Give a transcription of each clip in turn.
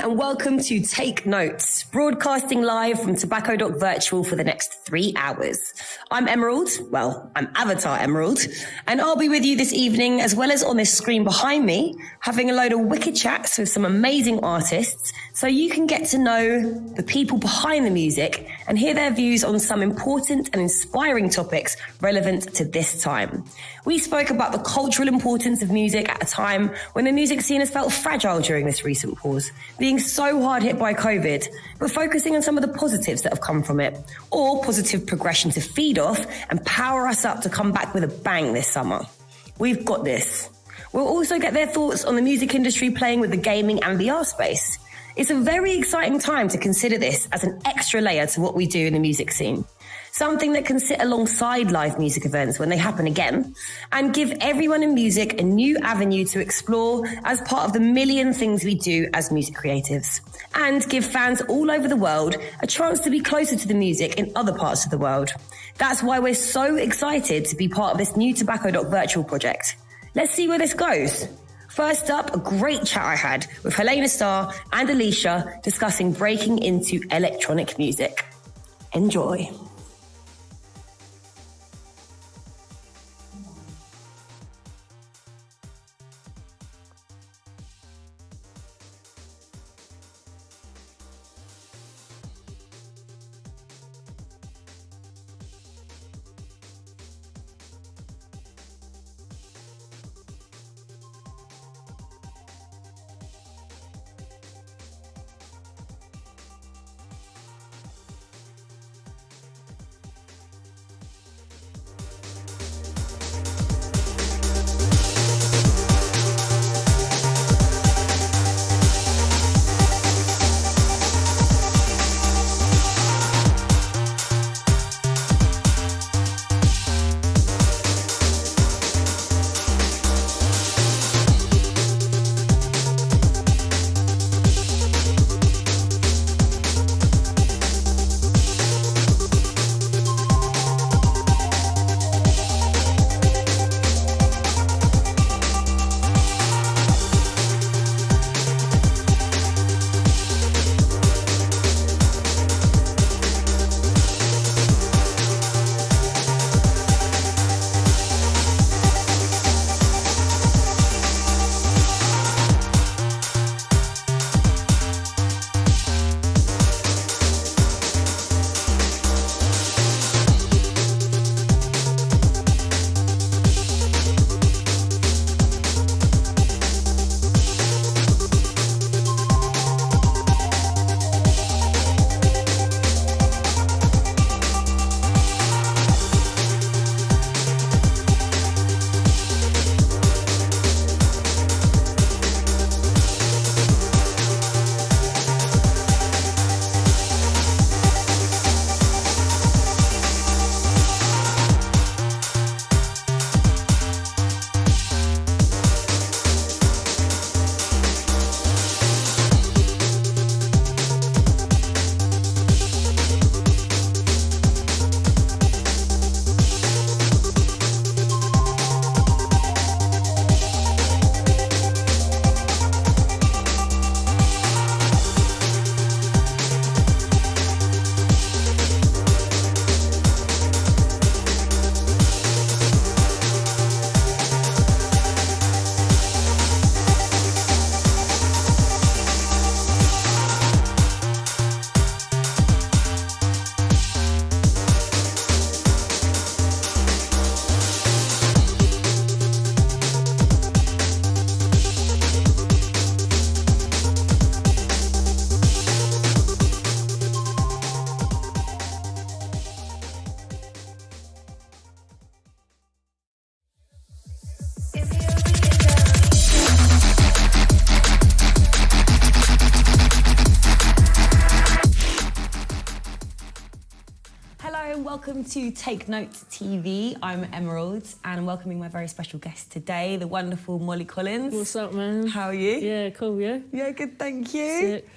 and welcome to Take Notes, broadcasting live from Tobacco Dock Virtual for the next 3 hours. I'm Emerald, well, I'm Avatar Emerald, and I'll be with you this evening, as well as on this screen behind me, having a load of wicked chats with some amazing artists, so you can get to know the people behind the music and hear their views on some important and inspiring topics relevant to this time. We spoke about the cultural importance of music at a time when the music scene has felt fragile during this recent pause, being so hard hit by COVID, but focusing on some of the positives that have come from it, or positive progression to feed off and power us up to come back with a bang this summer. We've got this. We'll also get their thoughts on the music industry playing with the gaming and VR space. It's a very exciting time to consider this as an extra layer to what we do in the music scene. Something that can sit alongside live music events when they happen again, and give everyone in music a new avenue to explore as part of the million things we do as music creatives, and give fans all over the world a chance to be closer to the music in other parts of the world. That's why we're so excited to be part of this new Tobacco Dock virtual project. Let's see where this goes. First up, a great chat I had with Helena Starr and Alicia discussing breaking into electronic music. Enjoy. Welcome to Take Notes TV. I'm Emerald and I'm welcoming my very special guest today, the wonderful Mollie Collins. What's up, man? How are you? Yeah, cool, yeah? Yeah, good, thank you. Sick.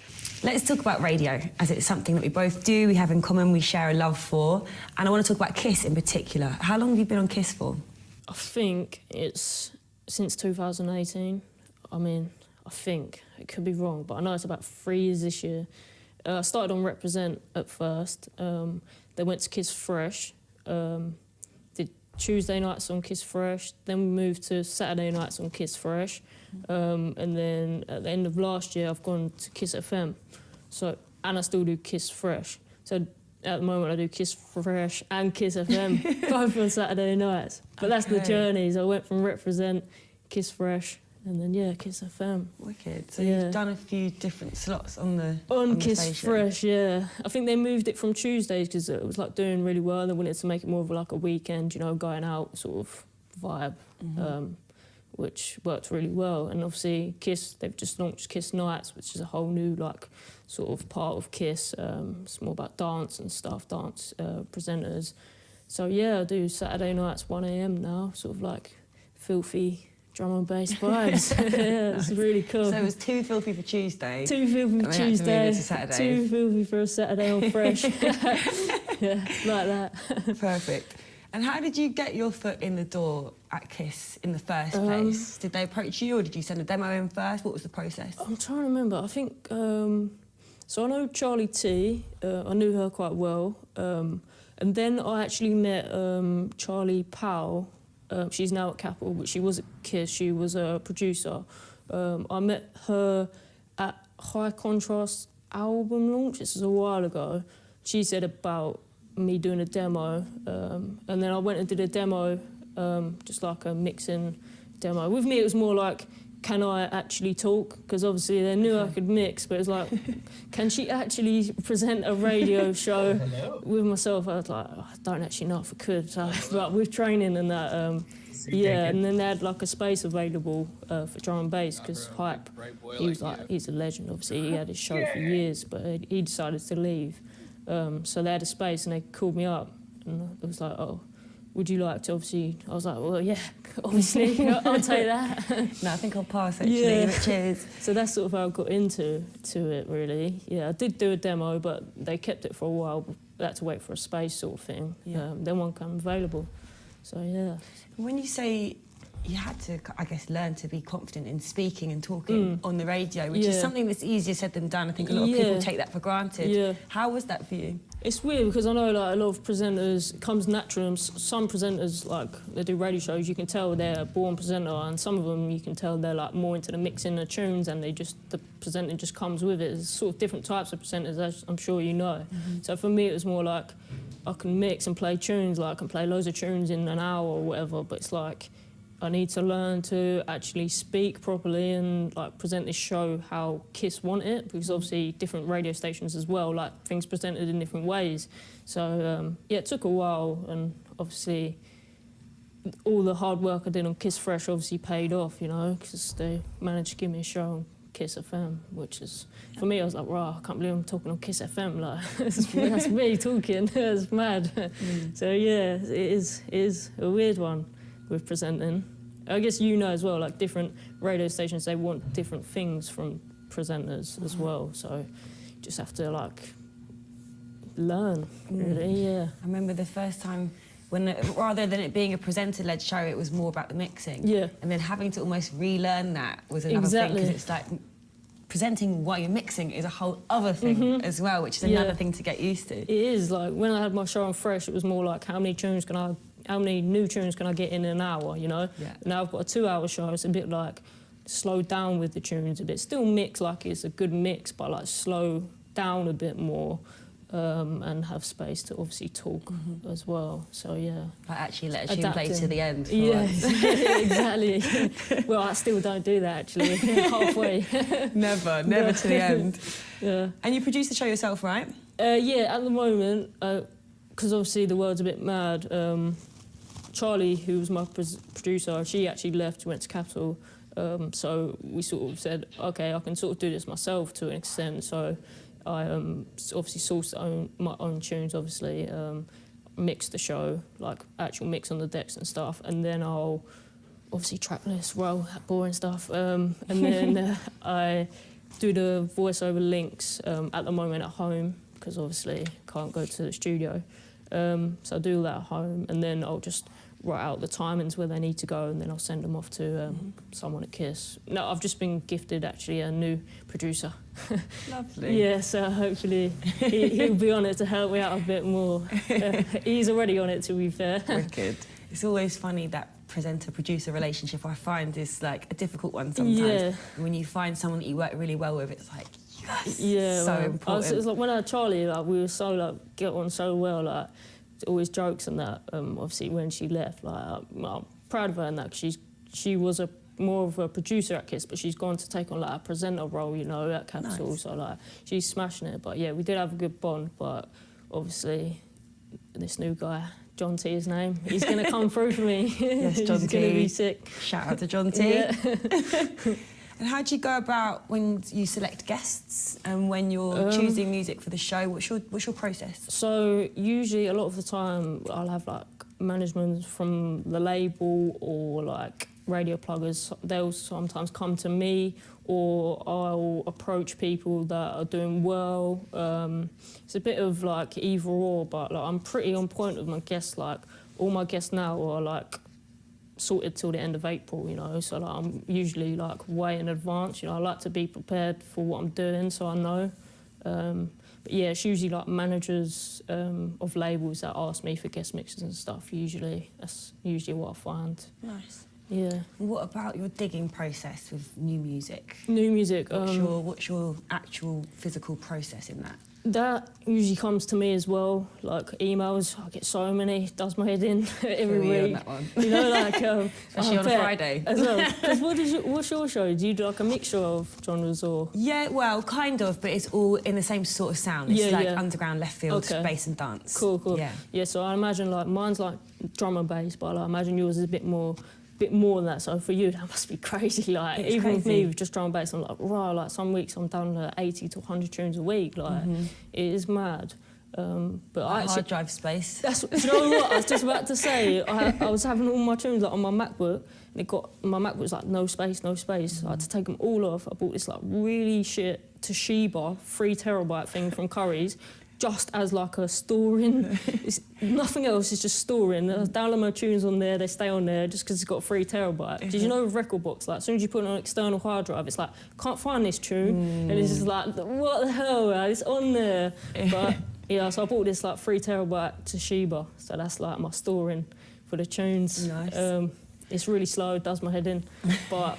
Let's talk about radio, as it's something that we both do, we have in common, we share a love for. And I want to talk about Kiss in particular. How long have you been on Kiss for? I think it's since 2018. I mean, I think. it could be wrong, but I know it's about 3 years this year. I started on Represent at first. Then went to Kiss Fresh. Did Tuesday nights on Kiss Fresh. Then we moved to Saturday nights on Kiss Fresh. And then at the end of last year, I've gone to Kiss FM. And I still do Kiss Fresh. So at the moment, I do Kiss Fresh and Kiss FM, both on Saturday nights. But that's the journey. So I went from Represent, Kiss Fresh, and then, Kiss FM. Wicked. So you've done a few different slots on the Kiss station. Fresh, yeah. I think they moved it from Tuesdays because it was, like, doing really well. They wanted to make it more of, like, a weekend, you know, going out sort of vibe, which worked really well. And obviously Kiss, they've just launched Kiss Nights, which is a whole new, like, sort of part of Kiss. It's more about dance and stuff, dance presenters. So, I do Saturday nights 1 a.m. now, sort of, like, filthy drum and bass vibes. It's really cool. So it was too filthy for Tuesday. Too filthy for Tuesday. To too filthy for a Saturday on Fresh. Like that. Perfect. And how did you get your foot in the door at Kiss in the first place? Did they approach you or did you send a demo in first? What was the process? I'm trying to remember. I think... so I know Charlie T. I knew her quite well. And then I actually met Charlie Powell. She's now at Capitol, but she was at Kiss. She was a producer. I met her at High Contrast album launch. This was a while ago. She said about me doing a demo, and then I went and did a demo, just like a mixing demo. With me, it was more like, can I actually talk? Because obviously they knew I could mix, but it's like, can she actually present a radio show with myself? I was like, I don't actually know if I could. So, but with training and that, and then they had like a space available for drum and bass because Hype, he's a legend. Obviously, he had his show for years, but he decided to leave. So they had a space and they called me up, and it was like, oh, would you like to, obviously, I was like, well, yeah, obviously, I'll take that. No, I think I'll pass, actually, which is... So that's sort of how I got into it, really. Yeah, I did do a demo, but they kept it for a while. I had to wait for a space sort of thing. Then one came available. So, yeah. When you say you had to, I guess, learn to be confident in speaking and talking on the radio, which is something that's easier said than done. I think a lot of people take that for granted. Yeah. How was that for you? It's weird because I know like a lot of presenters, it comes natural, and some presenters, like, they do radio shows, you can tell they're a born presenter, and some of them you can tell they're like more into the mixing of tunes and the presenter just comes with it. There's sort of different types of presenters, as I'm sure you know. So for me it was more like, I can mix and play tunes, like I can play loads of tunes in an hour or whatever, but it's like, I need to learn to actually speak properly and like present this show how Kiss want it, because obviously different radio stations as well, like things presented in different ways. So it took a while, and obviously all the hard work I did on Kiss Fresh obviously paid off, you know, because they managed to give me a show on Kiss FM, which is, for me, I was like, wow, I can't believe I'm talking on Kiss FM, like, that's me talking, it's mad. So yeah, it is a weird one with presenting. I guess you know as well, like different radio stations, they want different things from presenters as well, so you just have to like learn, really, I remember the first time when, rather than it being a presenter-led show, it was more about the mixing. And then having to almost relearn that was another thing, because it's like presenting while you're mixing is a whole other thing as well, which is another thing to get used to. It is, like when I had my show on Fresh, it was more like how many new tunes can I get in an hour, you know? Now I've got a 2-hour show, it's a bit like slow down with the tunes a bit. Still mix like it's a good mix, but like slow down a bit more and have space to obviously talk as well. So yeah. But actually let a tune play to the end. Exactly. Well, I still don't do that actually, halfway. Never to the end. And you produce the show yourself, right? Yeah, at the moment, because obviously the world's a bit mad, Charlie, who was my producer, she actually left, went to Capitol, so we sort of said, OK, I can sort of do this myself to an extent, so I obviously sourced my own tunes, obviously, mix the show, like actual mix on the decks and stuff, and then I'll obviously track list, roll, that boring stuff, and then I do the voiceover links at the moment at home, because obviously can't go to the studio. So I do that at home, and then I'll just write out the timings where they need to go, and then I'll send them off to someone at KISS. No, I've just been gifted actually a new producer. Lovely. Yeah, so hopefully he'll be on it to help me out a bit more. He's already on it, to be fair. Wicked. It's always funny, that presenter-producer relationship, I find, is like a difficult one sometimes. Yeah. When you find someone that you work really well with, it's like, yes, yeah, so important. It's like when I had Charlie, like we were so like get on so well, like always jokes and that. Obviously when she left, like I'm proud of her and that. 'Cause she was more of a producer at KISS, but she's gone to take on like a presenter role, you know, at Capitol. Nice. So like she's smashing it. But yeah, we did have a good bond. But obviously this new guy, John T, his name, he's going to come through for me. Yes, John He's T. going to be sick. Shout out to John T. Yeah. And how do you go about when you select guests and when you're choosing music for the show? What's your process? So usually a lot of the time I'll have like management from the label or like radio pluggers. They'll sometimes come to me, or I'll approach people that are doing well. It's a bit of like either or, but like I'm pretty on point with my guests. Like all my guests now are like sorted till the end of April, you know, so like, I'm usually like way in advance, you know. I like to be prepared for what I'm doing so I know. But yeah, it's usually like managers of labels that ask me for guest mixes and stuff, usually. That's usually what I find. Nice. Yeah. What about your digging process with new music? New music. What's your actual physical process in that? That usually comes to me as well, like emails. I get so many, it does my head in every week. On that one. You know, like especially on a Friday as well. 'Cause what's your show? Do you do like a mixture of genres or? Yeah, well, kind of, but it's all in the same sort of sound. It's like underground, left field, Okay. bass and dance. Cool. Yeah. So I imagine like mine's like drum and bass, but like, I imagine yours is a bit more than that. So for you, that must be crazy. Like It's even crazy. with me, with just drum and bass, I'm like, wow. Like some weeks I'm down to 80 to 100 tunes a week. Like it is mad. But I actually, hard drive space. that's, do you know what I was just about to say? I was having all my tunes like on my MacBook, and my MacBook was like no space. So I had to take them all off. I bought this like really shit Toshiba 3 terabyte thing from Curry's, just as like a storing. It's nothing else, it's just storing. I download my tunes on there, they stay on there just because it's got 3 terabyte. Did you know with record box, like as soon as you put it on an external hard drive, it's like, can't find this tune. And it's just like, what the hell, man? It's on there. But yeah, so I bought this like 3 terabyte Toshiba. So that's like my storing for the tunes. Nice. It's really slow, it does my head in. But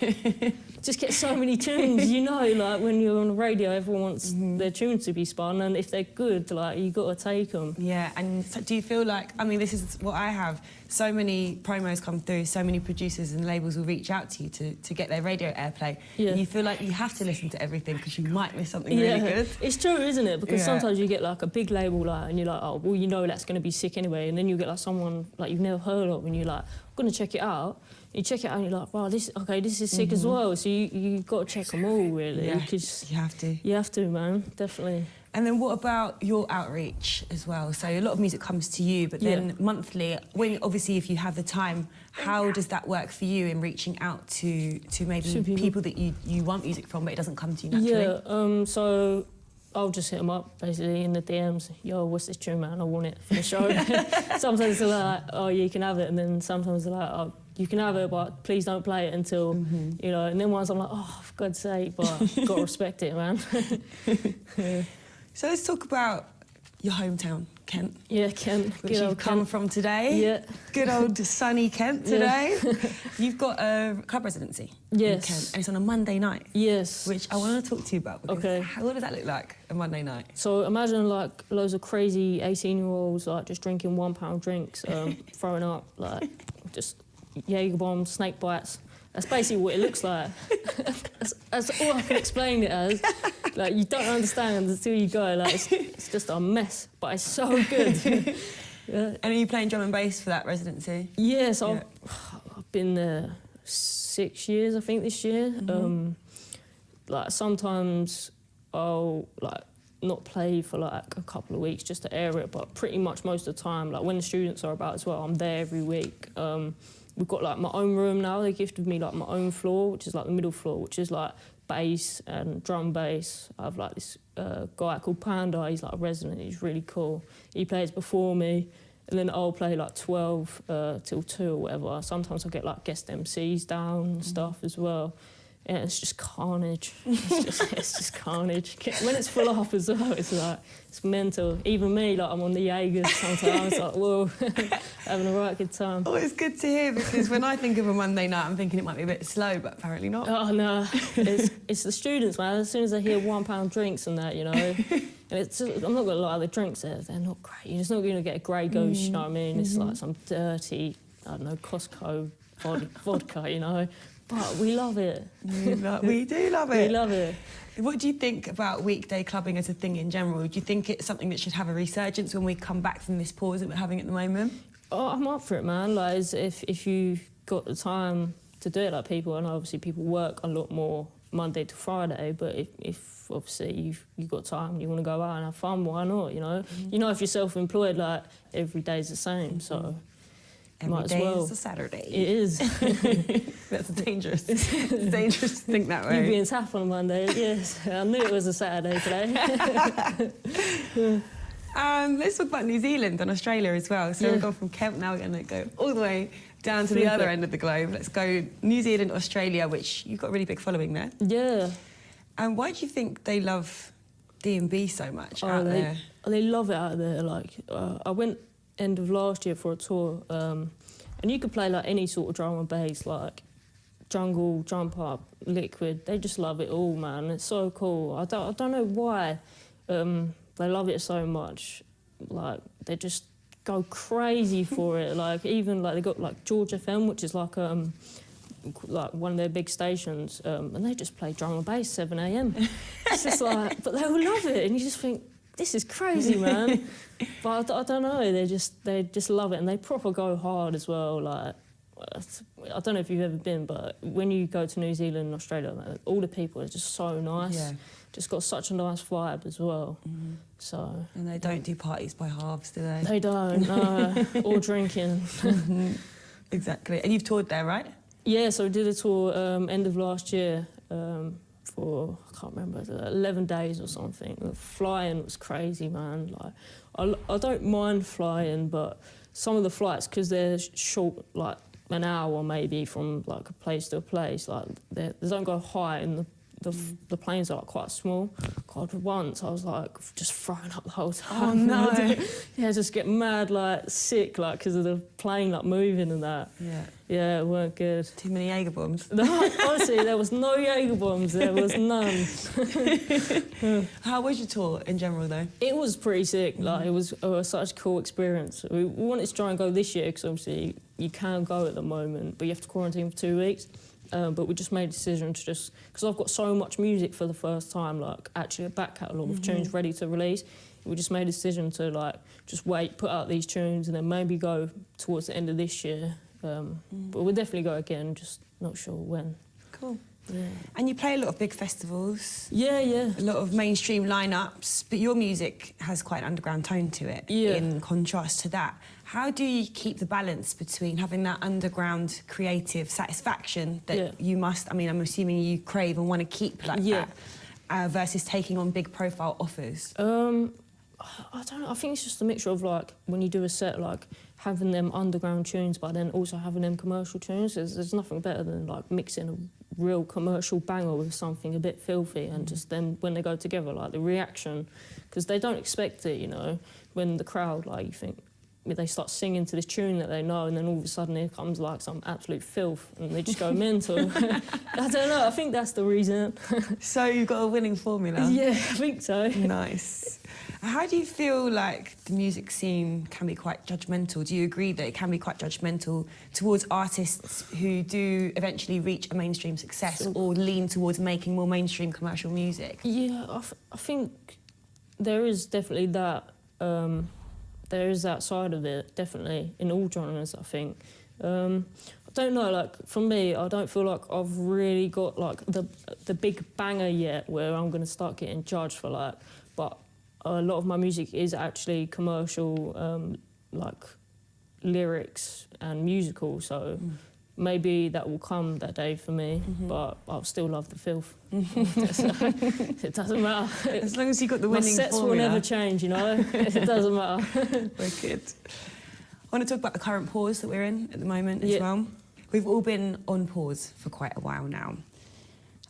just get so many tunes, you know, like when you're on the radio, everyone wants their tunes to be spun, and if they're good, like, you got to take them. Yeah, and so do you feel like, I mean, this is what I have, so many promos come through, so many producers and labels will reach out to you to get their radio airplay. Yeah. And you feel like you have to listen to everything because you might miss something really good. It's true, isn't it? Because Yeah. sometimes you get like a big label, like, and you're like, oh, well, you know that's going to be sick anyway, and then you get like someone like you've never heard of, and you're like, I'm going to check it out. You check it out and you're like, wow, this is sick as well. So you've got to check them all, really. Yeah, Cause you have to. You have to, man, definitely. And then what about your outreach as well? So a lot of music comes to you, but then monthly, when obviously if you have the time, how does that work for you in reaching out to maybe people that you want music from, but it doesn't come to you naturally? Yeah, so I'll just hit them up, basically, in the DMs. Yo, what's this tune, man? I want it for the show. Sometimes they're like, oh, you can have it. And then sometimes they're like, oh, you can have it, but please don't play it until, you know. And then once I'm like, oh, for God's sake, but got to respect it, man. Yeah. So let's talk about your hometown, Kent. Yeah, Kent. Which you've come from today. Yeah. Good old sunny Kent today. You've got a club residency in Kent, and it's on a Monday night. Yes. Which I want to talk to you about. Because Okay. what does that look like, a Monday night? So imagine like loads of crazy 18-year-olds like just drinking £1 drinks, throwing up like just Jaeger bombs, snake bites. That's basically what it looks like. That's all I can explain it as. Like, you don't understand until you go. Like, it's just a mess, but it's so good. Yeah. And are you playing drum and bass for that residency? Yes, I've been there 6 years, I think, this year. Like, sometimes I'll like not play for like a couple of weeks just to air it, but pretty much most of the time, like when the students are about as well, I'm there every week. We've got like my own room now. They gifted me like my own floor, which is like the middle floor, which is like bass and drum bass. I have like this guy called Panda. He's like a resident. He's really cool. He plays before me, and then I'll play like 12 till 2 or whatever. Sometimes I'll get like guest MCs down and stuff as well. Yeah, it's just carnage. It's just carnage. When it's full up as well, it's like, it's mental. Even me, like, I'm on the Jaegers sometimes, like, whoa, having a right good time. Oh, it's good to hear, because when I think of a Monday night, I'm thinking it might be a bit slow, but apparently not. Oh, no. It's the students, man. As soon as they hear £1 drinks and that, you know, and it's just, I'm not going to lie, the drinks, they're not great. You're just not going to get a Grey Goose, you know what I mean? It's like some dirty, I don't know, Costco vodka, you know. But we love it. We do love it. We love it. What do you think about weekday clubbing as a thing in general? Do you think it's something that should have a resurgence when we come back from this pause that we're having at the moment? Oh, I'm up for it, man. Like, if you got the time to do it, like people, I know obviously people work a lot more Monday to Friday, but if obviously you've got time, you want to go out and have fun, why not, you know? You know, if you're self-employed, like, every day's the same, so... Every day is a Saturday. It is. That's dangerous. It's dangerous to think that way. You being tough on a Monday, yes. I knew it was a Saturday today. Let's talk about New Zealand and Australia as well. So we've gone from Kent, now we're going to go all the way down to the other end of the globe. Let's go New Zealand, Australia, which you've got a really big following there. Yeah. And why do you think they love D&B so much out there? They love it out there. Like, I went end of last year for a tour, and you could play like any sort of drum and bass, like jungle, jump up, liquid. They just love it all, man. It's so cool. I don't know why they love it so much. Like, they just go crazy for it. Like, even like they got like George FM, which is like one of their big stations, and they just play drum and bass 7 a.m. It's just like, but they all love it, and you just think, this is crazy, man. But I don't know, they just love it, and they proper go hard as well. Like, I don't know if you've ever been, but when you go to New Zealand and Australia, like, all the people are just so nice. Yeah. Just got such a nice vibe as well. So. And they don't do parties by halves, do they? They don't, no. Or drinking. Exactly. And you've toured there, right? Yeah, so we did a tour end of last year. For, I can't remember, 11 days or something. The flying was crazy, man. Like, I don't mind flying, but some of the flights, because they're short, like an hour maybe from like a place to a place, like they don't go high, and the planes are like quite small. God, once I was like just throwing up the whole time. Oh no! Yeah, just get mad, like sick, like because of the plane like moving and that. Yeah. Yeah, it weren't good. Too many Jaeger bombs. No, honestly, there was no Jaeger bombs. There was none. How was your tour in general, though? It was pretty sick. Like, it was such a cool experience. We wanted to try and go this year because obviously you can go at the moment, but you have to quarantine for 2 weeks. But we just made a decision to just, because I've got so much music for the first time, like actually a back catalogue of tunes ready to release. We just made a decision to like just wait, put out these tunes, and then maybe go towards the end of this year. But we'll definitely go again, just not sure when. Cool. Yeah. And you play a lot of big festivals. Yeah, yeah. A lot of mainstream lineups, but your music has quite an underground tone to it. Yeah. In contrast to that, how do you keep the balance between having that underground creative satisfaction that you must? I mean, I'm assuming you crave and want to keep like that, versus taking on big profile offers. I don't know. I think it's just a mixture of like when you do a set, like having them underground tunes, but then also having them commercial tunes. There's nothing better than like mixing a real commercial banger with something a bit filthy, and just then when they go together, like the reaction, because they don't expect it, you know. When the crowd, like, you think they start singing to this tune that they know, and then all of a sudden here comes like some absolute filth, and they just go mental. I don't know. I think that's the reason. So you've got a winning formula. Yeah, I think so. Nice. How do you feel like the music scene can be quite judgmental? Do you agree that it can be quite judgmental towards artists who do eventually reach a mainstream success or lean towards making more mainstream commercial music? Yeah, I think there is definitely that. There is that side of it, definitely, in all genres, I think. I don't know, like, for me, I don't feel like I've really got, like, the big banger yet where I'm going to start getting judged for, like, but a lot of my music is actually commercial, like, lyrics and musical, so maybe that will come that day for me, but I'll still love the filth. It doesn't matter. As long as you've got the winning formula. My sets will never change, you know? It doesn't matter. Wicked. want to talk about the current pause that we're in at the moment as well. We've all been on pause for quite a while now.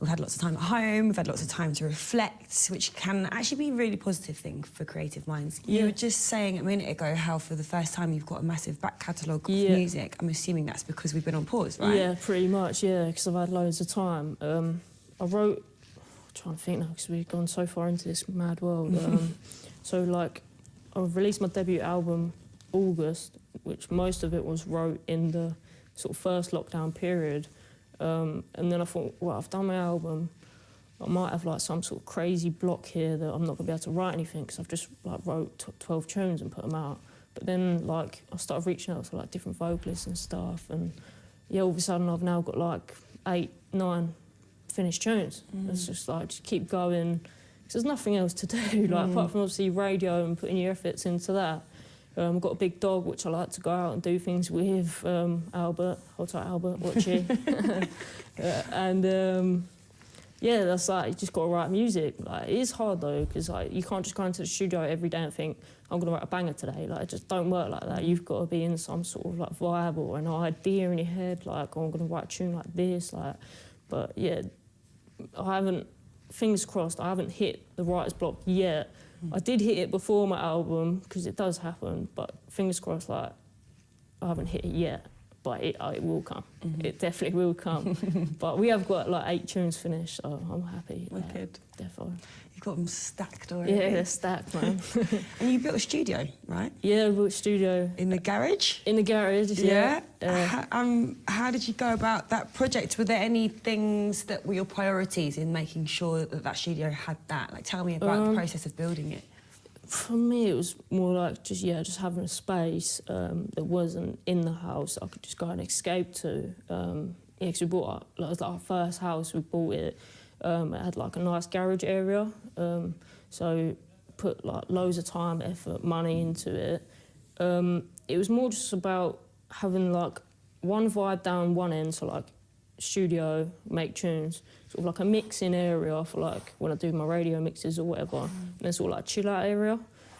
We've had lots of time at home, we've had lots of time to reflect, which can actually be a really positive thing for creative minds. You were just saying a minute ago how for the first time you've got a massive back catalogue of music. I'm assuming that's because we've been on pause, right? Yeah, pretty much, because I've had loads of time. I wrote, I'm trying to think now because we've gone so far into this mad world. So like, I released my debut album August, which most of it was wrote in the sort of first lockdown period. And then I thought, well, I've done my album. I might have like some sort of crazy block here that I'm not gonna be able to write anything because I've just like wrote 12 tunes and put them out. But then like I started reaching out to like different vocalists and stuff, and all of a sudden I've now got like 8, 9 finished tunes. It's just like just keep going because there's nothing else to do like apart from obviously radio and putting your efforts into that. I've got a big dog which I like to go out and do things with, Albert, hold tight Albert, watch you. That's like, you just got to write music. Like, it is hard though, because like, you can't just go into the studio every day and think, I'm going to write a banger today. Like, it just don't work like that. You've got to be in some sort of like vibe or an idea in your head, like, oh, I'm going to write a tune like this, like. But yeah, I haven't, fingers crossed, I haven't hit the writer's block yet. I did hit it before my album, because it does happen, but fingers crossed, like, I haven't hit it yet, but it will come. It definitely will come. But we have got, like, 8 tunes finished, so I'm happy. Wicked. Definitely. You've got them stacked already. Yeah, they're stacked, man. And you built a studio, right? Yeah, we built a studio. In the garage? In the garage, yeah. How did you go about that project? Were there any things that were your priorities in making sure that that studio had that? Like, tell me about the process of building it. For me, it was more like just having a space that wasn't in the house I could just go and escape to. Because we bought like our first house, we bought it. It had like a nice garage area, so put like loads of time, effort, money into it. It was more just about having like one vibe down one end, so like studio, make tunes, sort of like a mixing area for like when I do my radio mixes or whatever, and then sort of like a chill out area.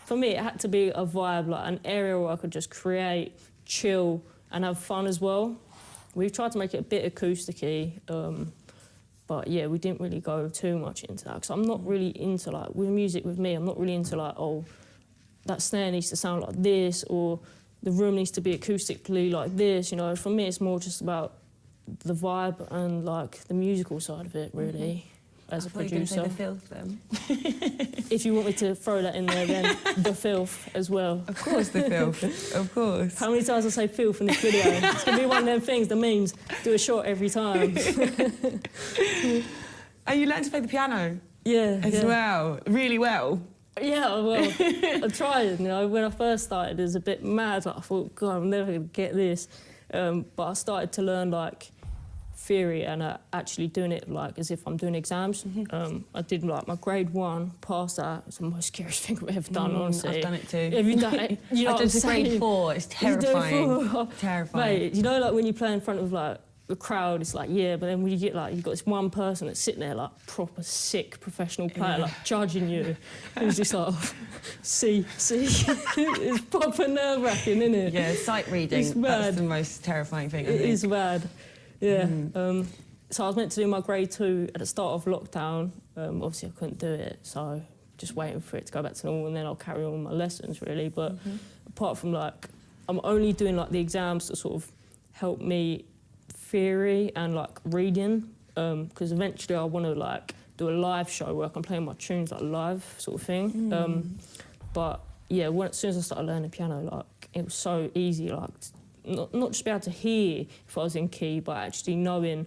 For me, it had to be a vibe, like an area where I could just create, chill, and have fun as well. We've tried to make it a bit acoustic-y, but yeah, we didn't really go too much into that, because I'm not really into, like, with music with me, I'm not really into, like, oh, that snare needs to sound like this, or the room needs to be acoustically like this, you know. For me, it's more just about the vibe and, like, the musical side of it, really, as a producer. I thought you were going to say the filth, then. If you want me to throw that in there, then the filth as well. Of course, the filth, of course. How many times I say filth in this video? It's going to be one of them things, the memes, do a shot every time. Oh, you learned to play the piano? Yeah. As well? Really well? Yeah, well, I tried, you know. When I first started, it was a bit mad. Like, I thought, God, I'm never going to get this. But I started to learn, like, theory and actually doing it like as if I'm doing exams. I did like my grade 1, passed that. It's the most scariest thing I've ever done, honestly. I've done it too. Have you done it? You know I did grade 4, it's terrifying. Terrifying. Mate, you know, like when you play in front of like the crowd, it's like, yeah, but then when you get like, you've got this one person that's sitting there like proper sick professional player, like judging you, it's just like, oh, see, it's proper nerve-wracking, isn't it? Yeah, sight reading, it's mad. That's the most terrifying thing, I think. It is mad. Yeah. So I was meant to do my grade 2 at the start of lockdown. Obviously, I couldn't do it, so just waiting for it to go back to normal, and then I'll carry on with my lessons, really. But apart from, like, I'm only doing, like, the exams to sort of help me theory and, like, reading, because eventually I want to, like, do a live show where I can play my tunes, like, live sort of thing. But, yeah, as soon as I started learning piano, like, it was so easy, like, not just be able to hear if I was in key, but actually knowing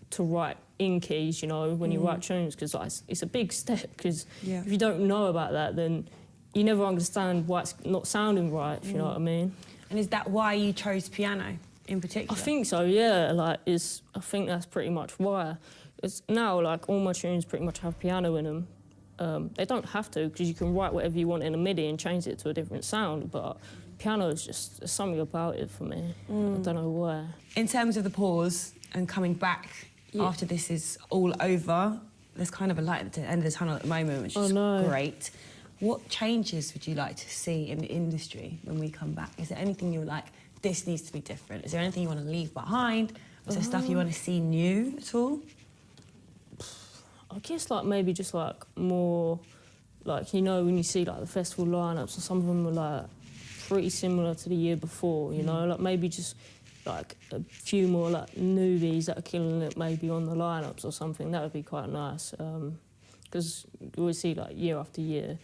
to write in keys, you know, when you write tunes, because like, it's a big step, because if you don't know about that, then you never understand why it's not sounding right, if you know what I mean. And is that why you chose piano in particular? I think so, yeah. Like, I think that's pretty much why. It's now, like, all my tunes pretty much have piano in them. They don't have to, because you can write whatever you want in a MIDI and change it to a different sound, but piano is just, there's something about it for me. I don't know why. In terms of the pause and coming back after this is all over, there's kind of a light at the end of the tunnel at the moment, which is great. What changes would you like to see in the industry when we come back? Is there anything you're like, this needs to be different? Is there anything you want to leave behind? Is there stuff you want to see new at all? I guess like maybe just like more, like, you know, when you see like the festival lineups, and some of them are like pretty similar to the year before, you know, like maybe just like a few more like newbies that are killing it maybe on the lineups or something. That would be quite nice, because you always see like year after year,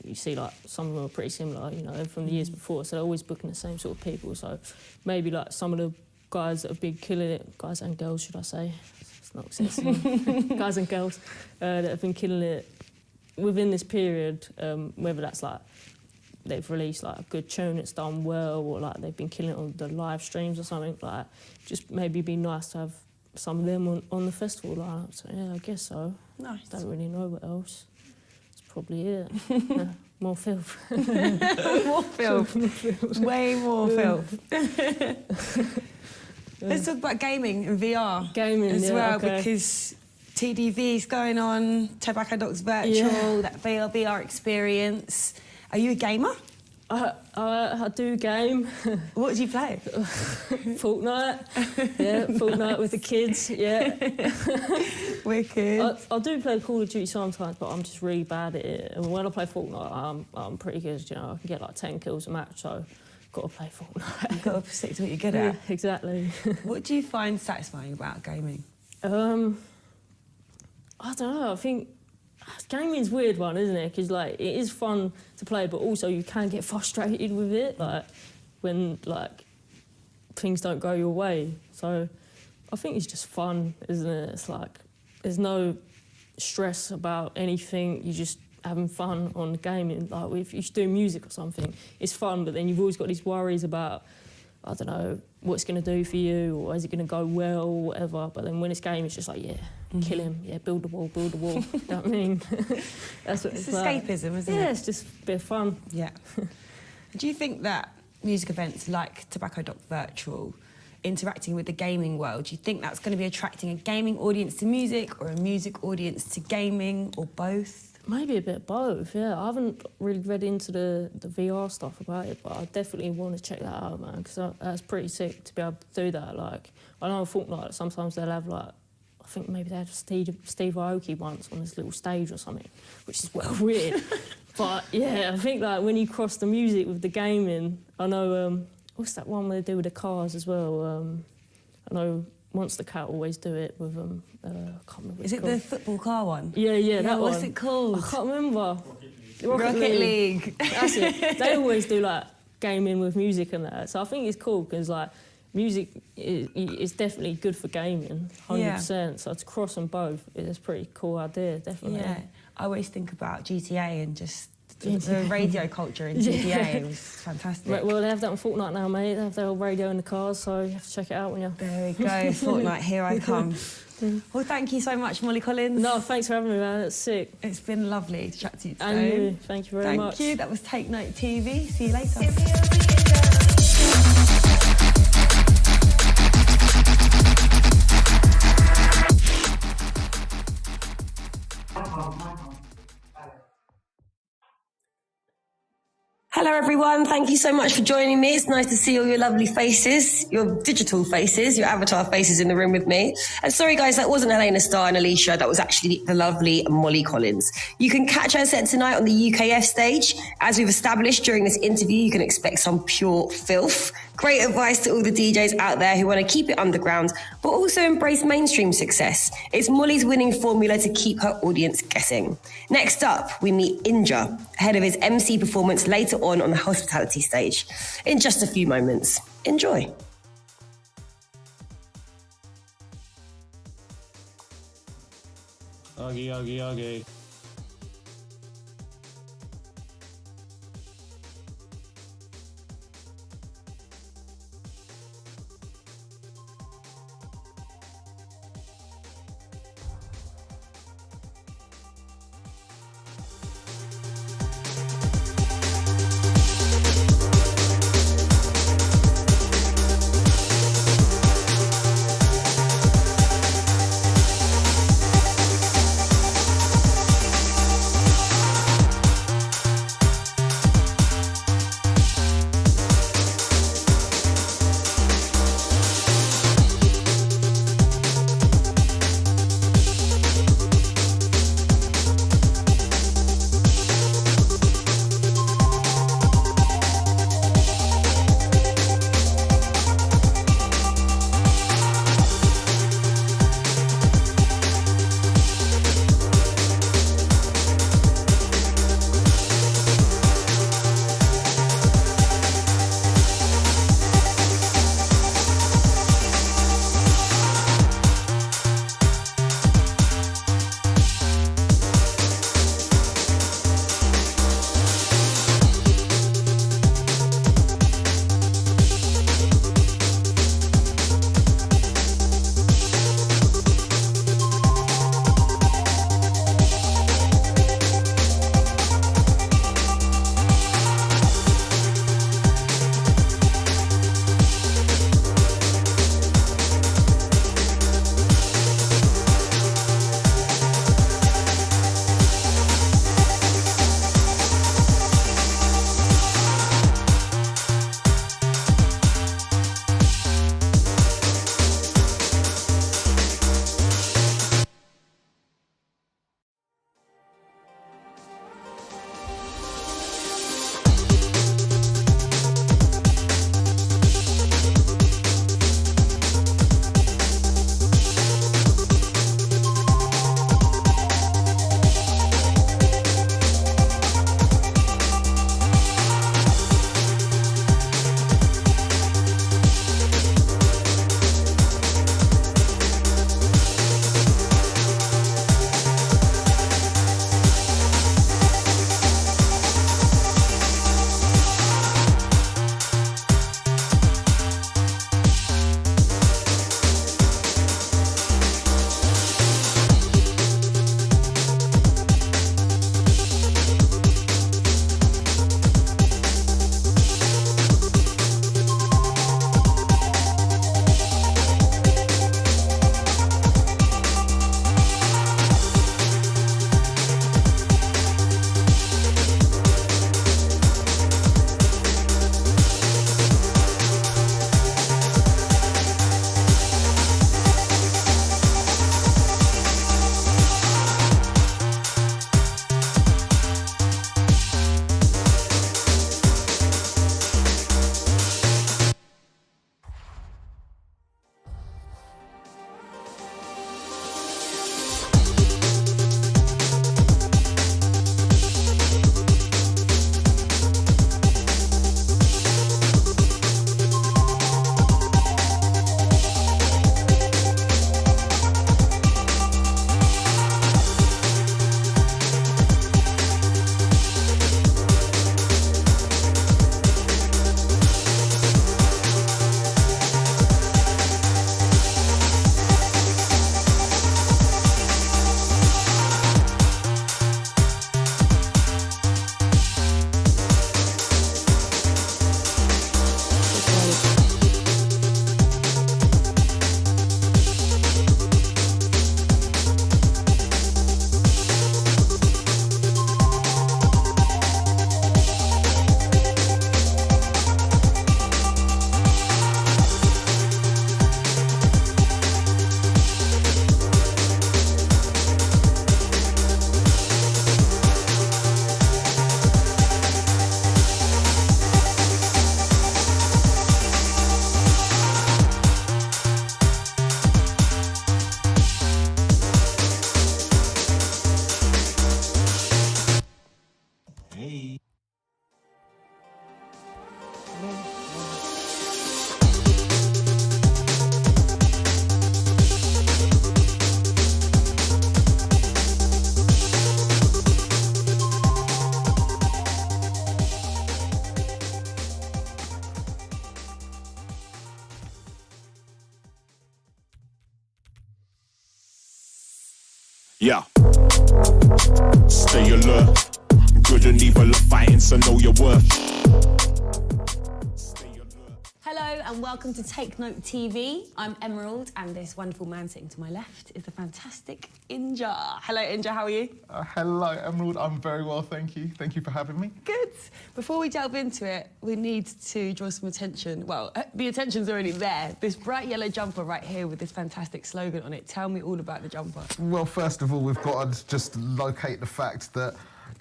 you see like some of them are pretty similar, you know, from the years before, so they're always booking the same sort of people. So maybe like some of the guys that have been killing it, guys and girls should I say, it's not excessive, guys and girls that have been killing it within this period, whether that's like they've released like a good tune, it's done well, or like they've been killing it on the live streams or something, like just maybe be nice to have some of them on the festival lineup. So yeah, I guess so. Nice. Don't really know what else. That's probably it. Yeah, more filth. More filth. Way more filth. Let's talk about gaming and VR. Gaming, as yeah, well, okay. because TDV's going on, Tobacco Docs Virtual, that VR experience. Are you a gamer? I do game. What do you play? Fortnite. Yeah, Fortnite with the kids, yeah. Wicked. I do play Call of Duty sometimes, but I'm just really bad at it. And when I play Fortnite, I'm pretty good, you know. I can get like 10 kills a match, so got to play Fortnite. You've got to stick to what you're good at. Yeah, exactly. What do you find satisfying about gaming? I don't know, I think gaming's a weird one, isn't it? Because like it is fun to play, but also you can get frustrated with it, like when like things don't go your way. So I think it's just fun, isn't it? It's like there's no stress about anything. You're just having fun on gaming. Like if you do music or something, it's fun, but then you've always got these worries about, I don't know, what it's going to do for you, or is it going to go well, or whatever. But then when it's game, it's just like, yeah, kill him, yeah, build the wall, build the wall. You know what I mean? That's what It's like. escapism, isn't it? Yeah, it's just a bit of fun. Yeah. Do you think that music events like Tobacco Doc Virtual, interacting with the gaming world, do you think that's going to be attracting a gaming audience to music, or a music audience to gaming, or both? Maybe a bit of both, yeah. I haven't really read into the VR stuff about it, but I definitely want to check that out, man, because that's pretty sick to be able to do that. Like, I know Fortnite, sometimes they'll have, like, I think maybe they had Steve Aoki once on this little stage or something, which is well weird. But, yeah, I think, like, when you cross the music with the gaming, I know, what's that one where they do with the cars as well? I know Monster Cat always do it with I can't remember. Is it the football car one? Yeah, that one. What's it called? I can't remember. Rocket League. That's it. They always do like gaming with music and that. So I think it's cool because like music is definitely good for gaming, 100%. Yeah. So to cross them both is a pretty cool idea, definitely. Yeah, I always think about GTA and just the radio culture in GTA. It was fantastic. Right, well, they have that on Fortnite now, mate. They have their old radio in the cars, so you have to check it out when you're... There we go, Fortnite, here I come. Well, thank you so much, Mollie Collins. No, thanks for having me, man. That's sick. It's been lovely to chat to you today. And you. Thank you very much. Thank you. That was Take Note TV. See you later. Hello everyone, thank you so much for joining me. It's nice to see all your lovely faces, your digital faces, your avatar faces in the room with me. And sorry guys, that wasn't Helena Starr and Alicia, that was actually the lovely Mollie Collins. You can catch her set tonight on the UKF stage. As we've established during this interview, you can expect some pure filth. Great advice to all the DJs out there who want to keep it underground, but also embrace mainstream success. It's Mollie's winning formula to keep her audience guessing. Next up, we meet Inja, ahead of his MC performance later on the hospitality stage. In just a few moments. Enjoy. Okay. Yeah. Stay alert. Good and evil are fighting, so know your worth. Hello and welcome to Take Note TV. I'm Emerald and this wonderful man sitting to my left is the fantastic Inja. Hello Inja, how are you? Hello Emerald, I'm very well, thank you. Thank you for having me. Good. Before we delve into it, we need to draw some attention. Well, the attention's already there. This bright yellow jumper right here with this fantastic slogan on it. Tell me all about the jumper. Well, first of all, we've got to just locate the fact that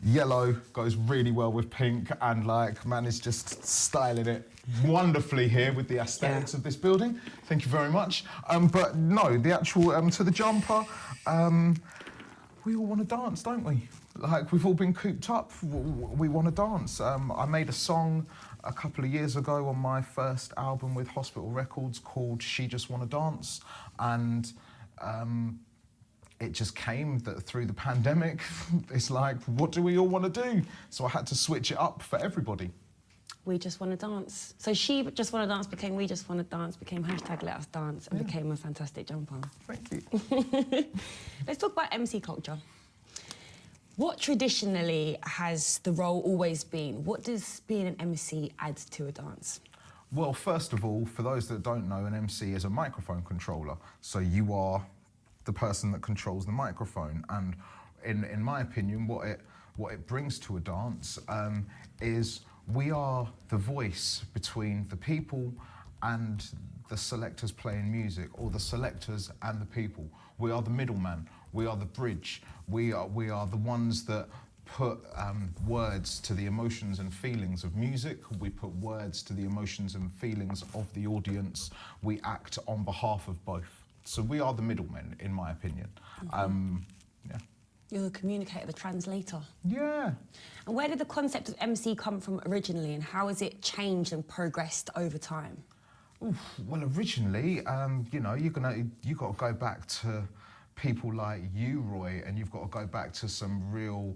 yellow goes really well with pink, and like, man is just styling it wonderfully here with the aesthetics of this building. Thank you very much. But no, the actual, to the jumper, we all want to dance, don't we? Like, we've all been cooped up, we want to dance. I made a song a couple of years ago on my first album with Hospital Records called She Just Wanna Dance, and it just came that through the pandemic, it's like, what do we all want to do? So I had to switch it up for everybody. We just want to dance. So She Just Want to Dance became We Just Want to Dance, became hashtag Let Us Dance, and became a fantastic jumper. Thank you. Let's talk about MC culture. What traditionally has the role always been? What does being an MC add to a dance? Well, first of all, for those that don't know, an MC is a microphone controller. So you are the person that controls the microphone. And in my opinion, what it brings to a dance is we are the voice between the people and the selectors playing music, or the selectors and the people. We are the middleman. We are the bridge. We are the ones that put words to the emotions and feelings of music. We put words to the emotions and feelings of the audience. We act on behalf of both. So we are the middlemen, in my opinion. Yeah. You're the communicator, the translator. Yeah. And where did the concept of MC come from originally, and how has it changed and progressed over time? Oof, well, originally, you know, you've got to go back to people like you, Roy, and you've got to go back to some real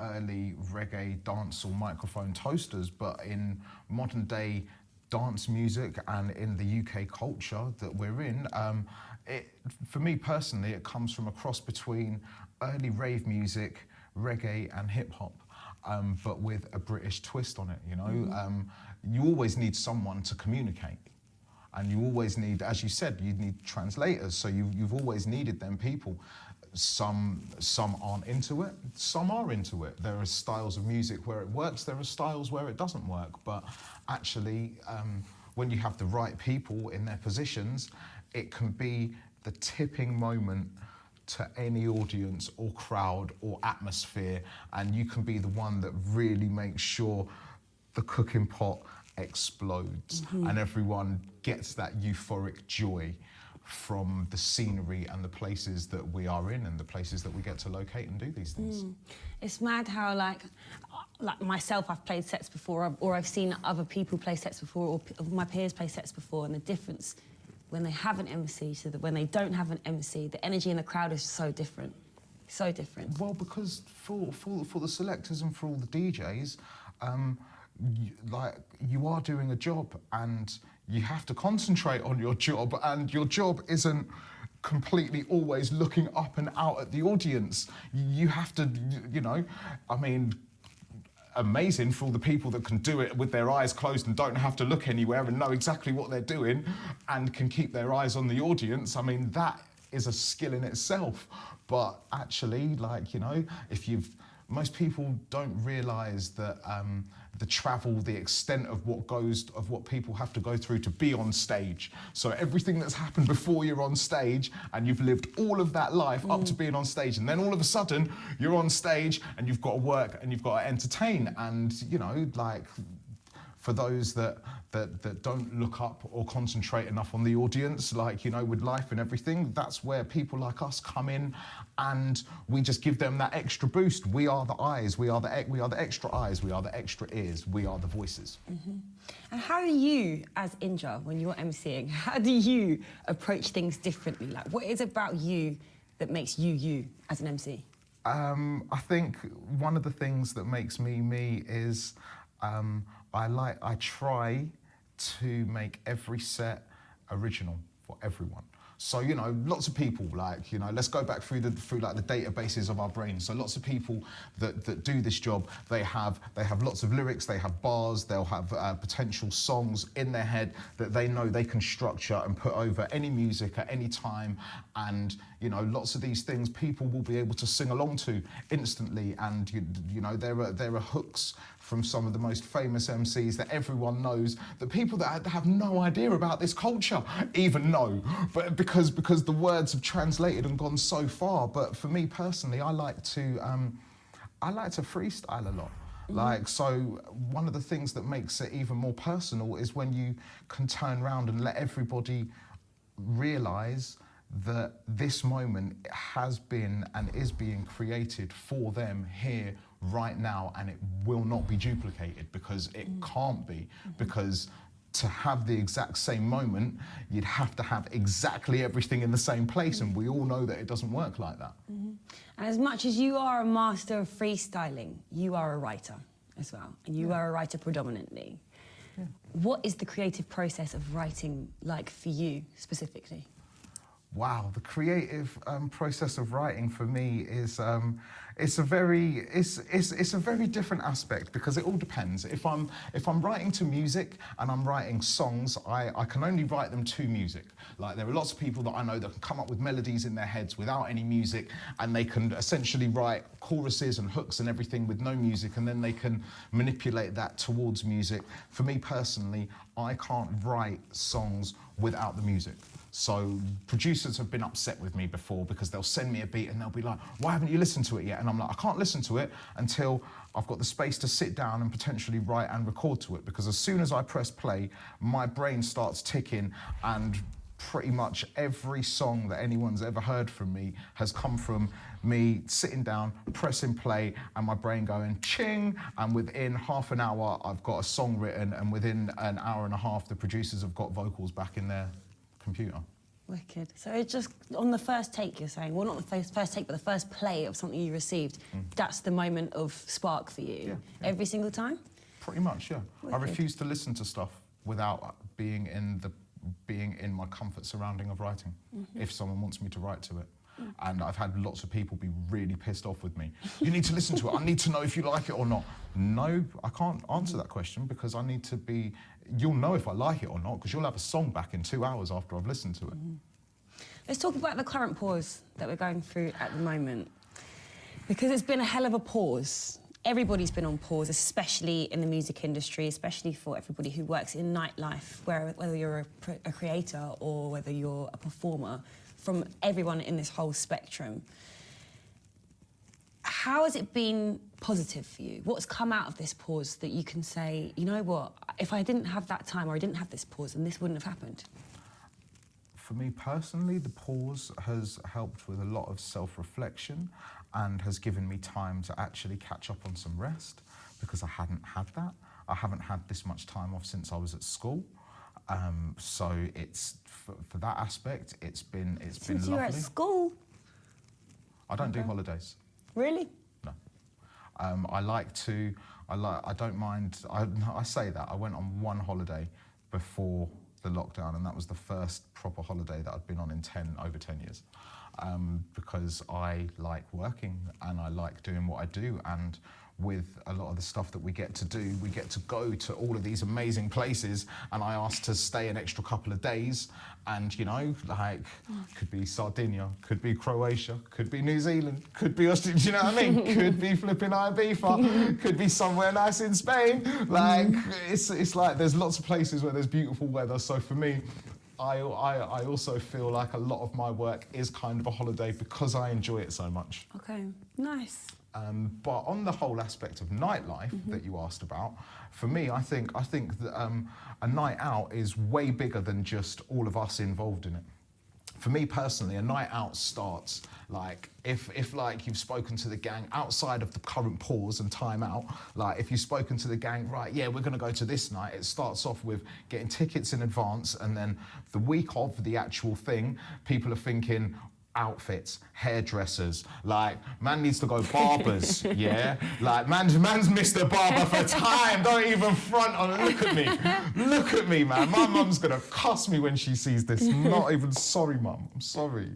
early reggae dancehall microphone toasters. But in modern day dance music and in the UK culture that we're in, for me personally, it comes from a cross between early rave music, reggae and hip hop, but with a British twist on it, you know? You always need someone to communicate. And you always need, as you said, you need translators, so you've always needed them people. Some aren't into it, some are into it. There are styles of music where it works, there are styles where it doesn't work, but actually, when you have the right people in their positions, it can be the tipping moment to any audience or crowd or atmosphere, and you can be the one that really makes sure the cooking pot explodes and everyone gets that euphoric joy from the scenery and the places that we are in and the places that we get to locate and do these things. It's mad how, like myself, I've played sets before, or I've seen other people play sets before, or my peers play sets before, and the difference when they have an MC to when they don't have an MC, the energy in the crowd is so different. So different. Well, because for the selectors and for all the DJs, you are doing a job and you have to concentrate on your job, and your job isn't completely always looking up and out at the audience. You have to, you know, I mean, amazing for all the people that can do it with their eyes closed and don't have to look anywhere and know exactly what they're doing and can keep their eyes on the audience. I mean, that is a skill in itself. But actually, like, you know, most people don't realise that the travel, the extent of what people have to go through to be on stage. So everything that's happened before you're on stage, and you've lived all of that life up to being on stage, and then all of a sudden you're on stage and you've got to work and you've got to entertain, and you know, like, for those that don't look up or concentrate enough on the audience, like, you know, with life and everything, that's where people like us come in, and we just give them that extra boost. We are the eyes, we are the extra eyes, we are the extra ears, we are the voices. Mm-hmm. And how do you, as Inja, when you're emceeing, how do you approach things differently? Like, what is it about you that makes you you as an MC? I think one of the things that makes me me is I try to make every set original for everyone. So, you know, lots of people, like, you know, let's go back through like the databases of our brains. So lots of people that do this job, they have lots of lyrics, they have bars, they'll have potential songs in their head that they know they can structure and put over any music at any time. And, you know, lots of these things people will be able to sing along to instantly. And, you know, there are hooks from some of the most famous MCs that everyone knows, that people that have no idea about this culture even know, but because the words have translated and gone so far. But for me personally, I like to freestyle a lot. Like, so one of the things that makes it even more personal is when you can turn around and let everybody realize that this moment has been and is being created for them here right now, and it will not be duplicated, because it can't be, because to have the exact same moment, you'd have to have exactly everything in the same place, and we all know that it doesn't work like that. And as much as you are a master of freestyling, you are a writer as well, and you are a writer predominantly. What is the creative process of writing like for you specifically? Wow, the creative process of writing for me is it's a very different aspect, because it all depends. If I'm writing to music and I'm writing songs, I can only write them to music. Like, there are lots of people that I know that can come up with melodies in their heads without any music, and they can essentially write choruses and hooks and everything with no music, and then they can manipulate that towards music. For me personally, I can't write songs without the music. So producers have been upset with me before, because they'll send me a beat and they'll be like, why haven't you listened to it yet? And I'm like, I can't listen to it until I've got the space to sit down and potentially write and record to it, because as soon as I press play, my brain starts ticking, and pretty much every song that anyone's ever heard from me has come from me sitting down, pressing play, and my brain going ching, and within half an hour I've got a song written, and within an hour and a half the producers have got vocals back in their computer. Wicked. So it's just on the first take, you're saying, well, not the first take, but the first play of something you received, that's the moment of spark for you? Yeah. Every single time? Pretty much, yeah. Wicked. I refuse to listen to stuff without being in my comfort surrounding of writing, if someone wants me to write to it. And I've had lots of people be really pissed off with me. You need to listen to it. I need to know if you like it or not. No, I can't answer that question, because I need to be... You'll know if I like it or not, because you'll have a song back in 2 hours after I've listened to it. Let's talk about the current pause that we're going through at the moment, because it's been a hell of a pause. Everybody's been on pause, especially in the music industry, especially for everybody who works in nightlife, whether you're a creator or whether you're a performer, from everyone in this whole spectrum. How has it been positive for you? What's come out of this pause that you can say, you know what, if I didn't have that time or I didn't have this pause, then this wouldn't have happened? For me personally, the pause has helped with a lot of self-reflection and has given me time to actually catch up on some rest, because I hadn't had that. I haven't had this much time off since I was at school. So it's, for that aspect, it's been lovely. Since you were at school? I don't do holidays. Really? No. I don't mind, I say that, I went on one holiday before the lockdown, and that was the first proper holiday that I'd been on in over 10 years. Because I like working and I like doing what I do, and with a lot of the stuff that we get to do, we get to go to all of these amazing places, and I asked to stay an extra couple of days, and you know, like, could be Sardinia, could be Croatia, could be New Zealand, could be Australia, do you know what I mean? Could be flipping Ibiza, could be somewhere nice in Spain. Like, it's like there's lots of places where there's beautiful weather, so for me, I also feel like a lot of my work is kind of a holiday because I enjoy it so much. Okay, nice. But on the whole aspect of nightlife that you asked about, for me, I think that a night out is way bigger than just all of us involved in it. For me personally, a night out starts like if like you've spoken to the gang outside of the current pause and time out, like if you've spoken to the gang, right, yeah, we're gonna go to this night, it starts off with getting tickets in advance, and then the week of the actual thing, people are thinking, outfits, hairdressers, like man needs to go barbers, yeah? Like man's missed a barber for time, don't even front on it. Look at me, man. My mum's gonna cuss me when she sees this. Not even sorry, mum, I'm sorry.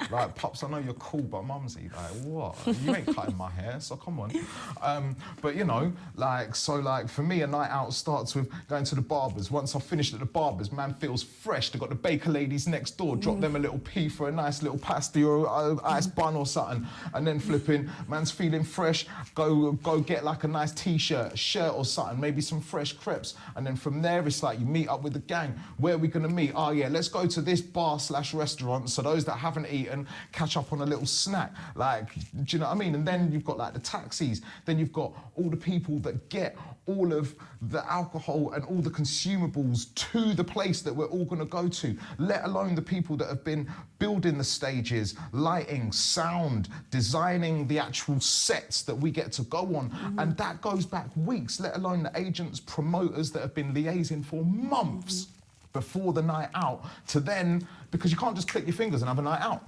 Like, Pops, I know you're cool, but mumsy, like what? You ain't cutting my hair, so come on. But you know, like, so like for me, a night out starts with going to the barbers. Once I've finished at the barbers, man feels fresh. They've got the baker ladies next door, drop them a little pee for a nice little pasty or ice bun or something, and then flipping, man's feeling fresh, go get like a nice t-shirt, shirt or something, maybe some fresh crepes, and then from there it's like you meet up with the gang. Where are we gonna meet? Oh yeah, let's go to this bar/restaurant, so those that haven't eaten catch up on a little snack. Like, do you know what I mean? And then you've got like the taxis, then you've got all the people that get all of the alcohol and all the consumables to the place that we're all gonna go to, let alone the people that have been building the stages, lighting, sound, designing the actual sets that we get to go on. And that goes back weeks, let alone the agents, promoters that have been liaising for months before the night out to then, because you can't just click your fingers and have a night out.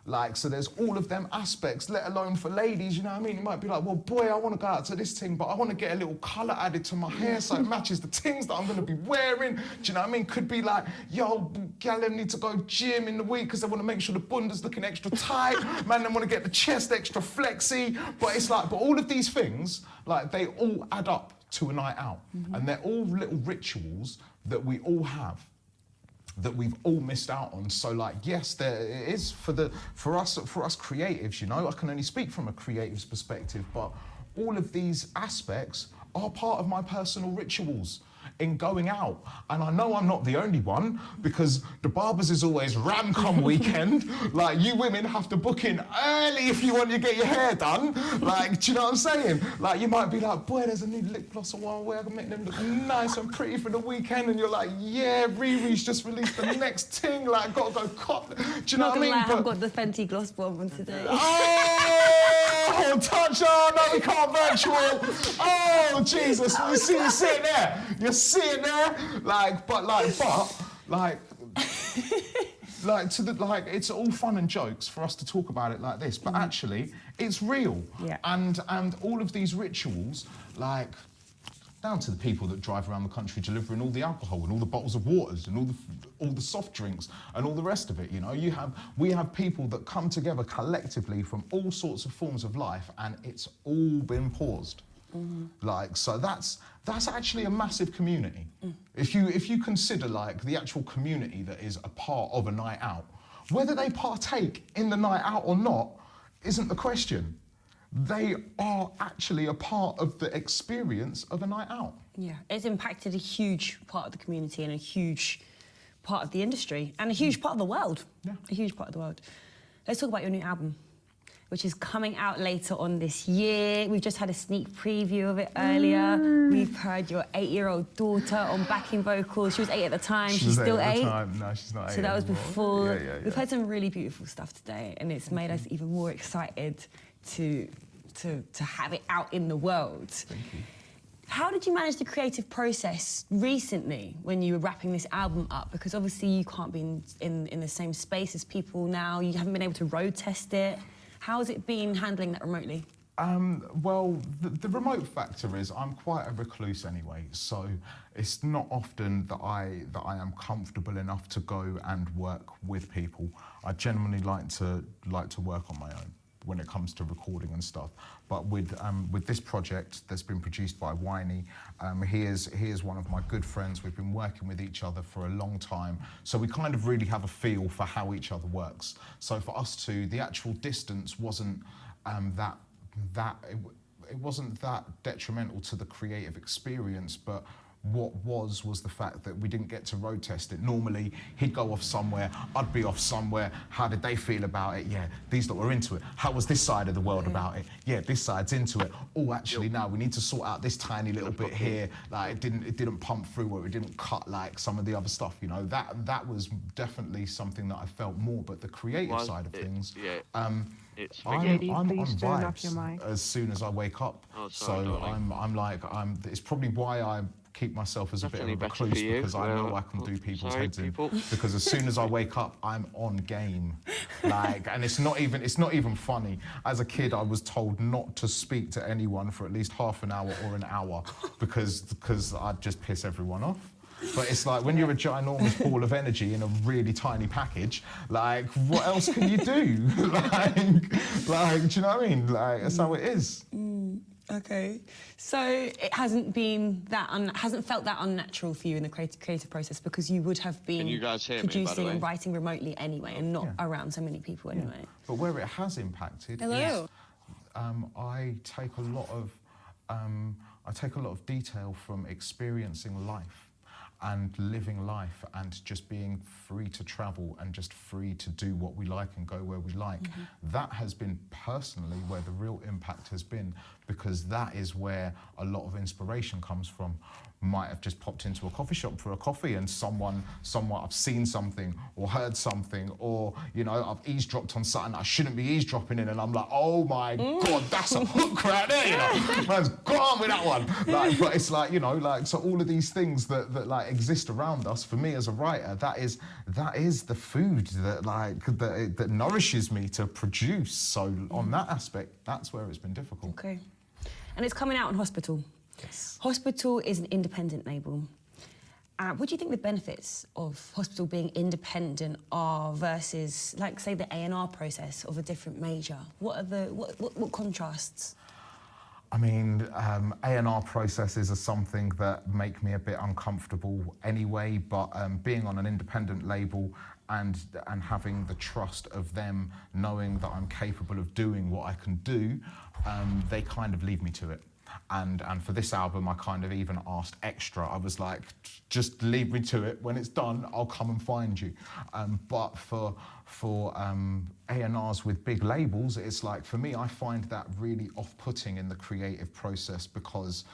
Like, so there's all of them aspects, let alone for ladies, you know what I mean? You might be like, well, boy, I want to go out to this thing, but I want to get a little colour added to my hair so it matches the things that I'm going to be wearing. Do you know what I mean? Could be like, yo, gal, them need to go gym in the week because they want to make sure the bunda's looking extra tight. Man, they want to get the chest extra flexy. But it's like, but all of these things, like, they all add up to a night out. And they're all little rituals that we all have, that we've all missed out on. So like, yes, there it is for us creatives, you know, I can only speak from a creative's perspective, but all of these aspects are part of my personal rituals in going out. And I know I'm not the only one, because the barbers is always ram come weekend. Like, you women have to book in early if you want to get your hair done. Like, do you know what I'm saying? Like, you might be like, boy, there's a new lip gloss a while where I can make them look nice and pretty for the weekend. And you're like, yeah, Riri's just released the next thing. Like, gotta go cop. Do you know what I mean? I've got the Fenty gloss bomb on today. Oh, touch on, no, we can't virtual. Oh, Jesus, you see it there. You see it there? Like, it's all fun and jokes for us to talk about it like this, but actually, it's real. Yeah. And all of these rituals, like, down to the people that drive around the country delivering all the alcohol and all the bottles of waters and all the soft drinks and all the rest of it, you know? We have people that come together collectively from all sorts of forms of life, and it's all been paused. Like, so that's actually a massive community. If you consider like the actual community that is a part of a night out, whether they partake in the night out or not isn't the question. They are actually a part of the experience of a night out. Yeah, it's impacted a huge part of the community and a huge part of the industry and a huge part of the world. Yeah. A huge part of the world. Let's talk about your new album, which is coming out later on this year. We've just had a sneak preview of it earlier. We've heard your 8-year-old daughter on backing vocals. She was 8 at the time. She's still 8. No, she's not 8 So that was anymore. before. Yeah. We've heard some really beautiful stuff today, and it's made us even more excited to have it out in the world. Thank you. How did you manage the creative process recently when you were wrapping this album up? Because obviously you can't be in the same space as people now. You haven't been able to road test it. How has it been handling that remotely? Well, the remote factor is I'm quite a recluse anyway, so it's not often that I am comfortable enough to go and work with people. I genuinely like to work on my own when it comes to recording and stuff. But with this project that's been produced by Winey, he is one of my good friends. We've been working with each other for a long time, so we kind of really have a feel for how each other works. So for us two, the actual distance wasn't it wasn't that detrimental to the creative experience, but What was the fact that we didn't get to road test it. Normally, he'd go off somewhere, I'd be off somewhere. How did they feel about it? Yeah, these lot were into it. How was this side of the world about it? Yeah, this side's into it. Oh, actually, now we need to sort out this tiny little bit here. Like, it didn't pump through, or it didn't cut like some of the other stuff. You know, that was definitely something that I felt more. But the creative side of things, I'm on vibes as soon as I wake up. I'm like, it's probably why I keep myself as a bit of a recluse, because I know I can do people's heads in. Because as soon as I wake up, I'm on game. Like, and it's not even funny. As a kid, I was told not to speak to anyone for at least half an hour or an hour because I'd just piss everyone off. But it's like, when you're a ginormous ball of energy in a really tiny package, like, what else can you do? like, do you know what I mean? Like, that's how it is. Okay, so it hasn't felt that unnatural for you in the creative process, because you would have been producing and writing remotely anyway, and not around so many people anyway. Yeah. But where it has impacted is I take a lot of detail from experiencing life and living life and just being free to travel and just free to do what we like and go where we like. That has been personally where the real impact has been, because that is where a lot of inspiration comes from. Might have just popped into a coffee shop for a coffee, and someone I've seen something or heard something, or, you know, I've eavesdropped on something I shouldn't be eavesdropping in, and I'm like, oh my God, that's a hook right there, you know. Man's gone with that one. Like, but it's like, you know, like, so all of these things that like exist around us, for me as a writer, that is the food that nourishes me to produce. So on that aspect, that's where it's been difficult. Okay. And it's coming out on Hospital. Yes. Hospital is an independent label. What do you think the benefits of Hospital being independent are versus, like, say, the A&R process of a different major? What are what contrasts? I mean, A&R processes are something that make me a bit uncomfortable anyway, but being on an independent label and having the trust of them knowing that I'm capable of doing what I can do, they kind of leave me to it. And for this album, I kind of even asked extra. I was like, just leave me to it. When it's done, I'll come and find you. But for A&Rs with big labels, it's like, for me, I find that really off-putting in the creative process, because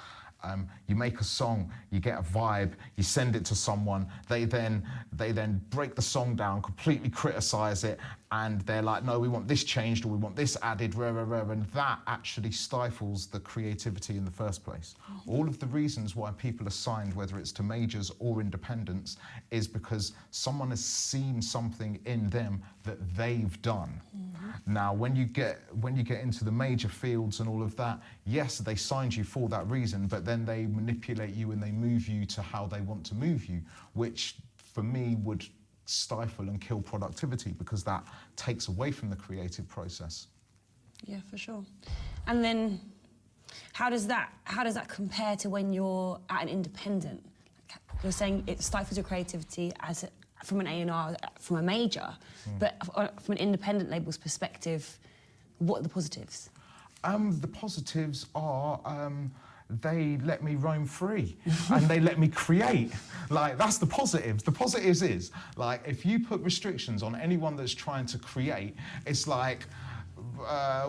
you make a song, you get a vibe, you send it to someone, they then break the song down, completely criticize it, and they're like, no, we want this changed, or we want this added, and that actually stifles the creativity in the first place. All of the reasons why people are signed, whether it's to majors or independents, is because someone has seen something in them that they've done. Now, when you get into the major fields and all of that, yes, they signed you for that reason, but then they manipulate you and they move you to how they want to move you, which for me would stifle and kill productivity, because that takes away from the creative process. Yeah, for sure. And then how does that compare to when you're at an independent? You're saying it stifles your creativity from an A&R, from a major, but from an independent label's perspective, what are the positives? The positives are they let me roam free and they let me create. Like, that's the positives. The positives is, like, if you put restrictions on anyone that's trying to create, it's like,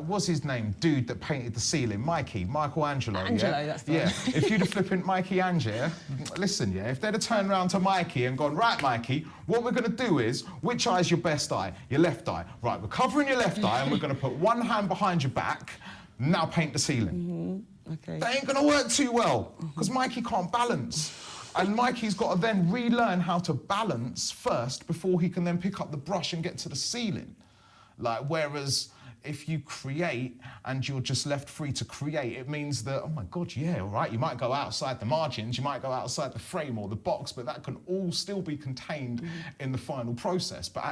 what's his name? Dude that painted the ceiling, Michelangelo. Angelo, that's the one. If you'd have flipping Mikey Angelo, listen, if they'd have turned around to Mikey and gone, right, Mikey, what we're going to do is, which eye's your best eye? Your left eye. Right, we're covering your left eye and we're going to put one hand behind your back, now paint the ceiling. Okay. That ain't going to work too well, because Mikey can't balance. And Mikey's got to then relearn how to balance first before he can then pick up the brush and get to the ceiling. Like, whereas if you create and you're just left free to create, it means that, oh my God, yeah, all right, you might go outside the margins, you might go outside the frame or the box, but that can all still be contained in the final process. But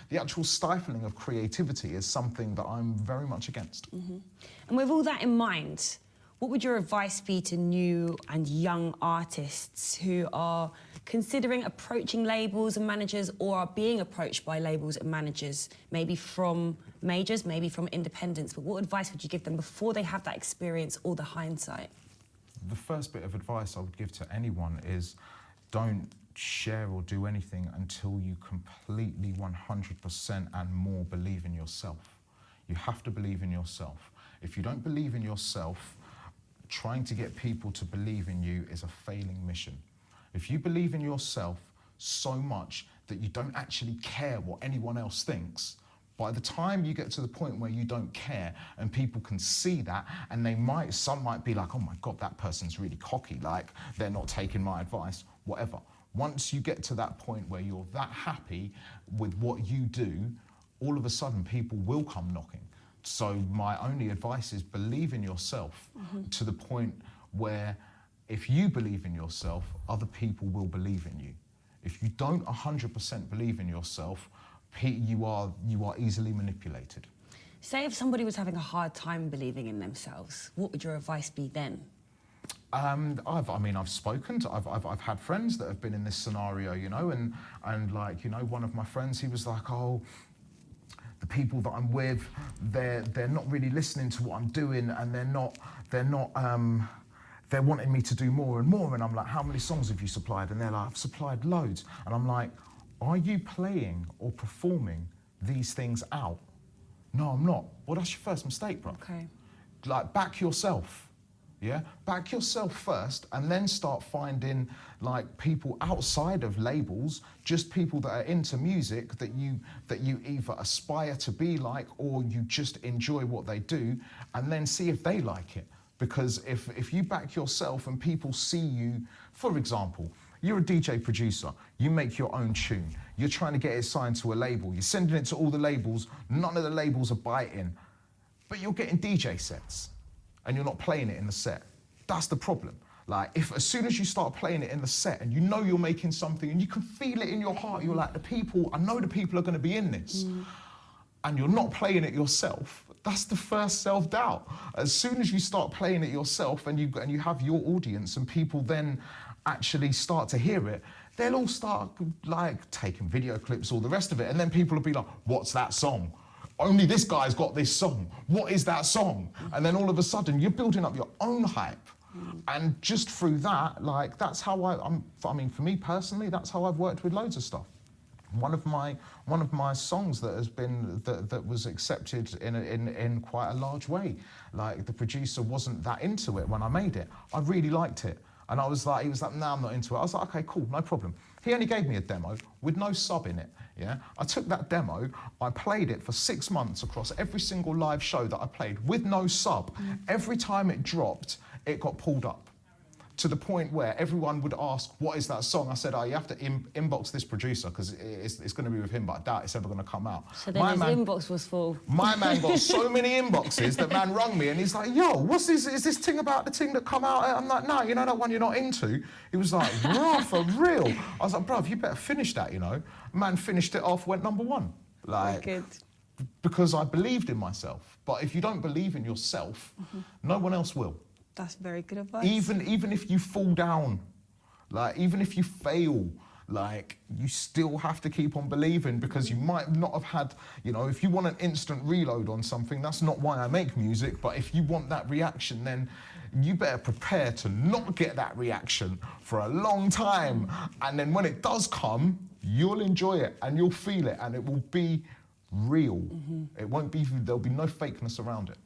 the actual stifling of creativity is something that I'm very much against. And with all that in mind, what would your advice be to new and young artists who are considering approaching labels and managers, or are being approached by labels and managers, maybe from majors, maybe from independents, but what advice would you give them before they have that experience or the hindsight? the first bit of advice I would give to anyone is don't share or do anything until you completely 100% and more believe in yourself. You have to believe in yourself. If you don't believe in yourself, trying to get people to believe in you is a failing mission. If you believe in yourself so much that you don't actually care what anyone else thinks, by the time you get to the point where you don't care and people can see that, and some might be like, oh my God, that person's really cocky, like they're not taking my advice, whatever. Once you get to that point where you're that happy with what you do, all of a sudden people will come knocking. So my only advice is believe in yourself to the point where if you believe in yourself, other people will believe in you. If you don't 100% believe in yourself, you are easily manipulated. Say if somebody was having a hard time believing in themselves, what would your advice be then? I've spoken to, I've had friends that have been in this scenario, you know, and like, you know, one of my friends, he was like, oh, the people that I'm with, they're not really listening to what I'm doing, and they're wanting me to do more and more. And I'm like, how many songs have you supplied? And they're like, I've supplied loads. And I'm like, are you playing or performing these things out? No, I'm not. Well, that's your first mistake, bro. Okay. Like, back yourself. Yeah, back yourself first, and then start finding like people outside of labels, just people that are into music that you either aspire to be like or you just enjoy what they do, and then see if they like it. Because if you back yourself and people see you, for example, you're a DJ producer, you make your own tune, you're trying to get it signed to a label, you're sending it to all the labels, none of the labels are biting, but you're getting DJ sets. And you're not playing it in the set. That's the problem. Like, if as soon as you start playing it in the set and you know you're making something and you can feel it in your heart, you're like, I know the people are gonna be in this, and you're not playing it yourself, that's the first self-doubt. As soon as you start playing it yourself and you have your audience and people then actually start to hear it, they'll all start like taking video clips, all the rest of it, and then people will be like, what's that song? Only this guy's got this song. What is that song? And then all of a sudden, you're building up your own hype. And just through that, like, that's how for me personally, that's how I've worked with loads of stuff. One of my songs that has been, that was accepted in quite a large way. Like, the producer wasn't that into it when I made it. I really liked it. And he was like, nah, I'm not into it. I was like, okay, cool, no problem. He only gave me a demo with no sub in it, yeah? I took that demo, I played it for 6 months across every single live show that I played with no sub. Every time it dropped, it got pulled up. To the point where everyone would ask, what is that song? I said, oh, you have to inbox this producer because it's going to be with him, but I doubt it's ever going to come out. So then his inbox was full. My man got so many inboxes that man rung me and he's like, yo, what's this? Is this thing about the thing that come out? I'm like, no, you know that one you're not into? He was like, bro, for real? I was like, bro, you better finish that, you know? Man finished it off, went #1. Like, good. Because I believed in myself. But if you don't believe in yourself, no one else will. That's very good advice. Even if you fall down, like, even if you fail, like, you still have to keep on believing, because you might not have had, you know, if you want an instant reload on something, that's not why I make music, but if you want that reaction, then you better prepare to not get that reaction for a long time. And then when it does come, you'll enjoy it and you'll feel it and it will be real. It won't be, there'll be no fakeness around it.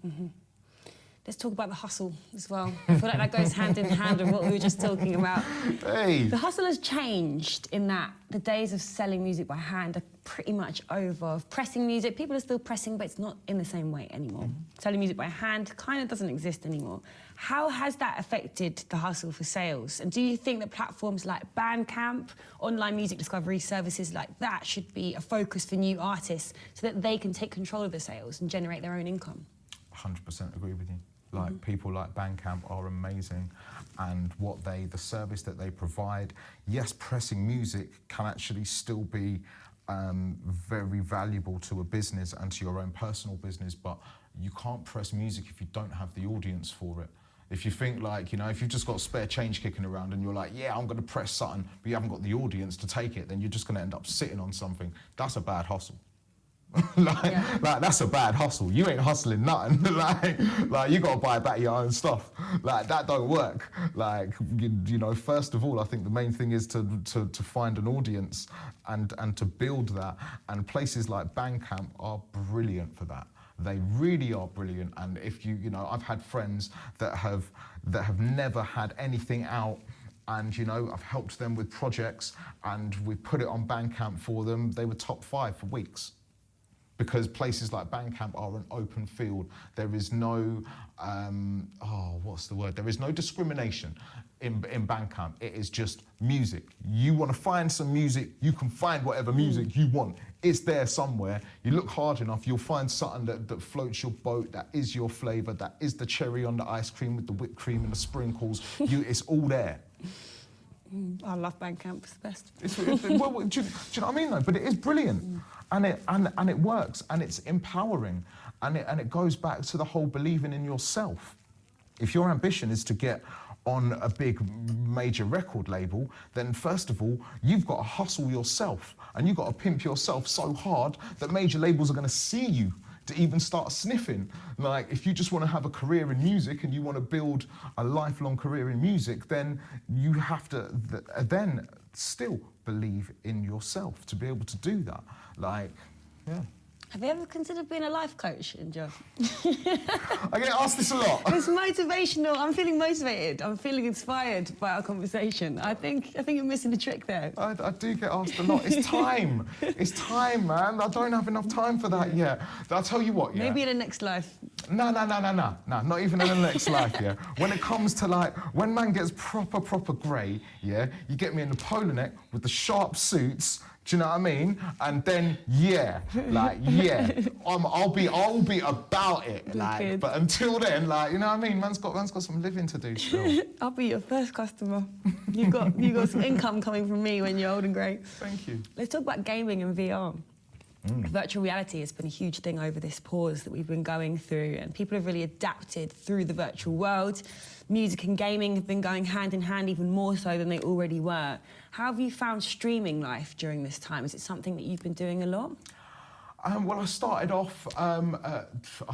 Let's talk about the hustle as well. I feel like that goes hand in hand with what we were just talking about. Hey. The hustle has changed in that the days of selling music by hand are pretty much over. Of pressing music, people are still pressing, but it's not in the same way anymore. Selling music by hand kind of doesn't exist anymore. How has that affected the hustle for sales? And do you think that platforms like Bandcamp, online music discovery services like that should be a focus for new artists so that they can take control of the sales and generate their own income? 100% agree with you. Like, people like Bandcamp are amazing, and the service that they provide, yes, pressing music can actually still be very valuable to a business and to your own personal business, but you can't press music if you don't have the audience for it. If you think, like, you know, if you've just got spare change kicking around and you're like, yeah, I'm going to press something, but you haven't got the audience to take it, then you're just going to end up sitting on something. That's a bad hustle. like that's a bad hustle. You ain't hustling nothing. like you gotta buy back your own stuff. Like that don't work. Like you know, first of all, I think the main thing is to find an audience and to build that. And places like Bandcamp are brilliant for that. They really are brilliant. And if you know, I've had friends that have never had anything out. And you know, I've helped them with projects and we put it on Bandcamp for them. They were top 5 for weeks. Because places like Bandcamp are an open field. There is no, what's the word? There is no discrimination in Bandcamp. It is just music. You want to find some music, you can find whatever music you want. It's there somewhere. You look hard enough, you'll find something that floats your boat, that is your flavour, that is the cherry on the ice cream with the whipped cream and the sprinkles. It's all there. I love Bandcamp, it's the best. Well, do you know what I mean though? But it is brilliant. And it works, and it's empowering, and it goes back to the whole believing in yourself. If your ambition is to get on a big major record label, then first of all, you've got to hustle yourself, and you've got to pimp yourself so hard that major labels are going to see you to even start sniffing. Like, if you just want to have a career in music and you want to build a lifelong career in music, then you have to then still believe in yourself to be able to do that. Like, yeah. Have you ever considered being a life coach, Inja? I get asked this a lot. It's motivational. I'm feeling motivated. I'm feeling inspired by our conversation. I think you're missing the trick there. I do get asked a lot. It's time. It's time, man. I don't have enough time for that yet. I'll tell you what, yeah. Maybe in the next life. No, not even in the next life, yeah. When it comes to like, when man gets proper grey, yeah, you get me in the polo neck with the sharp suits, do you know what I mean? And then, I'll be about it, like. But until then, like, you know what I mean? Man's got some living to do still. I'll be your first customer. You got some income coming from me when you're old and grey. Thank you. Let's talk about gaming and VR. Virtual reality has been a huge thing over this pause that we've been going through, and people have really adapted through the virtual world. Music and gaming have been going hand in hand, even more so than they already were. How have you found streaming life during this time? Is it something that you've been doing a lot? Well, I started off, I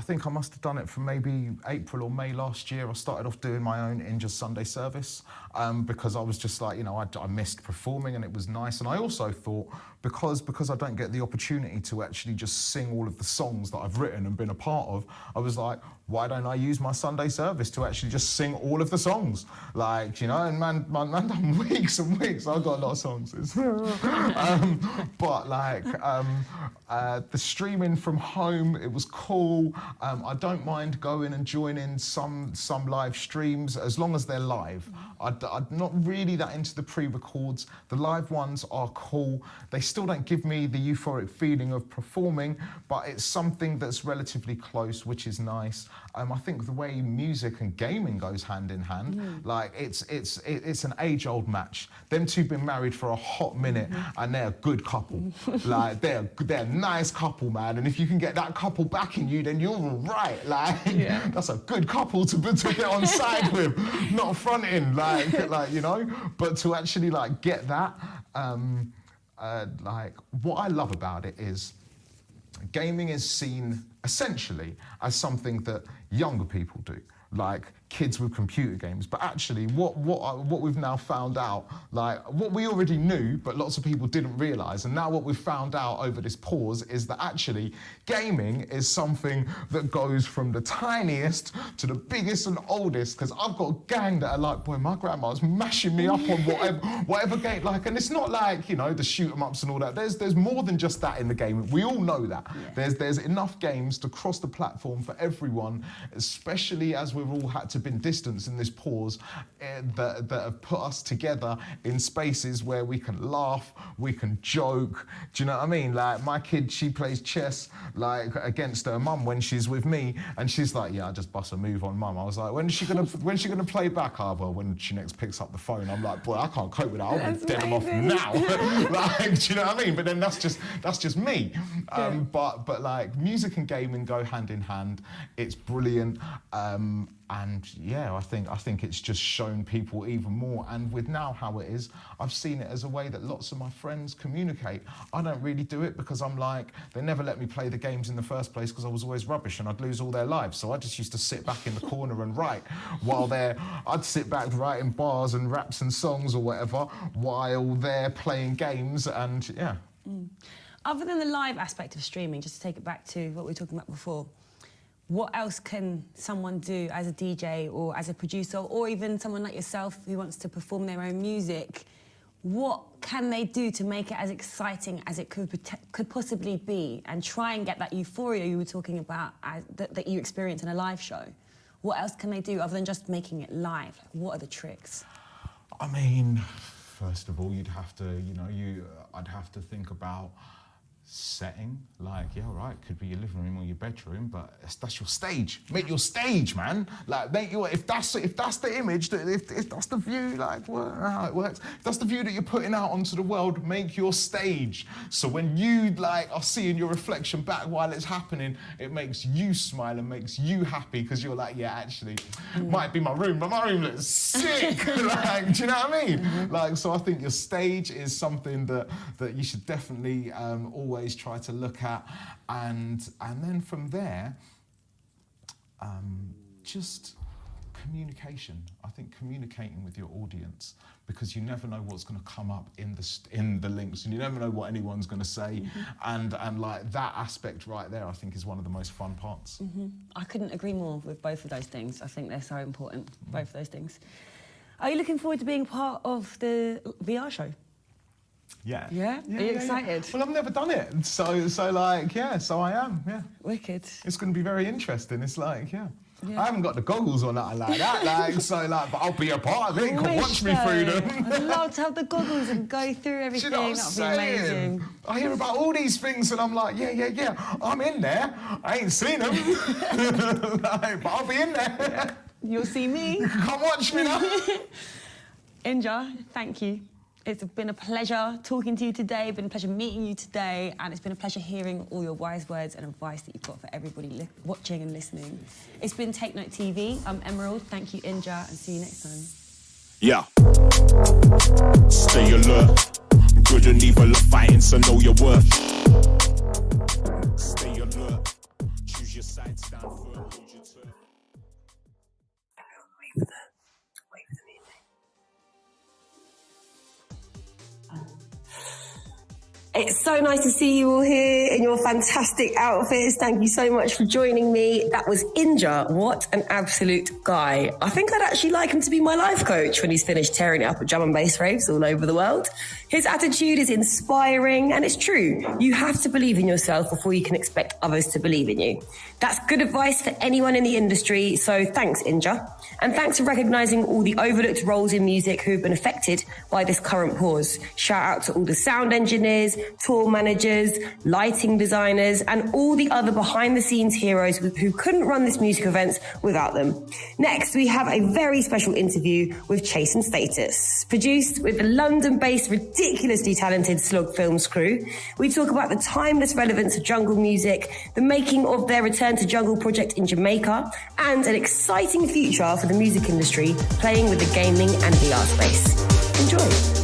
think I must have done it from maybe April or May last year. I started off doing my own Inja Sunday service because I was just like, you know, I missed performing and it was nice. And I also thought, because I don't get the opportunity to actually just sing all of the songs that I've written and been a part of, I was like, why don't I use my Sunday service to actually just sing all of the songs? Like, you know, and man done weeks and weeks. I've got a lot of songs. But like, the streaming from home, it was cool. I don't mind going and joining some live streams as long as they're live. I'm not really that into the pre-records. The live ones are cool. They still don't give me the euphoric feeling of performing, but it's something that's relatively close, which is nice. I think the way music and gaming goes hand in hand, like it's an age-old match. Them two been married for a hot minute, and they're a good couple. Like they're a nice couple, man. And if you can get that couple backing you, then you're all right. Like that's a good couple to get on side with, not fronting. Like you know. But to actually like get that, like what I love about it is gaming is seen essentially as something that younger people do, like kids with computer games. But actually what we've now found out, like what we already knew but lots of people didn't realise, and now what we've found out over this pause is that actually gaming is something that goes from the tiniest to the biggest and oldest, because I've got a gang that are like, boy, my grandma's mashing me up on whatever game, like, and it's not like, you know, the shoot 'em ups and all that. There's more than just that in the game. We all know that. There's enough games to cross the platform for everyone, especially as we've all had to been distanced in this pause, that have put us together in spaces where we can laugh, we can joke. Do you know what I mean? Like my kid, she plays chess like against her mum when she's with me, and she's like, yeah, I just bust a move on mum. I was like, when's she gonna play back? Well, when she next picks up the phone. I'm like, boy, I can't cope with that. I'll be dead off now. Like, do you know what I mean? But then that's just me. But like music and gaming go hand in hand. It's brilliant. And yeah, I think it's just shown people even more. And with now how it is, I've seen it as a way that lots of my friends communicate. I don't really do it because I'm like, they never let me play the games in the first place because I was always rubbish and I'd lose all their lives. So I just used to sit back in the corner and write while I'd sit back writing bars and raps and songs or whatever while they're playing games, and yeah. Other than the live aspect of streaming, just to take it back to what we were talking about before, what else can someone do as a DJ or as a producer, or even someone like yourself who wants to perform their own music? What can they do to make it as exciting as it could possibly be, and try and get that euphoria you were talking about that you experience in a live show? What else can they do other than just making it live? What are the tricks? I mean, first of all, I'd have to think about setting, like, yeah, right, could be your living room or your bedroom, but that's your stage. Make your stage, man. Like, if that's the image, if that's the view, like, how it works. If that's the view that you're putting out onto the world, make your stage. So when you are seeing your reflection back while it's happening, it makes you smile and makes you happy because you're like, yeah, actually, might be my room, but my room looks sick. Like, do you know what I mean? Like, so I think your stage is something that you should definitely always try to look at, and then from there, just communication. I think communicating with your audience, because you never know what's going to come up in the links, and you never know what anyone's going to say, and like that aspect right there, I think is one of the most fun parts. I couldn't agree more with both of those things. I think they're so important, both of those things. Are you looking forward to being part of the VR show? Yeah. Yeah? Are you excited? Well, I've never done it, so I am, yeah. Wicked. It's going to be very interesting. It's like, yeah. I haven't got the goggles or nothing like that, but I'll be a part of it. You can watch me through them. I'd love to have the goggles and go through everything. Do you know what I'm That'd be amazing. I hear about all these things and I'm like, yeah, I'm in there. I ain't seen them, but I'll be in there. Yeah. You'll see me. Come watch me now. Inja, thank you. It's been a pleasure talking to you today, it's been a pleasure meeting you today, and it's been a pleasure hearing all your wise words and advice that you've got for everybody watching and listening. It's been Take Note TV. I'm Emerald. Thank you, Inja, and see you next time. Yeah. Stay alert. Good and evil are fighting, so know your worth. Stay alert. Choose your side, stand firm, hold your turn. Wait for the music. It's so nice to see you all here in your fantastic outfits. Thank you so much for joining me. That was Inja. What an absolute guy. I think I'd actually like him to be my life coach when he's finished tearing it up at drum and bass raves all over the world. His attitude is inspiring, and it's true. You have to believe in yourself before you can expect others to believe in you. That's good advice for anyone in the industry, so thanks, Inja. And thanks for recognising all the overlooked roles in music who have been affected by this current pause. Shout out to all the sound engineers, tour managers, lighting designers, and all the other behind-the-scenes heroes who couldn't run this music event without them. Next, we have a very special interview with Chase and Status. Produced with the London-based, ridiculously talented Slog Films crew, we talk about the timeless relevance of jungle music, the making of their Return to Jungle project in Jamaica, and an exciting future for the music industry playing with the gaming and VR space. Enjoy.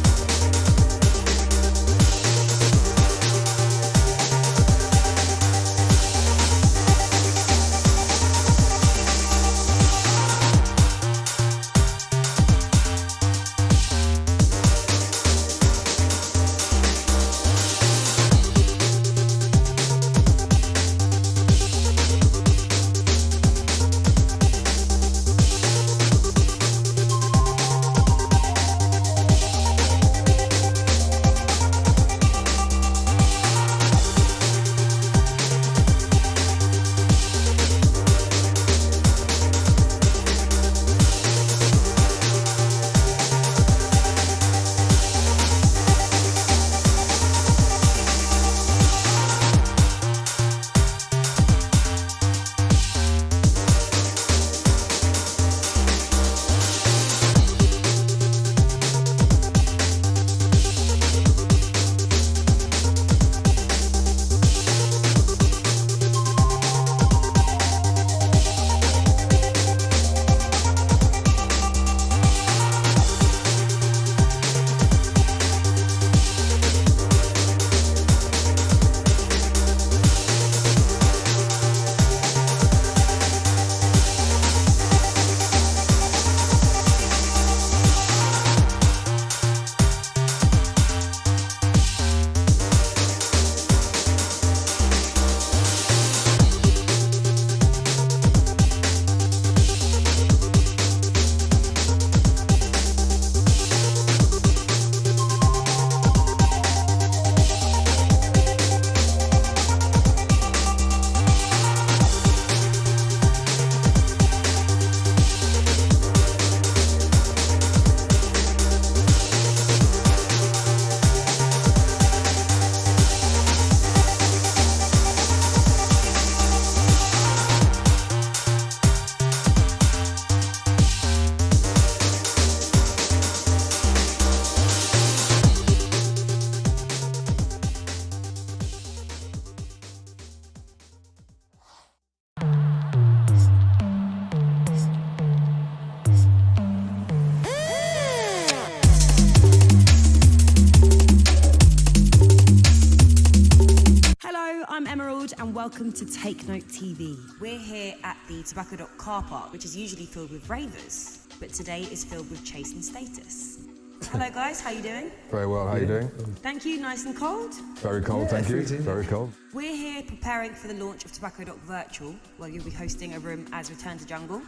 welcome to Take Note TV. We're here at the Tobacco Dock car park, which is usually filled with ravers, but today is filled with chasing status. Hello guys, how you doing? Very well, how you doing? Thank you, nice and cold? Very cold, thank you. Very cold. We're here preparing for the launch of Tobacco Dock Virtual, where you'll be hosting a room as Return to Jungle.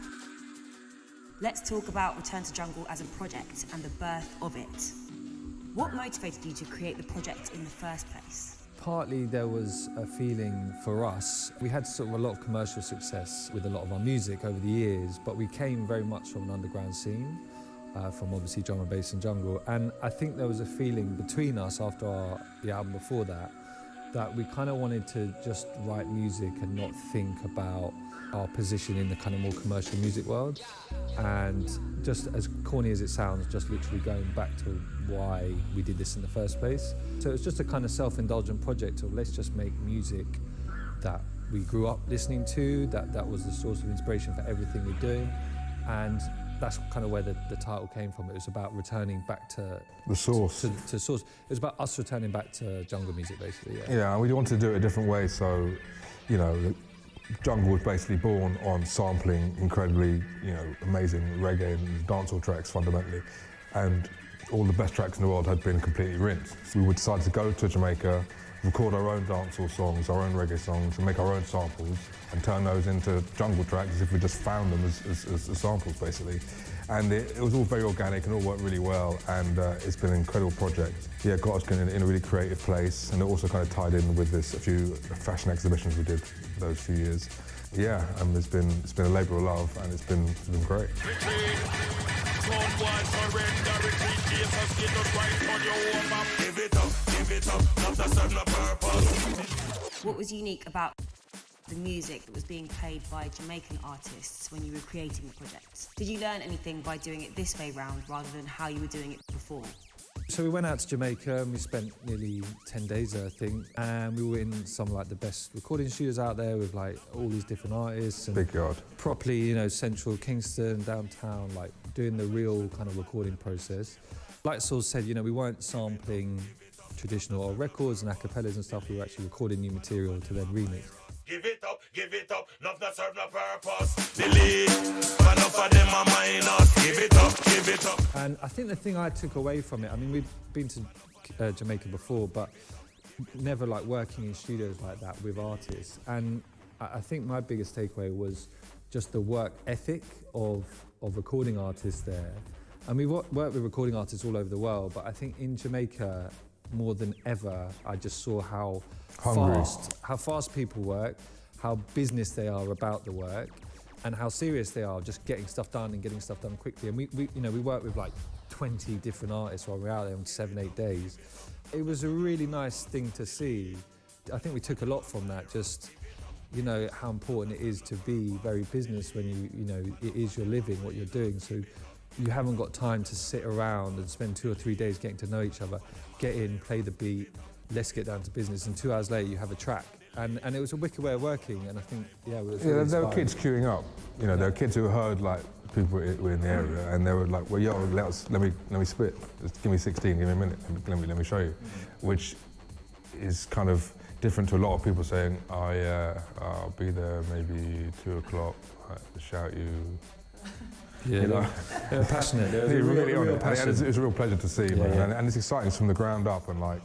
Let's talk about Return to Jungle as a project and the birth of it. What motivated you to create the project in the first place? Partly there was a feeling for us. We had sort of a lot of commercial success with a lot of our music over the years, but we came very much from an underground scene, from obviously drum and bass and jungle. And I think there was a feeling between us after the album before that we kind of wanted to just write music and not think about our position in the kind of more commercial music world. And just as corny as it sounds, just literally going back to why we did this in the first place. So it was just a kind of self-indulgent project of let's just make music that we grew up listening to, that was the source of inspiration for everything we're doing. And that's kind of where the title came from. It was about returning back to the source. To source. It was about us returning back to jungle music, basically. Yeah, and we wanted to do it a different way. So, you know, jungle was basically born on sampling incredibly, you know, amazing reggae and dancehall tracks fundamentally, and all the best tracks in the world had been completely rinsed. So we decided to go to Jamaica, record our own dancehall songs, our own reggae songs, and make our own samples, and turn those into jungle tracks as if we just found them as samples, basically. And it was all very organic and all worked really well, and it's been an incredible project. Yeah, got us in a really creative place, and it also kind of tied in with a few fashion exhibitions we did those few years. Yeah, and it's been a labour of love, and it's been great. What was unique about the music that was being played by Jamaican artists when you were creating the project? Did you learn anything by doing it this way round rather than how you were doing it before? So we went out to Jamaica and we spent nearly 10 days there, I think, and we were in some like the best recording studios out there with like all these different artists. And big yard. Properly, you know, central Kingston, downtown, like doing the real kind of recording process. Like Saul said, you know, we weren't sampling traditional records and acapellas and stuff, we were actually recording new material to then remix. Give it up, not serve no purpose. Delete, enough of them are minors. Give it up. And I think the thing I took away from it, I mean, we've been to Jamaica before, but never like working in studios like that with artists. And I think my biggest takeaway was just the work ethic of recording artists there. And we worked with recording artists all over the world, but I think in Jamaica, more than ever, I just saw how fast people work, how business they are about the work, and how serious they are just getting stuff done and getting stuff done quickly. And we worked with like 20 different artists while we were out there on 7-8 days. It was a really nice thing to see. I think we took a lot from that, just, you know, how important it is to be very business when you know, it is your living, what you're doing. So you haven't got time to sit around and spend 2 or 3 days getting to know each other. Get in, play the beat, let's get down to business, and 2 hours later you have a track. And it was a wicked way of working, and I think, yeah, it was really there were inspiring. kids queuing up. You know, there were kids who heard like people were in the area, and they were like, well, yo, let me spit. Just give me 16, give me a minute, let me show you. Which is kind of different to a lot of people saying, oh yeah, I'll be there maybe 2 o'clock, shout you. Yeah, you know? they were passionate. They were really on real it. passion. And it's a real pleasure to see, man. Yeah. And it's exciting from the ground up, and like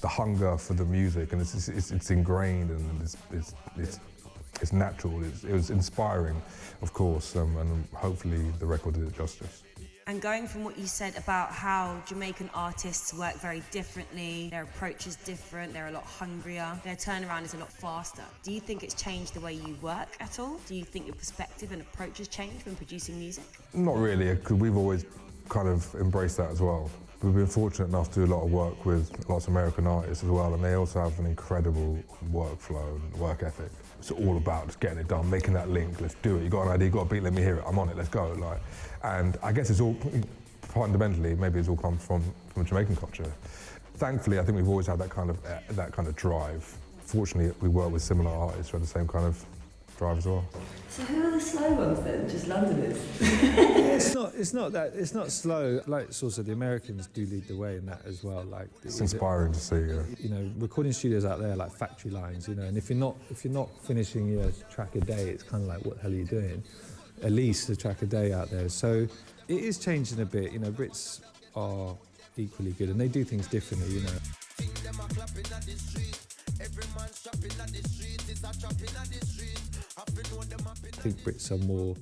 the hunger for the music, and it's ingrained, and it's natural. It was inspiring, of course, and hopefully the record did it justice. And going from what you said about how Jamaican artists work very differently, their approach is different, they're a lot hungrier, their turnaround is a lot faster. Do you think it's changed the way you work at all? Do you think your perspective and approach has changed when producing music? Not really, because we've always kind of embraced that as well. We've been fortunate enough to do a lot of work with lots of American artists as well, and they also have an incredible workflow and work ethic. It's all about just getting it done, making that link. Let's do it. You got an idea, you got a beat, let me hear it. I'm on it. Let's go. Like, and I guess it's all fundamentally, maybe it's all come from Jamaican culture. Thankfully, I think we've always had that kind of drive. Fortunately, we work with similar artists who have the same kind of drive as well. So who are the slow ones then? Just Londoners? It's not slow. Like sort of the Americans do lead the way in that as well. Like it's inspiring to see. Yeah. You know, recording studios out there like factory lines. You know, and if you're not finishing your track a day, it's kind of like, what the hell are you doing? At least a track a day out there. So it is changing a bit. You know, Brits are equally good and they do things differently. You know. I think Brits are more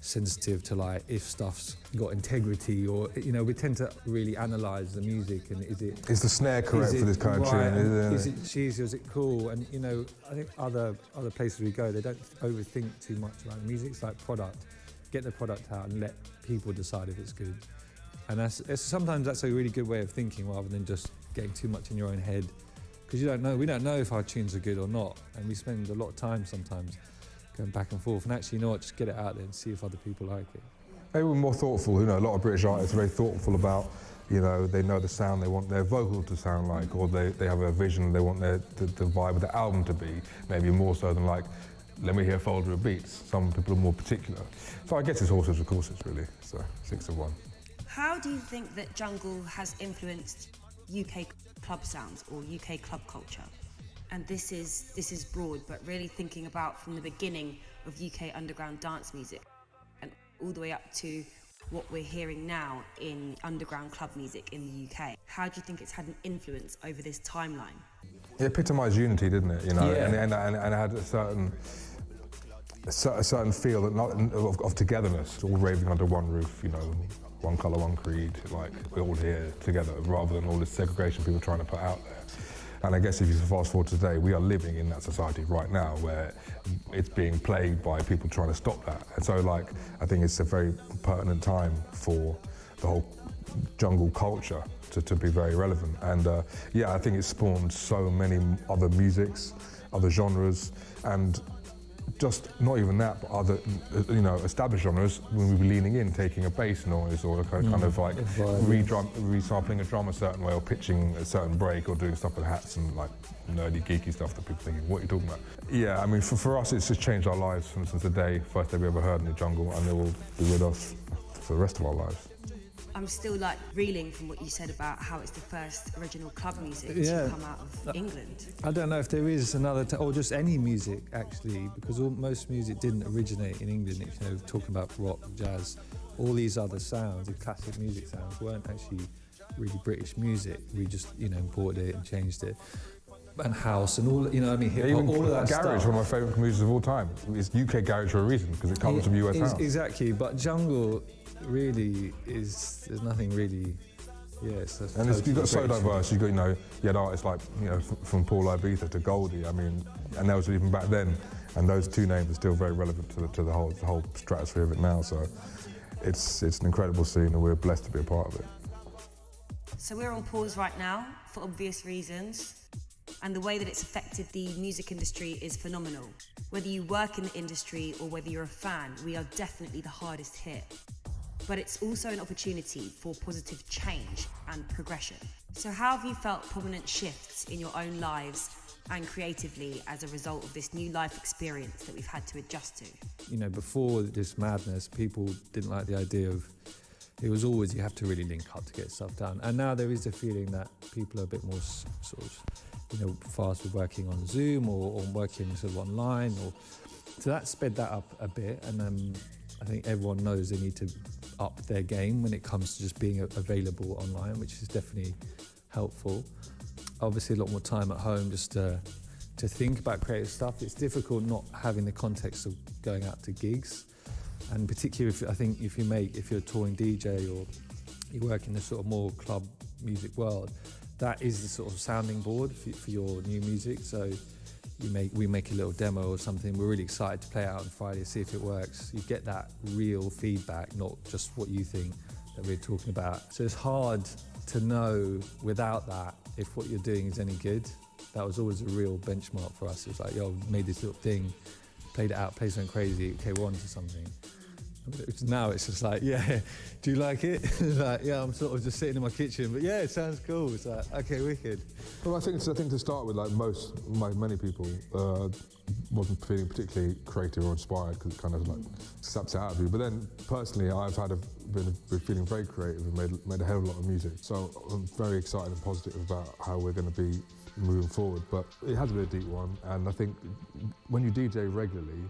sensitive to like if stuff's got integrity, or you know, we tend to really analyse the music and is the snare correct for this country? Right, is it cheesy? Is it cool? And you know, I think other places we go, they don't overthink too much about the music. It's like product. Get the product out and let people decide if it's good. And sometimes that's a really good way of thinking rather than just getting too much in your own head, because we don't know if our tunes are good or not, and we spend a lot of time sometimes going back and forth, and actually, you know what, just get it out there and see if other people like it. They were more thoughtful, you know, a lot of British artists are very thoughtful about, you know, they know the sound they want their vocal to sound like, or they have a vision, they want the vibe of the album to be, maybe more so than like, let me hear a folder of beats. Some people are more particular. So I guess it's horses with courses, really, so 6 of 1. How do you think that jungle has influenced UK club sounds or UK club culture? And this is broad, but really thinking about from the beginning of UK underground dance music and all the way up to what we're hearing now in underground club music in the UK. How do you think it's had an influence over this timeline? It epitomised unity, didn't it? You know, yeah. and it had a certain feel that of togetherness, all raving under one roof. You know, one colour, one creed. Like we're all here together, rather than all this segregation people are trying to put out there. And I guess if you fast forward to today, we are living in that society right now where it's being plagued by people trying to stop that. And so, like, I think it's a very pertinent time for the whole jungle culture to be very relevant. And yeah, I think it's spawned so many other musics, other genres, and just not even that, but other, you know, established genres, when we were leaning in, taking a bass noise or a kind of like resampling a drum a certain way, or pitching a certain break, or doing stuff with hats and like nerdy, geeky stuff that people thinking, what are you talking about? Yeah, I mean, for us, it's just changed our lives since the first day we ever heard in the jungle, and it will be with us for the rest of our lives. I'm still like reeling from what you said about how it's the first original club music to come out of England. I don't know if there is another, or just any music actually, because most music didn't originate in England. You know, talking about rock, jazz, all these other sounds, the classic music sounds, weren't actually really British music. We just, you know, imported it and changed it. And house and all, you know, I mean, hip hop, all of that garage, stuff. one of my favourite musics of all time. It's UK garage for a reason, because it comes from US house. Exactly, but jungle really is, there's nothing really, and you've got so diverse. You've got, you know, you had artists like, you know, from Paul Ibiza to Goldie. I mean, and that was even back then. And those two names are still very relevant to the whole stratosphere of it now. So it's an incredible scene, and we're blessed to be a part of it. So we're on pause right now for obvious reasons. And the way that it's affected the music industry is phenomenal. Whether you work in the industry or whether you're a fan, we are definitely the hardest hit. But it's also an opportunity for positive change and progression. So how have you felt prominent shifts in your own lives and creatively as a result of this new life experience that we've had to adjust to? You know, before this madness, people didn't like the idea of, it was always you have to really link up to get stuff done. And now there is a feeling that people are a bit more sort of, you know, fast with working on Zoom or working sort of online, so that sped that up a bit. And I think everyone knows they need to up their game when it comes to just being available online, which is definitely helpful. Obviously, a lot more time at home just to think about creative stuff. It's difficult not having the context of going out to gigs, and particularly if you're a touring DJ or you work in the sort of more club music world, that is the sort of sounding board for your new music. So we make a little demo or something. We're really excited to play it out on Friday, see if it works. You get that real feedback, not just what you think that we're talking about. So it's hard to know without that if what you're doing is any good. That was always a real benchmark for us. It was like, yo, made this little thing, played it out, played something crazy, okay, we're on to something. Now it's just like, yeah, do you like it? Like, yeah, I'm sort of just sitting in my kitchen, but yeah, it sounds cool. It's like, okay, wicked. Well, I think to start with, like many people, wasn't feeling particularly creative or inspired because it kind of like saps it out of you. But then personally, I've been feeling very creative and made a hell of a lot of music. So I'm very excited and positive about how we're going to be moving forward. But it has been a deep one, and I think when you DJ regularly,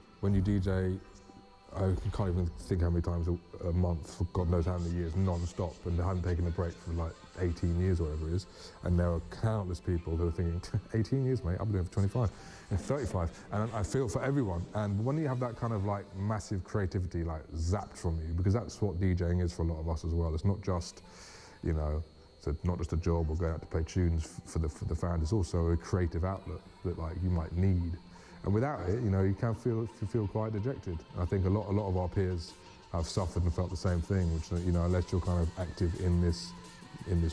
I can't even think how many times a month, for God knows how many years, non-stop, and I haven't taken a break for like 18 years or whatever it is. And there are countless people who are thinking, 18 years, mate, I've been doing it for 25 and 35. And I feel for everyone. And when you have that kind of like massive creativity like zapped from you, because that's what DJing is for a lot of us as well. It's not just, you know, so not just a job or going out to play tunes for the fans. It's also a creative outlet that like you might need. And without it, you know, you can feel quite dejected. I think a lot of our peers have suffered and felt the same thing, which, you know, unless you're kind of active in this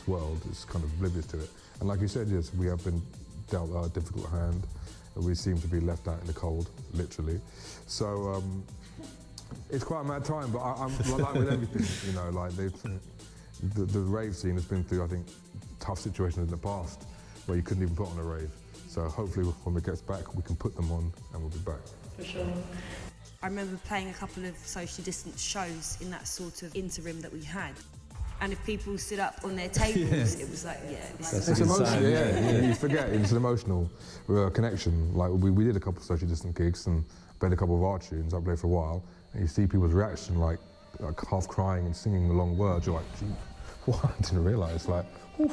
world, it's kind of oblivious to it. And like you said, yes, we have been dealt a difficult hand. We seem to be left out in the cold, literally. So it's quite a mad time, but I'm like with everything, you know, like the rave scene has been through, I think, tough situations in the past where you couldn't even put on a rave. So hopefully when it gets back, we can put them on and we'll be back. For sure. I remember playing a couple of socially distant shows in that sort of interim that we had. And if people stood up on their tables, it was like, yeah, this is... It's emotional, yeah. You forget, it's an emotional connection. Like, we did a couple of socially distant gigs and played a couple of our tunes, I played for a while, and you see people's reaction, like half crying and singing the long words, you're like, gee, what? I didn't realise, like, whew.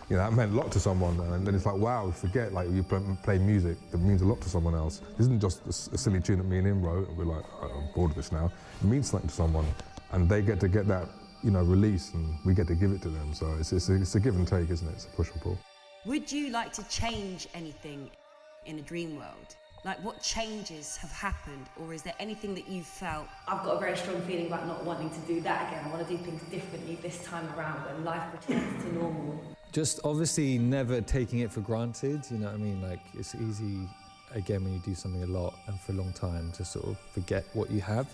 You know, that meant a lot to someone, and then it's like, wow, we forget, like, you play music that means a lot to someone else. This isn't just a silly tune that me and him wrote, and we're like, oh, I'm bored of this now. It means something to someone, and they get to get that, you know, release, and we get to give it to them. So it's a give and take, isn't it? It's a push and pull. Would you like to change anything in a dream world? Like, what changes have happened, or is there anything that you've felt? I've got a very strong feeling about not wanting to do that again. I want to do things differently this time around when life returns to normal. Just obviously never taking it for granted, you know what I mean? Like, it's easy, again, when you do something a lot and for a long time to sort of forget what you have.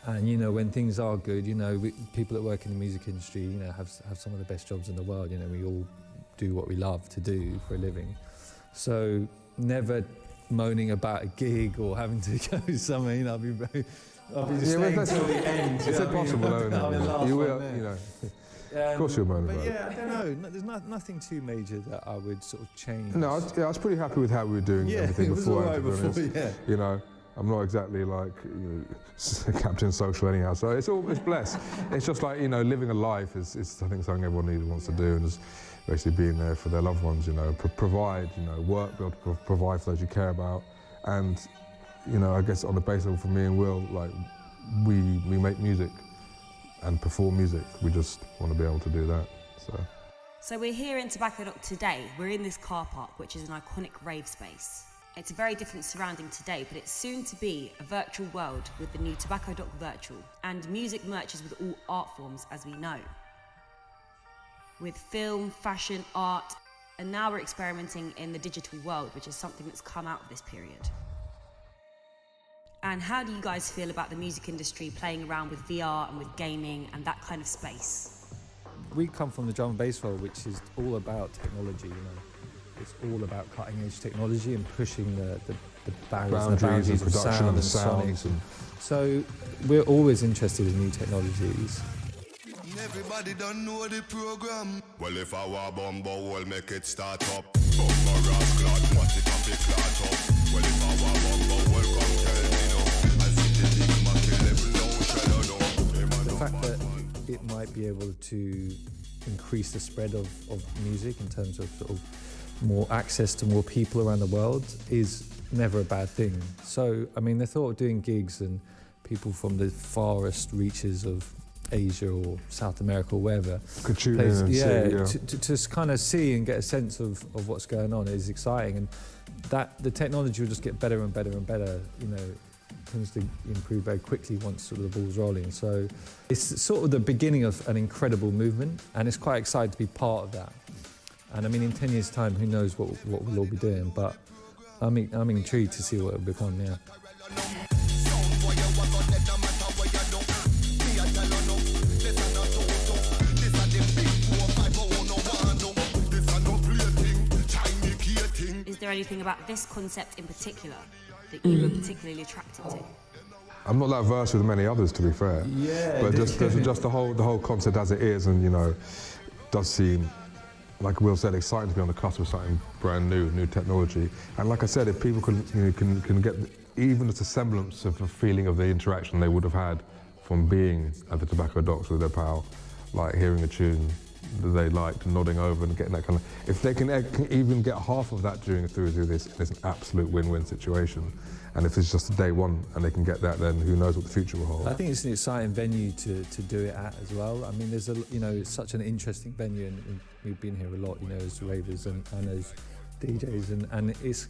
And, you know, when things are good, you know, people that work in the music industry, you know, have some of the best jobs in the world. You know, we all do what we love to do for a living. So never moaning about a gig or having to go somewhere, you know, I'll be just staying till the end. It's impossible, though, you will, you know. Of course you'll moan about it. Yeah, I don't know. There's nothing too major that I would sort of change. No, I was pretty happy with how we were doing everything before, to be honest. Yeah. You know, I'm not exactly like, you know, Captain Social anyhow, so it's blessed. It's just like, you know, living a life is I think something everyone wants to do, and just basically being there for their loved ones, you know, provide, you know, work, be able to provide for those you care about. And, you know, I guess on the base level for me and Will, like, we make music and perform music. We just want to be able to do that, So we're here in Tobacco Dock today. We're in this car park, which is an iconic rave space. It's a very different surrounding today, but it's soon to be a virtual world with the new Tobacco Dock Virtual, and music merges with all art forms, as we know. With film, fashion, art, and now we're experimenting in the digital world, which is something that's come out of this period. And how do you guys feel about the music industry playing around with VR and with gaming and that kind of space? We come from the drum and bass world, which is all about technology, you know. It's all about cutting edge technology and pushing the boundaries of sound and sonics. So we're always interested in new technologies. Everybody don't know the program. Well, if I were bumbo, we'll make it start up. Bumbo rock clot, what it up, it clot up. Well, if I were bumbo, welcome, tell me no. I see the big Mac 11, no shadow, no. The fact that it might be able to increase the spread of music in terms of sort of more access to more people around the world is never a bad thing. So, I mean, the thought of doing gigs and people from the farthest reaches of Asia or South America or wherever could tune in and to kind of see and get a sense of what's going on is exciting, and that the technology will just get better and better and better, you know, tends to improve very quickly once sort of the ball's rolling. So it's sort of the beginning of an incredible movement, and it's quite exciting to be part of that. And I mean, in 10 years' time, who knows what we'll all be doing, but I'm intrigued to see what it'll become, yeah. anything about this concept in particular that you were particularly attracted to? I'm not that versed with many others, to be fair. Yeah. But just the whole concept as it is, and does seem, like Will said, exciting to be on the cusp of something brand new technology. And like I said, if people can get even just a semblance of a feeling of the interaction they would have had from being at the Tobacco Docks with their pal, like hearing a tune that they liked, nodding over and getting that kind of... If they can even get half of that through this, it's an absolute win-win situation. And if it's just day one and they can get that, then who knows what the future will hold. I think it's an exciting venue to do it at as well. I mean, there's it's such an interesting venue, and we've been here a lot, as ravers and as DJs, and it's,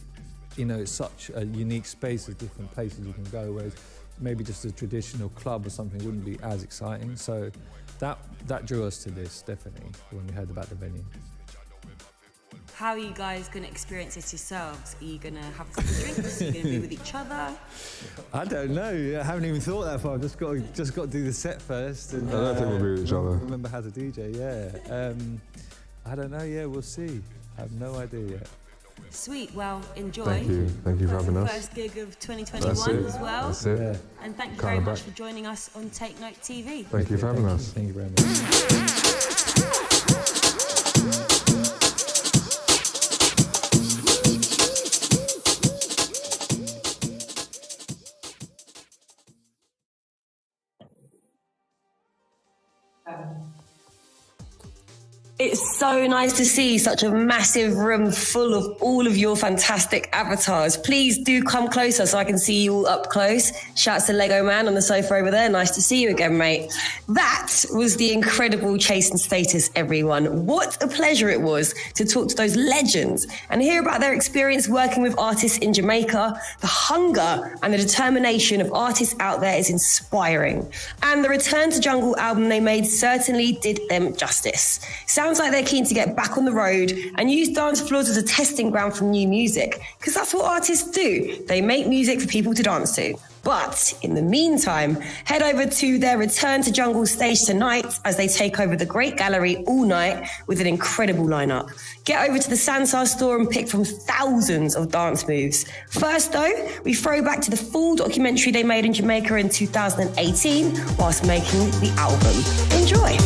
it's such a unique space of different places you can go, whereas maybe just a traditional club or something wouldn't be as exciting. So that drew us to this, definitely, when we heard about the venue. How are you guys going to experience this yourselves? Are you going to have a couple of drinks? Are you going to be with each other? I don't know. I haven't even thought that far. I've just got to do the set first. And, I don't think we'll be with each other. Remember how to DJ, yeah. I don't know, yeah, we'll see. I have no idea yet. Sweet, well, enjoy. Thank you for having us. First gig of 2021 as well. That's it. Yeah. And thank you very much for joining us on Take Note TV. Thank you for having us. Thank you very much. It's so nice to see such a massive room full of all of your fantastic avatars. Please do come closer so I can see you all up close. Shouts to Lego Man on the sofa over there. Nice to see you again, mate. That was the incredible Chase and Status, everyone. What a pleasure it was to talk to those legends and hear about their experience working with artists in Jamaica. The hunger and the determination of artists out there is inspiring. And the Return to Jungle album they made certainly did them justice. Sounds like they're keen to get back on the road and use dance floors as a testing ground for new music, because that's what artists do. They make music for people to dance to. But in the meantime, head over to their Return to Jungle stage tonight as they take over the Great Gallery all night with an incredible lineup. Get over to the Sansar store and pick from thousands of dance moves. First though, we throw back to the full documentary they made in Jamaica in 2018 whilst making the album. Enjoy.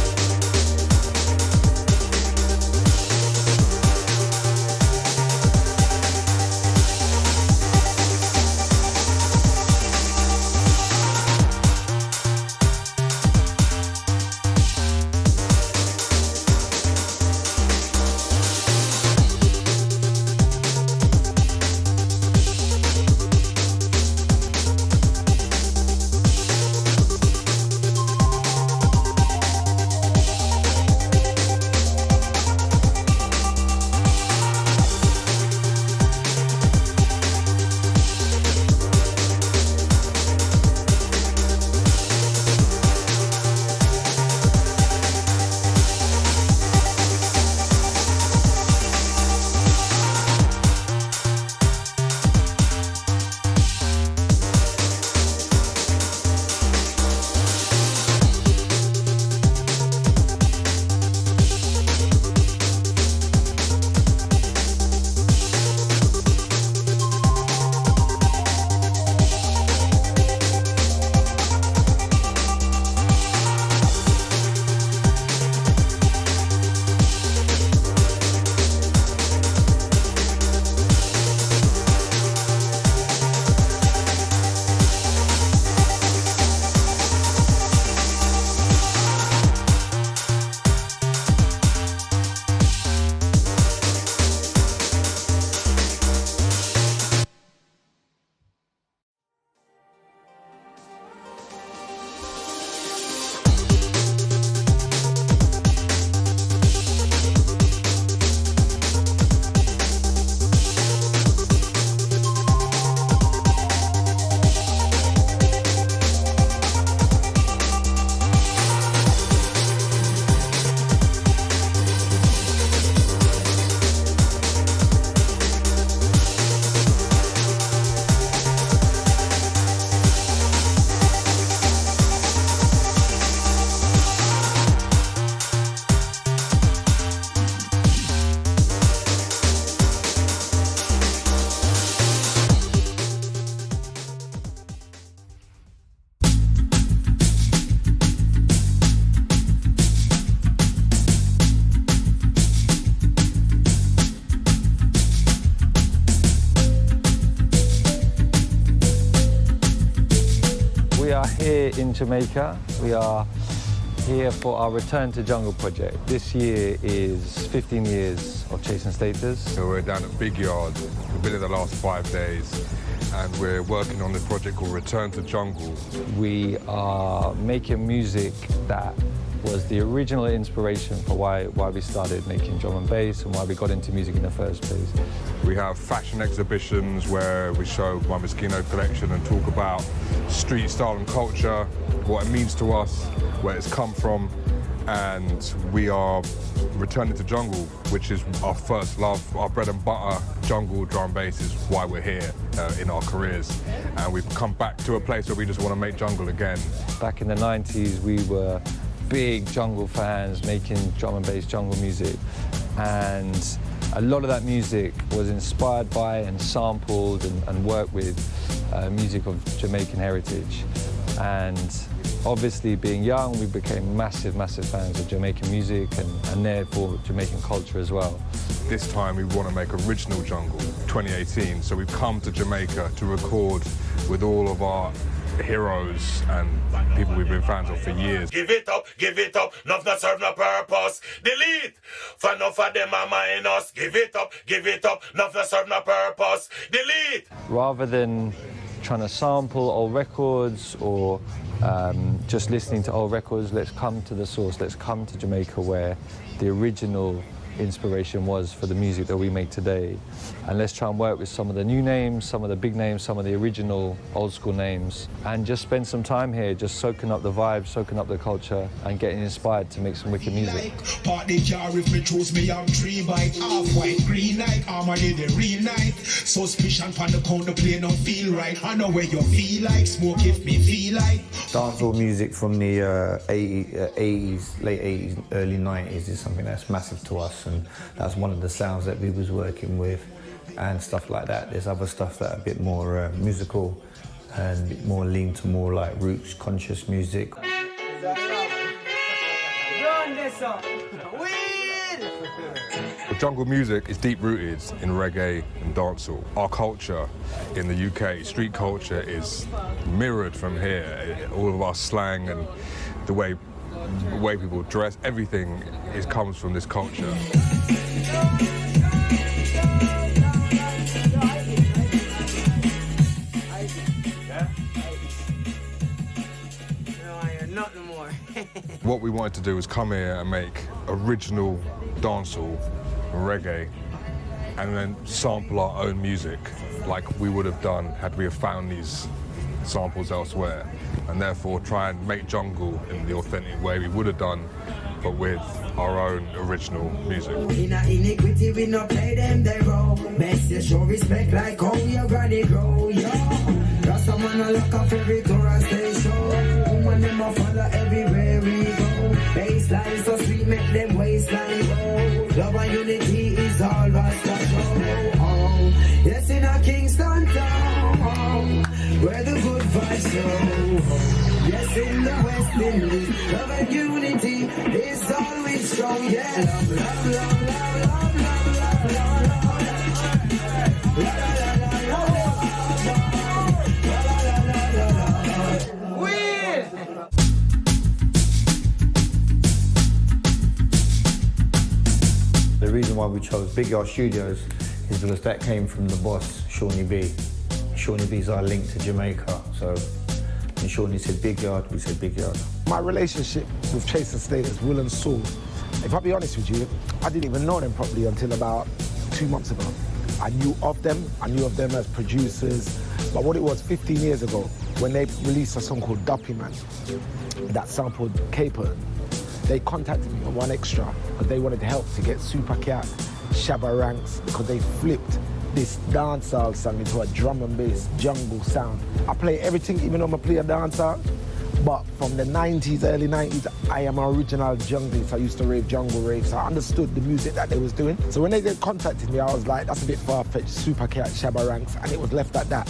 here in Jamaica. We are here for our Return to Jungle project. This year is 15 years of Chasing Status. So we're down at Big Yard. We've been here the last 5 days and we're working on this project called Return to Jungle. We are making music that was the original inspiration for why we started making drum and bass and why we got into music in the first place. We have fashion exhibitions where we show my Moschino collection and talk about street style and culture, what it means to us, where it's come from, and we are returning to jungle, which is our first love, our bread and butter. Jungle drum bass is why we're here in our careers, and we've come back to a place where we just want to make jungle again. Back in the 90s, we were big jungle fans, making drum and bass jungle music, and a lot of that music was inspired by and sampled and worked with music of Jamaican heritage. And obviously, being young, we became massive fans of Jamaican music and therefore Jamaican culture as well. This time we want to make original jungle, 2018, so we've come to Jamaica to record with all of our heroes and people we've been fans of for years. Give it up, enough not serve no purpose. Delete, for enough of them are minus. Give it up, enough not serve no purpose. Delete. Rather than trying to sample old records or just listening to old records, let's come to the source, let's come to Jamaica where the original inspiration was for the music that we make today. And let's try and work with some of the new names, some of the big names, some of the original old school names, and just spend some time here, just soaking up the vibes, soaking up the culture, and getting inspired to make some wicked music. Party jar if me choose me, I'm 3 bite, half white, green light, armor the real night. Suspicion pan the count, the play no feel right. I know where you feel like, smoke if me feel like. Dancehall music from the 80s, late 80s, early 90s is something that's massive to us, and that's one of the sounds that we was working with and stuff like that. There's other stuff that are a bit more musical and a bit more lean to more like roots conscious music. Jungle music is deep rooted in reggae and dancehall. Our culture in the UK, street culture, is mirrored from here. All of our slang and the way people dress, everything comes from this culture. What we wanted to do was come here and make original dancehall, reggae, and then sample our own music like we would have done had we have found these samples elsewhere, and therefore try and make jungle in the authentic way we would have done, but with our own original music. In a iniquity we no play them they roll. Best you show respect like how your granny grow, yo. Got someone a lock up every tourist station. Woman them a follow everywhere we go. Baseline so sweet make them waistline go. Love and unity is all that's oh. Yes in a Kingston town, where the good vibes go. Yes in the West Indies, love and unity is always strong. Yeah, love, love, love, love, love, love, love, love, The reason why we chose Big Yard Studios is because that came from the boss, Shawnee B. Shawnee B's our link to Jamaica, so when Shawnee said Big Yard, we said Big Yard. My relationship with Chasing Status, Will and Saul, if I'll be honest with you, I didn't even know them properly until about 2 months ago. I knew of them as producers, but what it was 15 years ago, when they released a song called Duppy Man, that sampled Caper, they contacted me on One Extra because they wanted help to get Super Cat, Shabba Ranks, because they flipped this dancehall song into a drum and bass jungle sound. I play everything, even though I play a dancehall, but from the 90s, early 90s, I am an original junglist. I used to rave jungle raves, so I understood the music that they was doing. So when they contacted me, I was like, that's a bit far-fetched, Super Cat, Shabba Ranks, and it was left at that.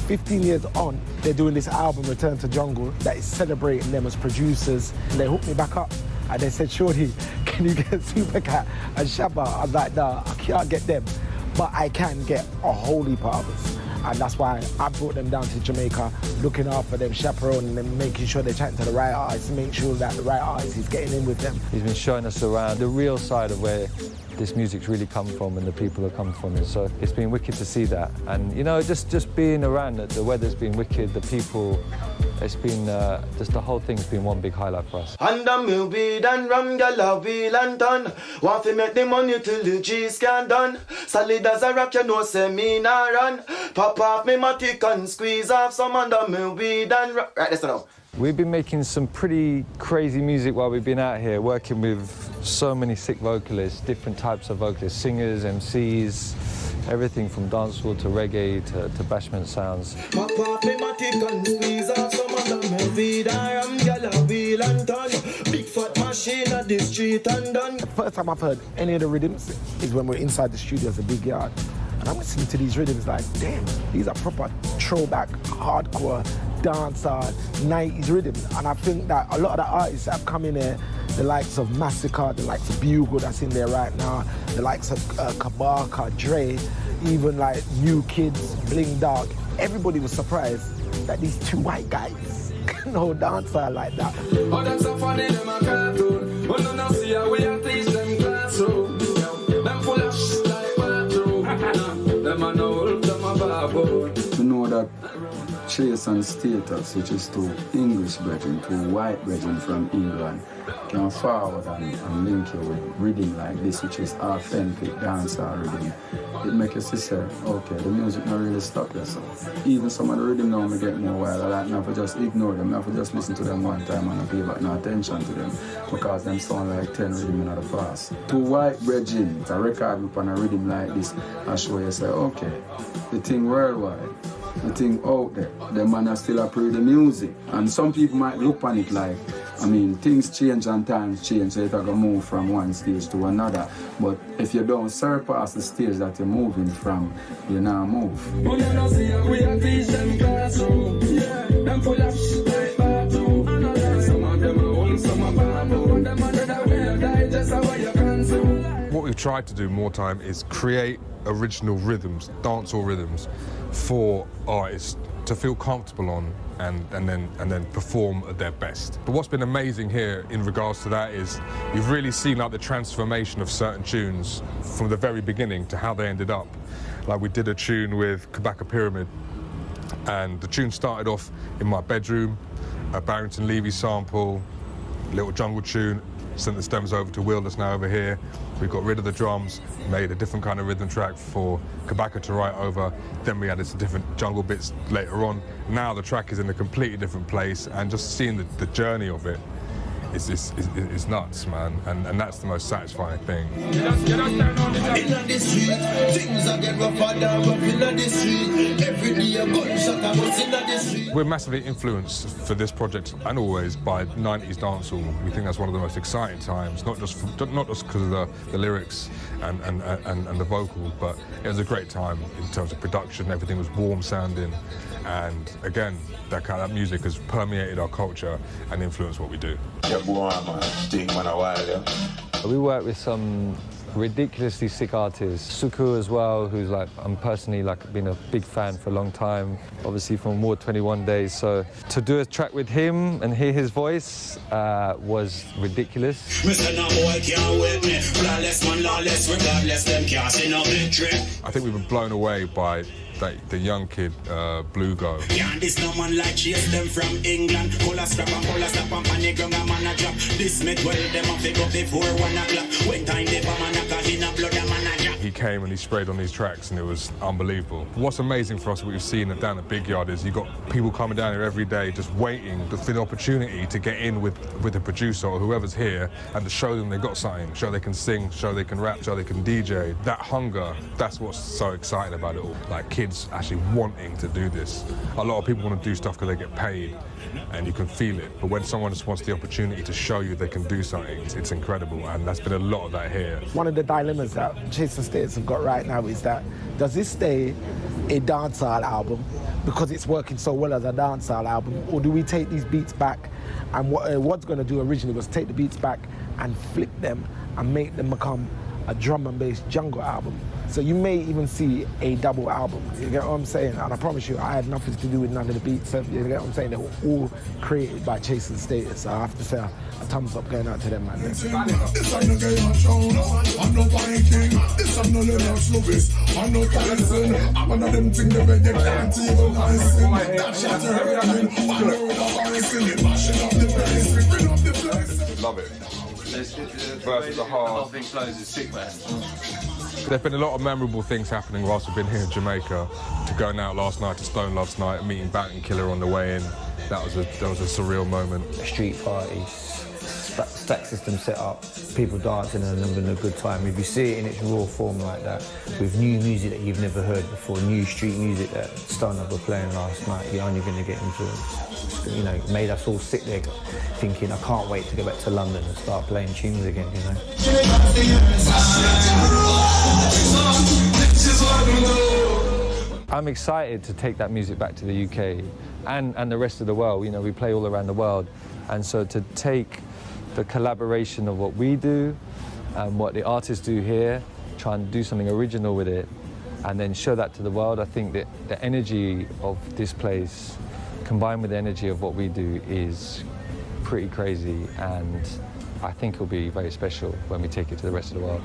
15 years on, they're doing this album, Return to Jungle, that is celebrating them as producers. And they hooked me back up, and they said, Shorty, can you get Super Cat and Shabba? I was like, nah, I can't get them, but I can get a whole heap of others. And that's why I brought them down to Jamaica looking after them, chaperoning them, making sure they're chatting to the right artists, make sure that the right artist is getting in with them. He's been showing us around the real side of where this music's really come from and the people that come from it. So it's been wicked to see that. And, you know, just being around it, the weather's been wicked, the people, it's been, just the whole thing's been one big highlight for us. And the mill weed and rum, gyal a wheel and done. Want to make the money till the G's can done. Solid as a rock, you know, say me nah run. Pop off me matic and squeeze off some under mill weed and rum. Right, listen now. We've been making some pretty crazy music while we've been out here, working with so many sick vocalists, different types of vocalists, singers, MCs, everything from dancehall to reggae to bashment sounds. Pop off me matic and squeeze off some under mill weed and rum, gyal a wheel and done. Big fat machine at the street and done. The first time I've heard any of the rhythms is when we're inside the studio as a big yard. And I'm listening to these rhythms like, damn, these are proper throwback, hardcore, dancer, 90s rhythms. And I think that a lot of the artists that have come in here, the likes of Massacre, the likes of Bugle that's in there right now, the likes of Kabaka, Dre, even like New Kids, Bling Dog, everybody was surprised that these two white guys can hold dancer like that. Oh, that's so funny, them a cartoon. Well, no, see how we are teach them classroom. Them full of shit like bathroom. Them a know, them a baboon. To know that Chase and Status, which is two English brethren, two white brethren from England, can forward and link you with rhythm like this, which is authentic dancehall rhythm. It makes you say, okay, the music not really stop yourself. Even some of the rhythm now I get more wild. I like not to just ignore them, not to just listen to them one time and not pay back no attention to them because them sound like 10 rhythm in the past. Two white brethren, a record group and a rhythm like this, I show you say, okay, the thing worldwide. The thing out there, the man are still approve the music. And some people might look on it like, I mean, things change and times change, so you're going to move from one stage to another. But if you don't surpass the stage that you're moving from, you now move. What we've tried to do more time is create original rhythms, dancehall rhythms, for artists to feel comfortable on and then perform at their best. But what's been amazing here in regards to that is you've really seen like the transformation of certain tunes from the very beginning to how they ended up. Like we did a tune with Kabaka Pyramid, and the tune started off in my bedroom, a Barrington Levy sample, little jungle tune, sent the stems over to Will that's now over here. We got rid of the drums, made a different kind of rhythm track for Kabaka to write over. Then we added some different jungle bits later on. Now the track is in a completely different place, and just seeing the journey of it is nuts, man. And that's the most satisfying thing. We're massively influenced for this project and always by 90s dancehall. We think that's one of the most exciting times, not just because of the lyrics and the vocals, but it was a great time in terms of production. Everything was warm sounding, and again, that music has permeated our culture and influenced what we do. We work with some ridiculously sick artists. Suku as well, who's like, I'm personally like been a big fan for a long time, obviously from Ward 21 days. So to do a track with him and hear his voice was ridiculous. I think we were blown away by the young kid, Blue Go. Yeah, this no man like chase them from England. Cola strap and panic ground and man a drop. This make well them a pick up before 1 o'clock. When time they bomb and knock in a blood and man a drop. He came and he sprayed on these tracks and it was unbelievable. What's amazing for us, what we've seen down at Big Yard, is you've got people coming down here every day just waiting for the opportunity to get in with the producer or whoever's here and to show them they've got something, show they can sing, show they can rap, show they can DJ. That hunger, that's what's so exciting about it all. Like kids actually wanting to do this. A lot of people want to do stuff because they get paid and you can feel it. But when someone just wants the opportunity to show you they can do something, it's incredible. And there's been a lot of that here. One of the dilemmas that Chase and Status have got right now is that, does this stay a dancehall album because it's working so well as a dancehall album, or do we take these beats back? And what's going to do originally was take the beats back and flip them and make them become a drum and bass jungle album. So you may even see a double album, you get what I'm saying? And I promise you, I had nothing to do with none of the beats, so you get what I'm saying? They were all created by Chase and Status, so I have to say a thumbs up going out to them, man. This I'm no game of show, I'm no Viking, this I'm no Lennox Lewis, I'm no Tyson, I'm one of them things that they can't even listen. That shit are hurting, one word of honesty, mashing up the place, bring up the place. Love it. Versus the whole thing flows is sick, man. There've been a lot of memorable things happening whilst we've been here in Jamaica. Going out last night to Stone Love's night, meeting Baton Killer on the way in. That was a surreal moment. Street parties, stack system set up, people dancing and having a good time. If you see it in its raw form like that, with new music that you've never heard before, new street music that Stone Love were playing last night, you're only going to get influenced. You know, it made us all sit there thinking, I can't wait to go back to London and start playing tunes again, you know. I'm excited to take that music back to the UK and the rest of the world. You know, we play all around the world. And so to take the collaboration of what we do and what the artists do here, try and do something original with it, and then show that to the world, I think that the energy of this place combined with the energy of what we do is pretty crazy, and I think it'll be very special when we take it to the rest of the world.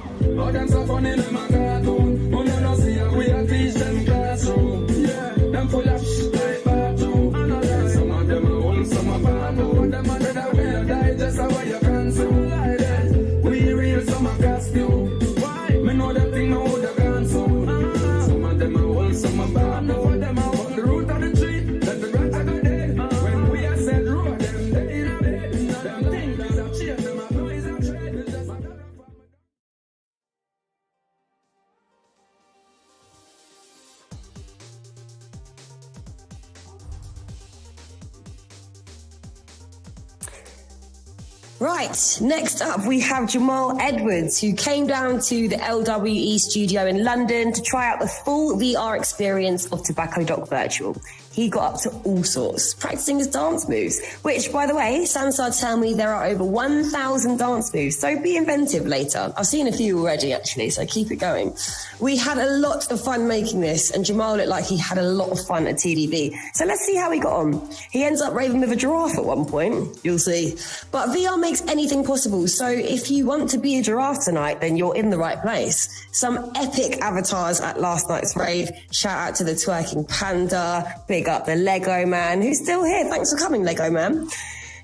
Right, next up we have Jamal Edwards, who came down to the LWE studio in London to try out the full VR experience of Tobacco Dock Virtual. He got up to all sorts, practicing his dance moves, which, by the way, Sansar tell me there are over 1,000 dance moves, so be inventive later. I've seen a few already, actually, so keep it going. We had a lot of fun making this, and Jamal looked like he had a lot of fun at TDV. So let's see how he got on. He ends up raving with a giraffe at one point, you'll see. But VR makes anything possible, so if you want to be a giraffe tonight, then you're in the right place. Some epic avatars at last night's rave. Shout out to the twerking panda, big up the Lego man, who's still here. Thanks for coming, Lego man.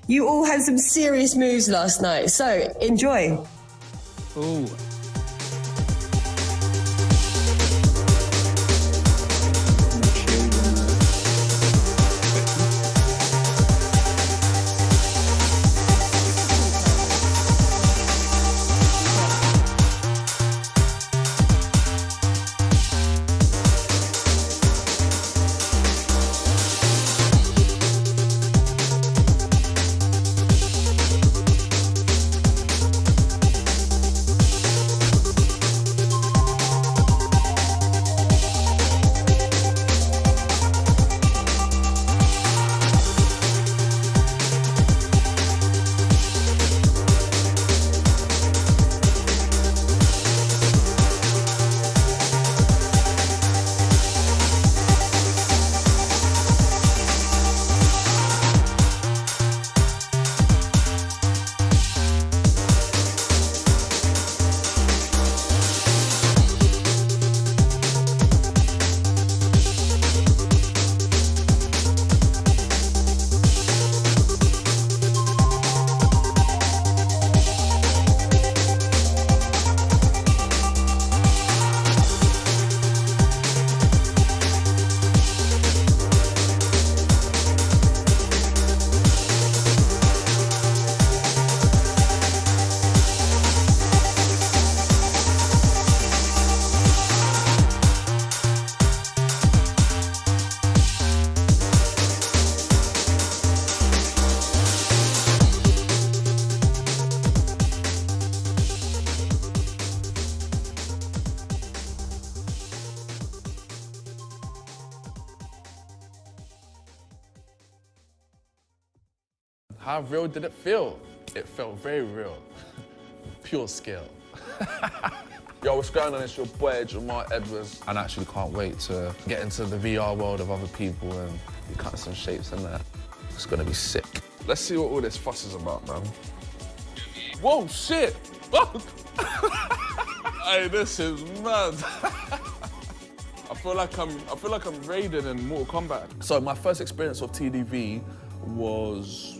You all had some serious moves last night, so enjoy. Ooh. How real did it feel? It felt very real. Pure skill. Yo, what's going on? It's your boy, Jamal Edwards. And I actually can't wait to get into the VR world of other people and be cutting some shapes in there. It's gonna be sick. Let's see what all this fuss is about, man. Whoa, shit! Hey, this is mad. I feel like I'm Raiden in Mortal Kombat. So my first experience of TDV was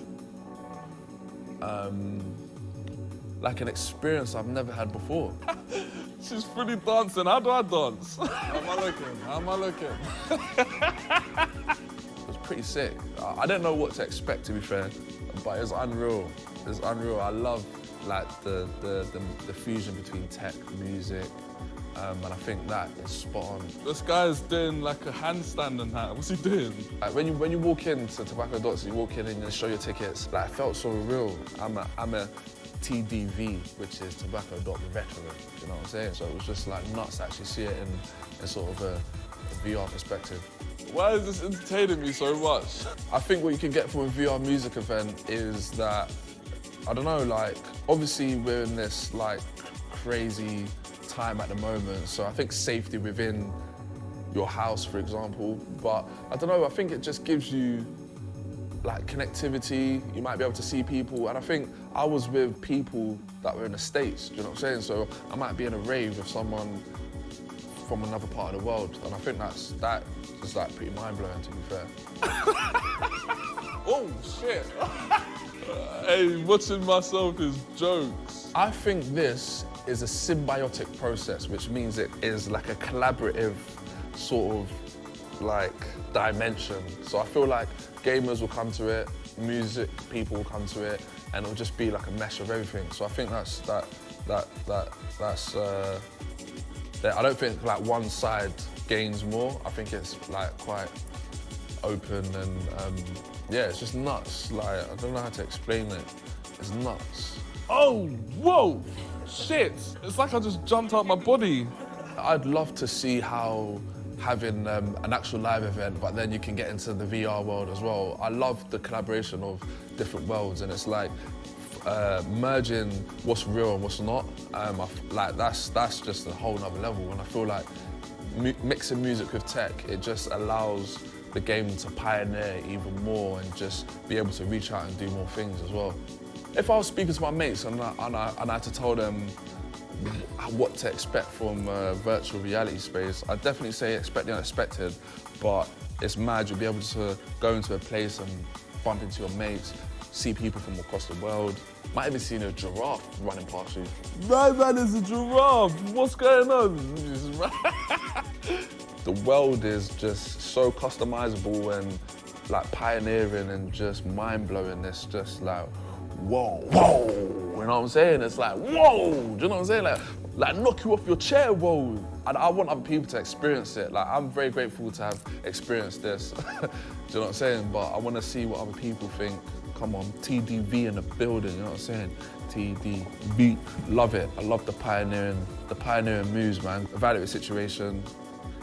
like an experience I've never had before. She's fully dancing. How do I dance? How am I looking? It was pretty sick. I didn't know what to expect, to be fair, but it's unreal. It's unreal. I love like the fusion between tech, music, and I think that is spot on. This guy's doing like a handstand and that. What's he doing? Like when you walk into Tobacco Dots, you walk in and you show your tickets. Like it felt so real. I'm a TDV, which is Tobacco Dot Veteran. You know what I'm saying? So it was just like nuts to actually see it in sort of a VR perspective. Why is this entertaining me so much? I think what you can get from a VR music event is that, I don't know, like, obviously we're in this like crazy time at the moment, so I think safety within your house, for example, but I don't know, I think it just gives you like connectivity. You might be able to see people, and I think I was with people that were in the States, do you know what I'm saying? So I might be in a rave with someone from another part of the world, and I think that is like pretty mind-blowing, to be fair. Oh, shit. Hey, watching myself is jokes. I think this is a symbiotic process, which means it is like a collaborative sort of like dimension. So I feel like gamers will come to it, music people will come to it, and it'll just be like a mesh of everything. So I think that's I don't think like one side gains more. I think it's like quite open and yeah, it's just nuts. Like, I don't know how to explain it. It's nuts. Oh, whoa, shit. It's like I just jumped out my body. I'd love to see how having an actual live event, but then you can get into the VR world as well. I love the collaboration of different worlds, and it's like merging what's real and what's not. Like that's just a whole nother level, and I feel like mixing music with tech, it just allows the game to pioneer even more and just be able to reach out and do more things as well. If I was speaking to my mates and I had to tell them what to expect from virtual reality space, I'd definitely say expect the unexpected, but it's mad. You'll be able to go into a place and bump into your mates, see people from across the world. Might even see a giraffe running past you. Man, there's a giraffe. What's going on? The world is just so customizable and like pioneering and just mind-blowing. It's just like, whoa, whoa. You know what I'm saying? It's like, whoa. Do you know what I'm saying? Like knock you off your chair, whoa. I want other people to experience it. Like, I'm very grateful to have experienced this. Do you know what I'm saying? But I want to see what other people think. Come on, TDV in the building, you know what I'm saying? TDV, love it. I love the pioneering moves, man. Evaluate the situation,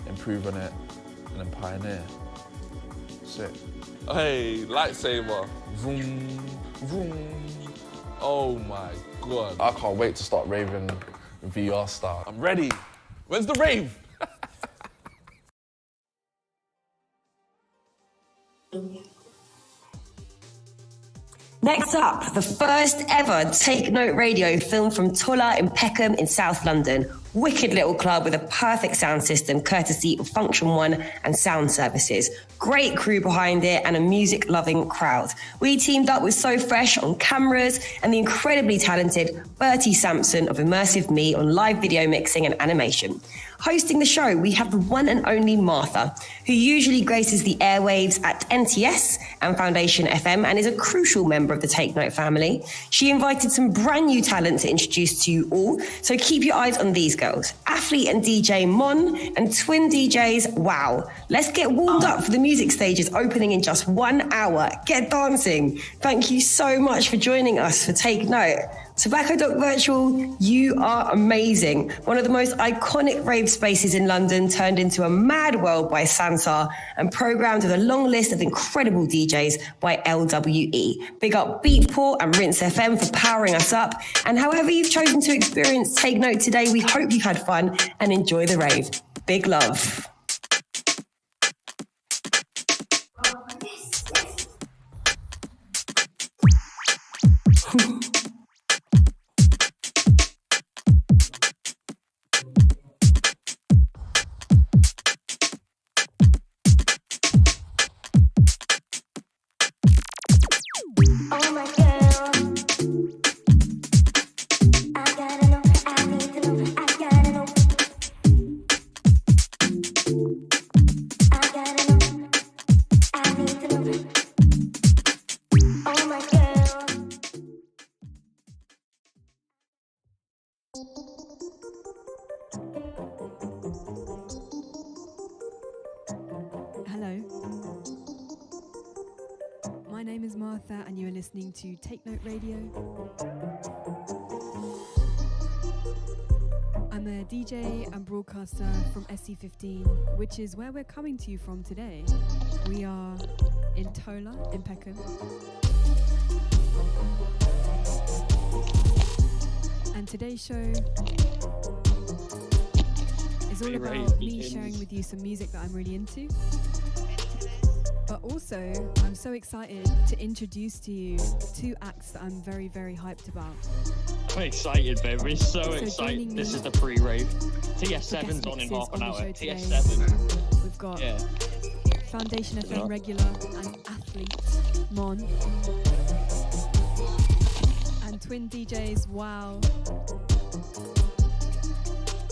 improve on it, and then pioneer. Sick. Hey, lightsaber. Vroom, vroom. Oh my God. I can't wait to start raving VR style. I'm ready. Where's the rave? Next up, the first ever Take Note radio filmed from Tulla in Peckham in South London. Wicked little club with a perfect sound system courtesy of Function One and Sound Services. Great crew behind it and a music-loving crowd. We teamed up with So Fresh on cameras and the incredibly talented Bertie Sampson of Immersive Me on live video mixing and animation. Hosting the show, we have the one and only Martha, who usually graces the airwaves at NTS and Foundation FM and is a crucial member of the Take Note family. She invited some brand new talent to introduce to you all, so keep your eyes on these girls. Athlete and DJ Mon and twin DJs Wow. Let's get warmed up for the music stages opening in just 1 hour. Get dancing. Thank you so much for joining us for Take Note. Tobacco Dock Virtual, you are amazing. One of the most iconic rave spaces in London turned into a mad world by Sansar and programmed with a long list of incredible DJs by LWE. Big up Beatport and Rinse FM for powering us up. And however you've chosen to experience Take Note today, we hope you've had fun and enjoy the rave. Big love. And you are listening to Take Note Radio. I'm a DJ and broadcaster from SC15, which is where we're coming to you from today. We are in Tola, in Peckham. And today's show is all about me sharing with you some music that I'm really into. But also, I'm so excited to introduce to you two acts that I'm very, very hyped about. I'm excited, babe. We're so excited. This is the pre-rave. TS7's on in half an hour. TS7. We've got Foundation FM regular and athlete Mon. And twin DJs, wow.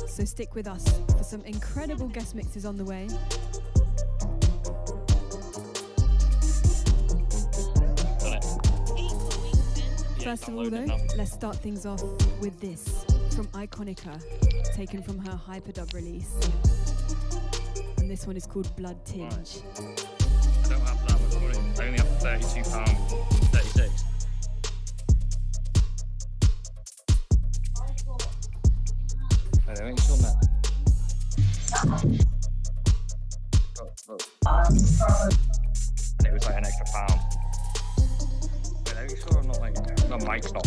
So stick with us for some incredible guest mixes on the way. First of all though, let's start things off with this from Iconica, taken from her Hyperdub release. And this one is called Blood Tinge. I don't have that much money. I only have £32.36. I think it's on there. And it was like an extra pound. Are you sure I'm not like the mic's not?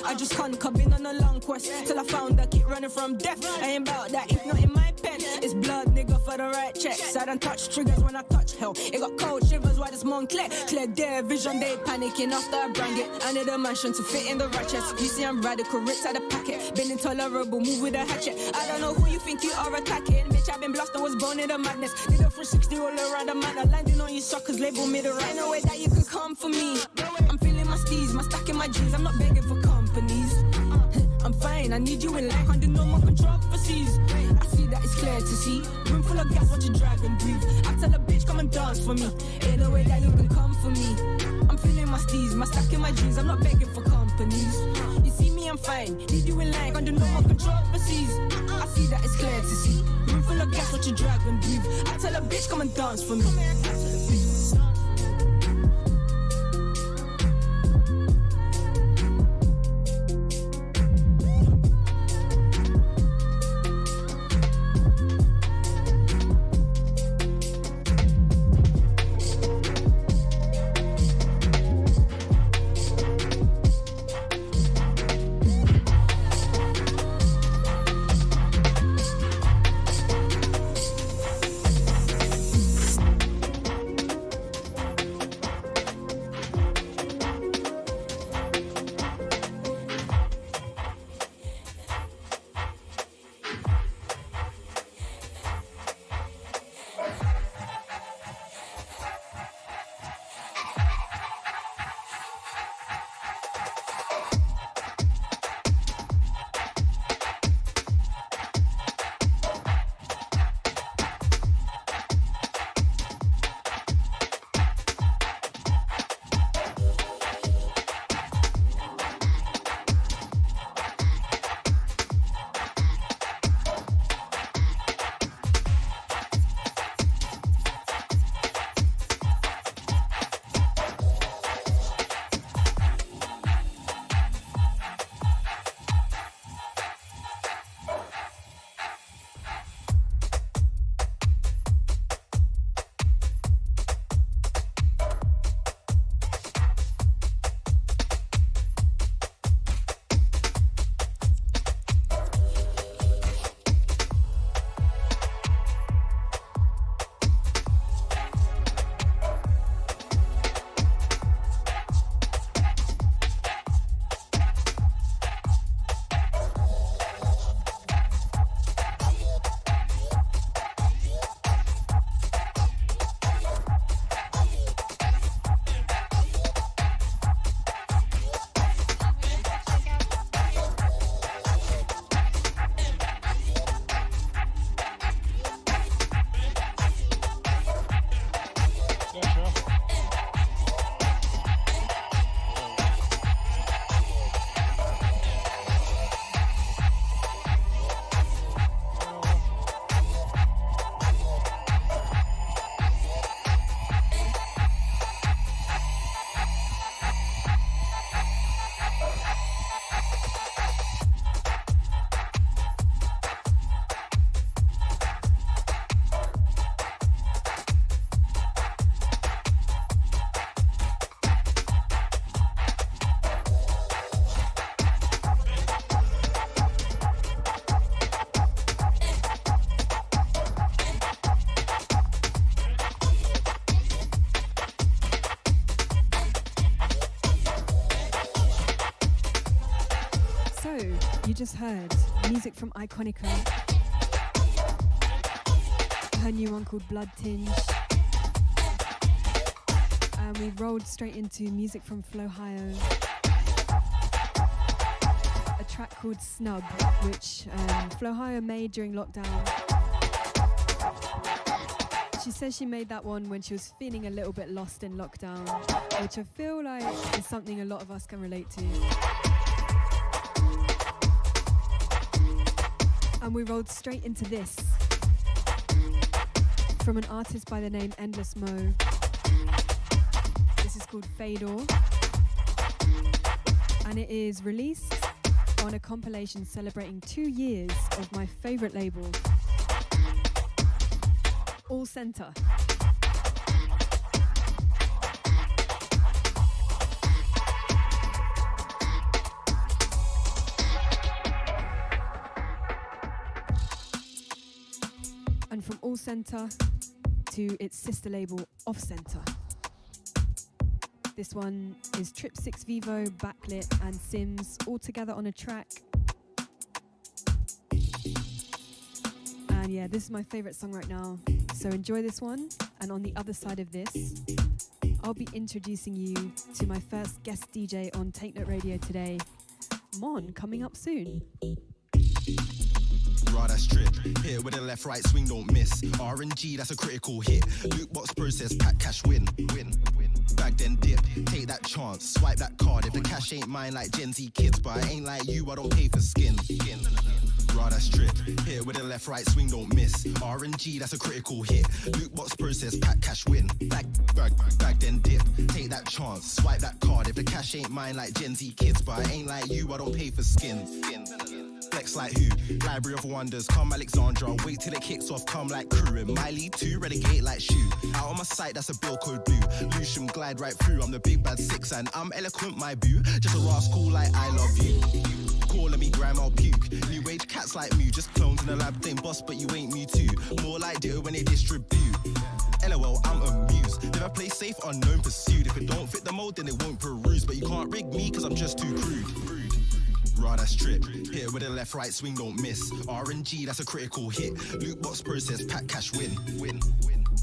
I just can't come in on a long quest till I found that keep running from death. I ain't about that, if not in my pen. It's blood, nigga, for the right checks. I don't touch triggers when I touch hell. It got cold shivers while this monk clear. Clear their vision, they panicking after I brand it. I need a mansion to fit in the right chest. You see I'm radical, ripped out the packet. Been intolerable, move with a hatchet. I don't know who you think you are attacking. Bitch, I've been blasted, was born in the madness. Did a 360 all around the manor. Landing on you suckers, label me the right. No way that you can come for me. I'm feeling my steez, my stack in my jeans. I'm not begging for companies. I'm fine, I need you in life, under no more controversies. I see that it's clear to see. Room full of gas, watch a dragon breathe. I tell a bitch, come and dance for me. Ain't no way that you can come for me. I'm feeling my steez, my stack in my jeans. I'm not begging for companies. You see me, I'm fine. Need you in life, under no more controversies. I see that it's clear to see. Room full of gas, watch a dragon breathe. I tell a bitch, come and dance for me. You just heard music from Iconica. Her new one called Blood Tinge. And we rolled straight into music from Flowhio. A track called Snub, which Flowhio made during lockdown. She says she made that one when she was feeling a little bit lost in lockdown, which I feel like is something a lot of us can relate to. And we rolled straight into this from an artist by the name Endless Mo. This is called Fador, and it is released on a compilation celebrating 2 years of my favorite label, All Center. And from All Center to its sister label, Off Center. This one is Trip 6 Vivo, Backlit, and Sims all together on a track. And yeah, this is my favorite song right now. So enjoy this one. And on the other side of this, I'll be introducing you to my first guest DJ on Take Note Radio today, Mon, coming up soon. Raw, that's trip. Here with a left, right swing, don't miss. RNG, that's a critical hit. Loot box process, pack cash, win. Bag then dip, take that chance, swipe that card. If the cash ain't mine like Gen Z kids, but I ain't like you, I don't pay for skin. Raw, that's trip. Here with a left, right swing, don't miss. RNG, that's a critical hit. Loot box process, pack cash, win. Bag then dip, take that chance, swipe that card. If the cash ain't mine like Gen Z kids, but I ain't like you, I don't pay for skin. Flex like who? Library of Wonders, come Alexandra. Wait till it kicks off, come like crew. And Miley too, renegade like shoe. Out on my sight, that's a bill code blue. Lucian glide right through. I'm the big bad six and I'm eloquent, my boo. Just a rascal like I love you. Calling me grime, I'll puke. New age cats like me, just clones in the lab. Same boss, but you ain't me too. More like Ditto when they distribute. LOL, I'm amused. Never play safe, unknown pursued. If it don't fit the mold, then it won't peruse. But you can't rig me, cause I'm just too crude. Raw, that's trip. Here with a left, right swing, don't miss. RNG, that's a critical hit. Loot box process, pack cash, win.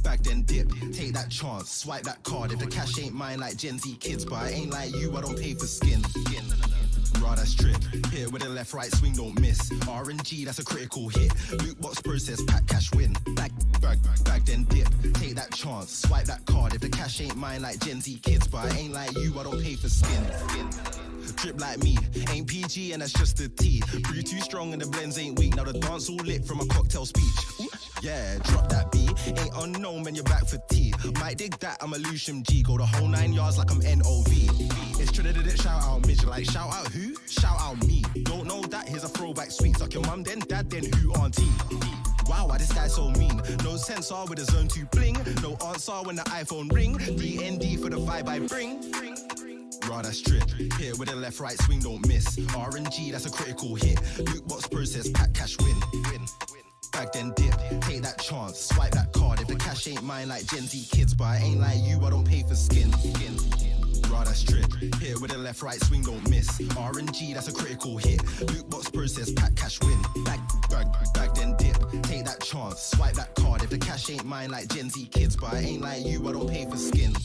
Bag then dip, take that chance, swipe that card. If the cash ain't mine like Gen Z kids, but I ain't like you, I don't pay for skin. Raw, that's trip. Here with a left, right swing, don't miss. RNG, that's a critical hit. Loot box process, pack cash, win. Bag then dip, take that chance, swipe that card. If the cash ain't mine like Gen Z kids, but I ain't like you, I don't pay for skin. Drip like me, ain't PG and that's just the T. Brew too strong and the blends ain't weak. Now the dance all lit from a cocktail speech. Ooh, yeah, drop that B. Ain't unknown when you're back for tea. Might dig that, I'm a Lucian G. Go the whole 9 yards like I'm NOV. It's Trinidad, shout out midget. Like shout out who? Shout out me. Don't know that, here's a throwback sweet. Suck your mum then dad then who auntie. Wow, why this guy so mean? No sensor with a zone 2 bling. No answer when the iPhone ring. DND for the vibe I bring. Raw, that's trip. Here with a left, right swing, don't miss. RNG, that's a critical hit. Loot box process, pack cash, win. Bag then dip, take that chance, swipe that card. If the cash ain't mine like Gen Z kids, but I ain't like you, I don't pay for skin. Raw, that's trip. Here with a left, right swing, don't miss. RNG, that's a critical hit. Loot box process, pack cash, win. Bag then dip, take that chance, swipe that card. If the cash ain't mine like Gen Z kids, but I ain't like you, I don't pay for skin.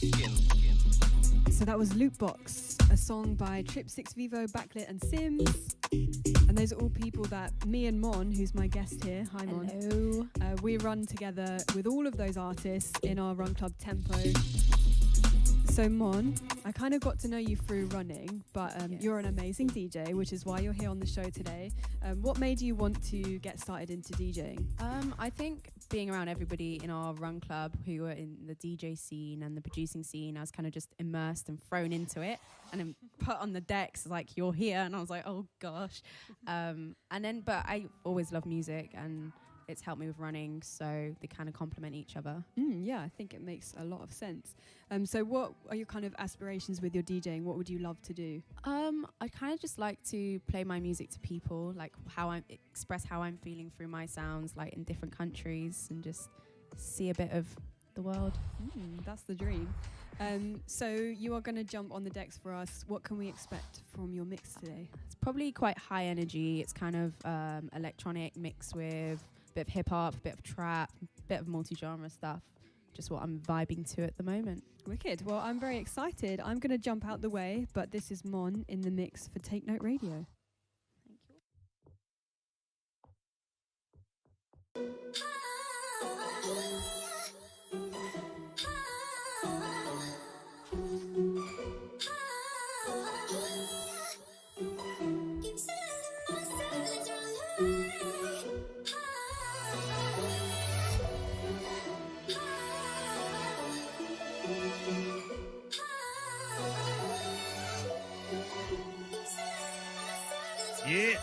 So that was Lootbox, a song by Trip 6 Vivo, Backlit, and Sims. And those are all people that me and Mon, who's my guest here, hi Mon. Hello. We run together with all of those artists in our Run Club Tempo. So Mon, I kind of got to know you through running, but yes. You're an amazing DJ, which is why you're here on the show today. What made you want to get started into DJing? I think being around everybody in our Run Club who were in the DJ scene and the producing scene, I was kind of just immersed and thrown into it and then put on the decks like, you're here, and I was like, oh gosh. But I always love music and it's helped me with running, so they kind of complement each other. Yeah, I think it makes a lot of sense. So what are your kind of aspirations with your DJing? What would you love to do? I kind of just like to play my music to people, like how I express how I'm feeling through my sounds, like in different countries, and just see a bit of the world. That's the dream. So you are going to jump on the decks for us. What can we expect from your mix today? It's probably quite high energy. It's kind of electronic mixed with a bit of hip hop, a bit of trap, a bit of multi-genre stuff. Just what I'm vibing to at the moment. Wicked. Well, I'm very excited. I'm going to jump out the way, but this is Mon in the mix for Take Note Radio. Yeah.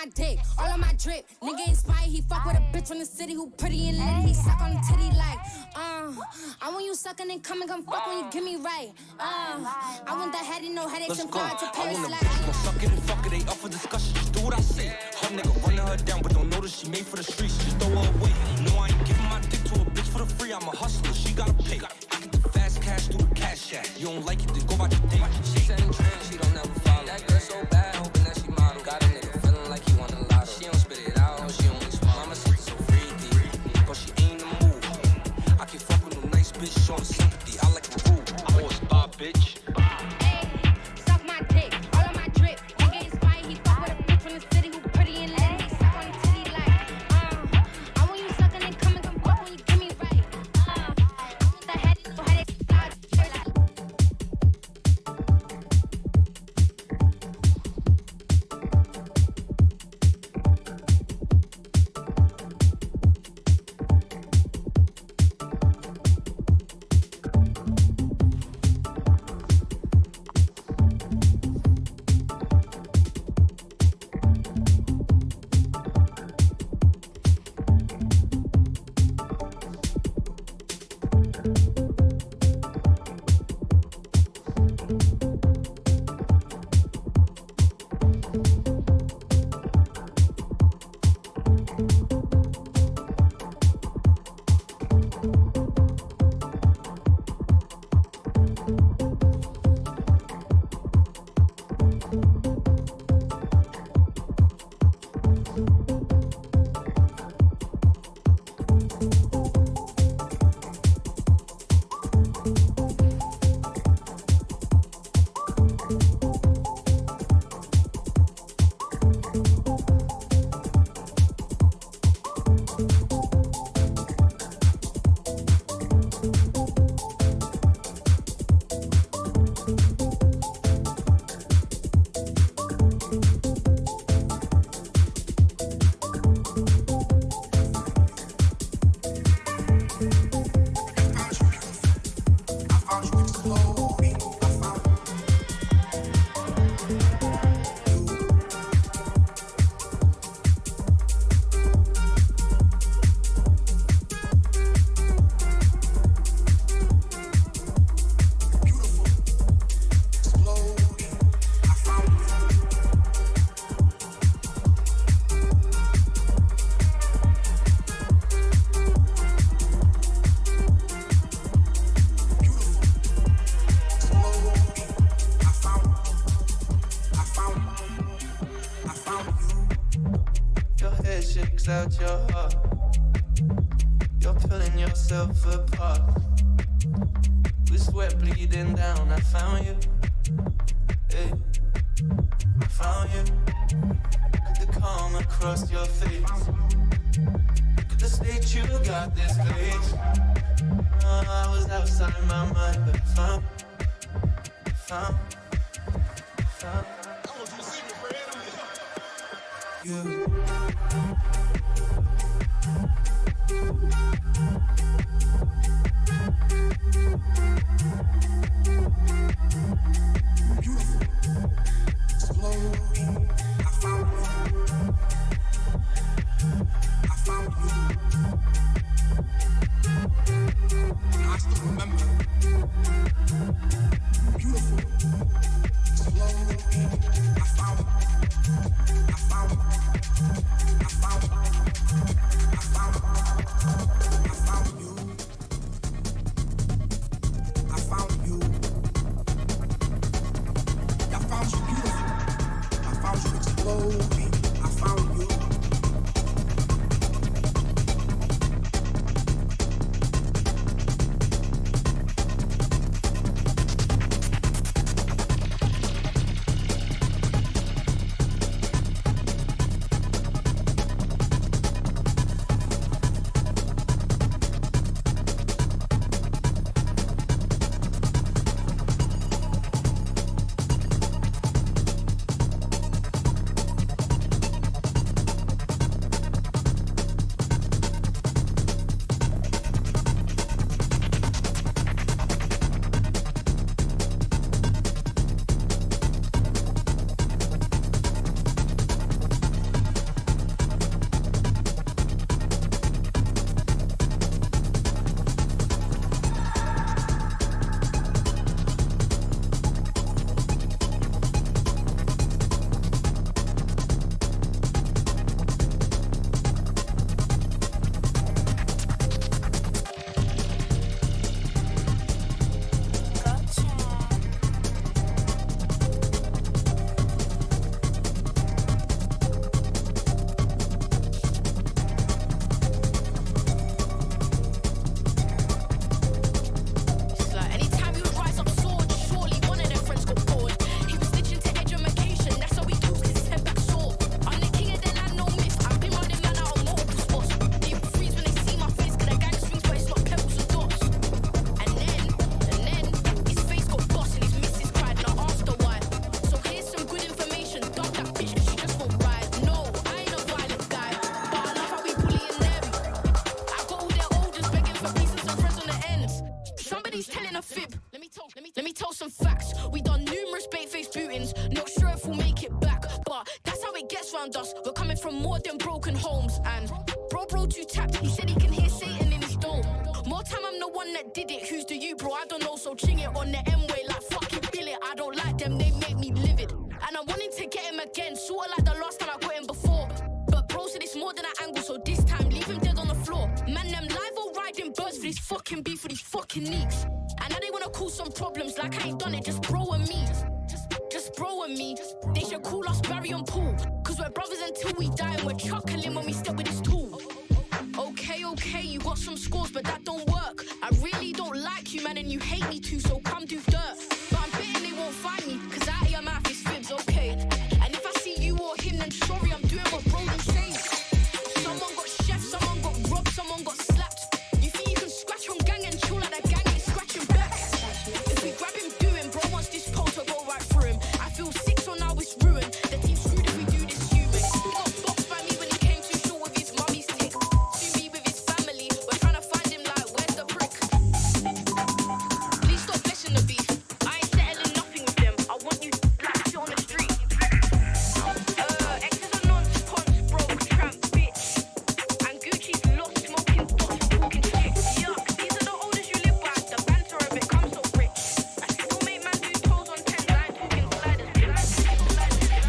my dick, all on my drip. Nigga inspired, he fuck with a bitch from the city who pretty and lit. He suck on the titty like, I want you sucking and come fuck when you give me right. I want that heady, no headaches and fire to Paris like. Gon' suck it and fuck it, they up for discussion. Just do what I say. Her nigga running her down, but don't notice she made for the streets. Just throw her away. No, I ain't giving my dick to a bitch for the free. I'm a hustler, she gotta pay. I get the fast cash through the cash app. You don't like it, then go about your day. She said in trends, she don't never follow. That girl so bad, hoping that she model. Got a nigga feeling like he want a lotto. She don't spit it out, she only smile. Mama said so freaky, but she ain't the move. I can fuck with no nice bitch, showing sympathy. I like a rude. Horsepower, bitch. Suck my dick, all on my drip. Nigga inspired, he fuck with a bitch from the city who pretty and lit. He suck on the titty like, I want you sucking and come fuck when you give me right. The headache, no headache, Out your heart, you're pulling yourself apart. With sweat bleeding down, I found you. Hey, I found you. Look at the calm across your face. Look at the state you got this place. I was outside my mind, but I found you. from more than broken homes. And bro too tapped, he said he can hear Satan in his dome. More time I'm the one that did it, who's the you bro? I don't know, so ching it on the M-way like fucking bill it. I don't like them, they make me livid. And I'm wanting to get him again, sorta like the last time I got him before. But bro said it's more than an angle, so this time leave him dead on the floor. Man, them live or riding birds for these fucking beef, for these fucking leaks. And now they wanna cause some problems like I ain't done it, just bro and me. Just bro and me. They should call us Barry and Paul, cause we're brothers until we die and we're chuckling when we step with this tool. Okay, you got some scores, but that don't work. I really don't like you, man, and you hate me too, so come do dirt. But I'm betting they won't find me, cause out of your mouth is fibs, okay. And if I see you or him, then sorry, I'm doing what bro don't say. Someone got chef, someone got robbed, someone got slapped. You think you can scratch on gang and chill like that gang ain't scratching back? If we grab him doing, bro wants this pole to go right through him. I feel sick, so now it's ruined. The team's screwed if we do this human. He got boxed by me when he came too short with his mummy's tick. See me with his family, we're trying to find him like, where's the brick? Please stop blessing the beef. I ain't settling nothing with them. I want you like shit on the street. X's are non-spons, broke, tramp, bitch. And Gucci's lost, smoking dots, talking shit. Yuck, these are the orders you live by. The banter of it comes so rich. I still make man do toes on 10 lines, talking sliders.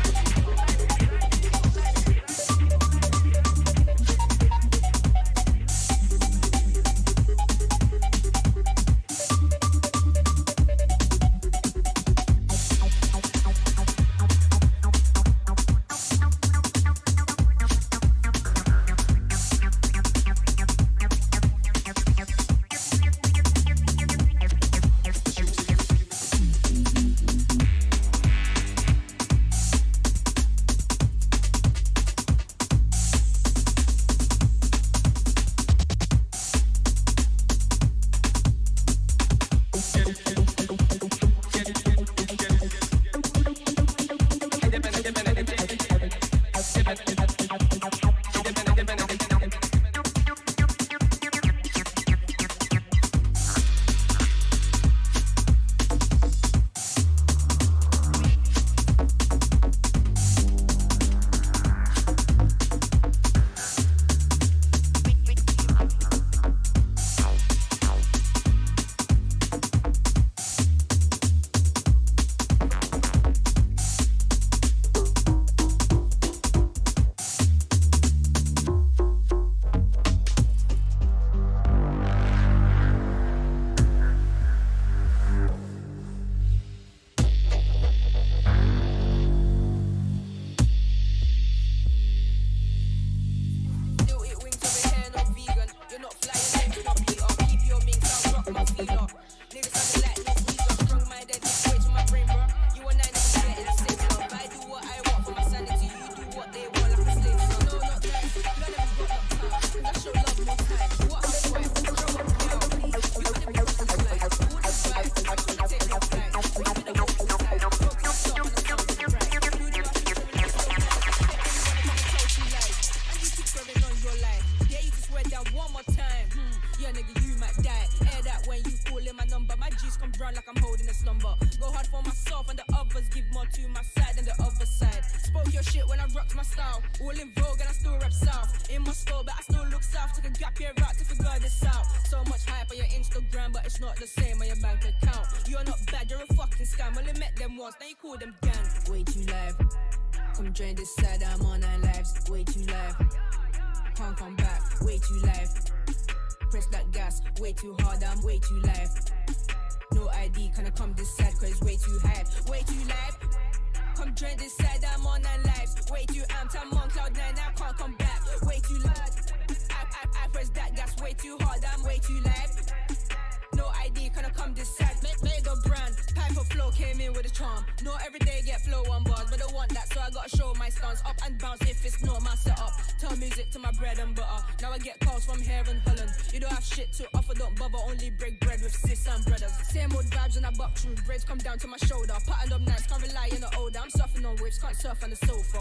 trips, can't surf on the sofa.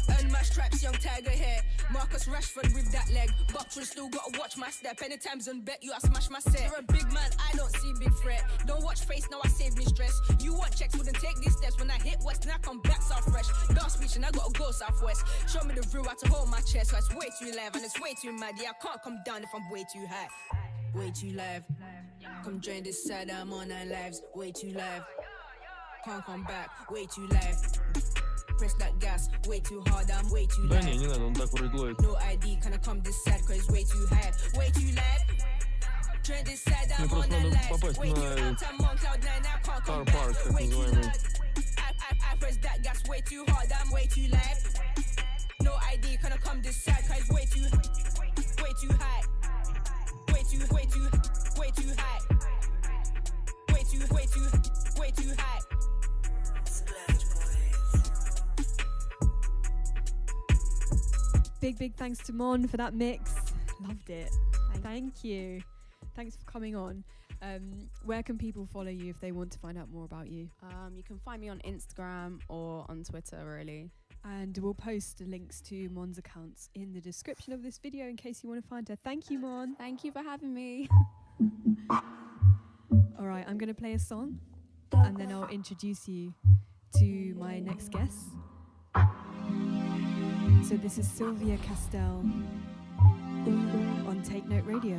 Earn my stripes, young tiger hair. Marcus Rashford with that leg. But you still gotta watch my step. Anytime's on bet, you I smash my set. You're a big man, I don't see big threat. Don't watch face, now I save me stress. You want checks, wouldn't take these steps. When I hit west, then I come back south fresh. Don't speech and I gotta go southwest. Show me the real how to hold my chest. So it's way too live and it's way too mad. Yeah, I can't come down if I'm way too high. Way too live. Come join this side, I'm on 9 lives. Way too live. Can't come back, way too live. Press that gas, way too hard, I'm way too Да live. не надо, он так вроде ловит. No ID, can I come this side, cause it's way too high. Way too live. Join this side, I'm on 9 lives. Way too out, I'm on cloud 9, I can't come back. Way too live. I press that gas, way too hard, I'm way too live. No ID, can I come this side, cause it's way too high. Way too high. Way too high. Big thanks to Mon for that mix. Loved it. Thank you. Thanks for coming on. Where can people follow you if they want to find out more about you? You can find me on Instagram or on Twitter, really. And we'll post links to Mon's accounts in the description of this video in case you want to find her. Thank you, Mon. Thank you for having me. All right, I'm going to play a song and then I'll introduce you to my next guest. So this is Sylvia Castell on Take Note Radio.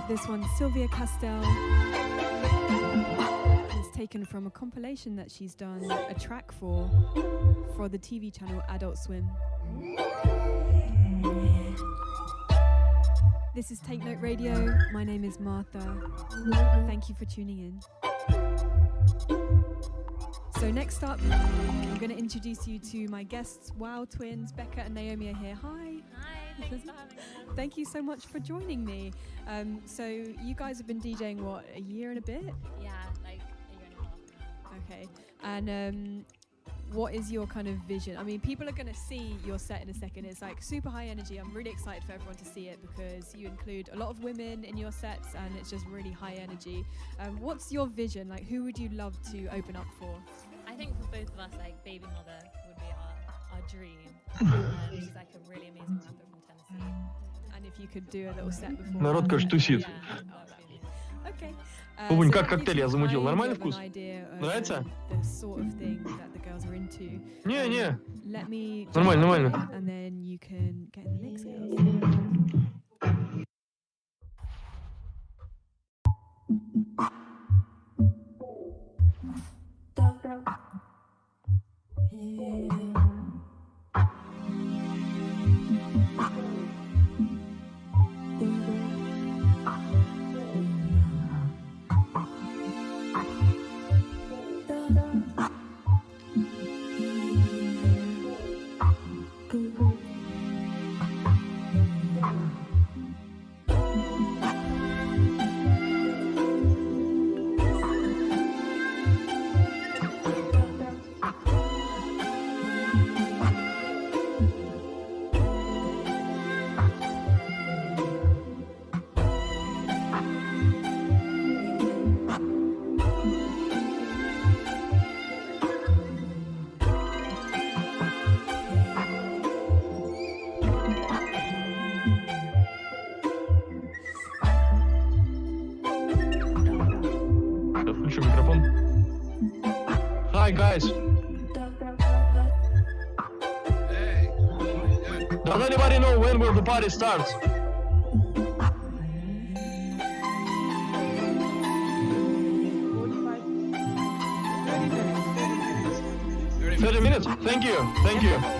This one's Sylvia Castell. It's taken from a compilation that she's done a track for the TV channel Adult Swim. This is Take Note Radio. My name is Martha. Thank you for tuning in. So next up, I'm going to introduce you to my guests, Wow Twins. Becca and Naomi are here. Hi. Hi, thanks for having us. Thank you so much for joining me. So you guys have been DJing, what, a year and a bit? Yeah, like a year and a half now. Okay. And what is your kind of vision? I mean, people are going to see your set in a second. It's like super high energy. I'm really excited for everyone to see it because you include a lot of women in your sets and it's just really high energy. What's your vision? Like, who would you love to open up for? I think for both of us, like Baby Mother would be our dream. She's like a really amazing rapper from Tennessee. And if you could do a little set before. Народ, конечно, тусит. Okay. Бубонь, как коктейль я замутил? Нормальный вкус? Нравится? The sort of thing that the girls are into. Не. Let me Нормально. And then you can get in the mix, girls. guys. Does anybody know when will the party start? 30 minutes. Thank you. Thank you.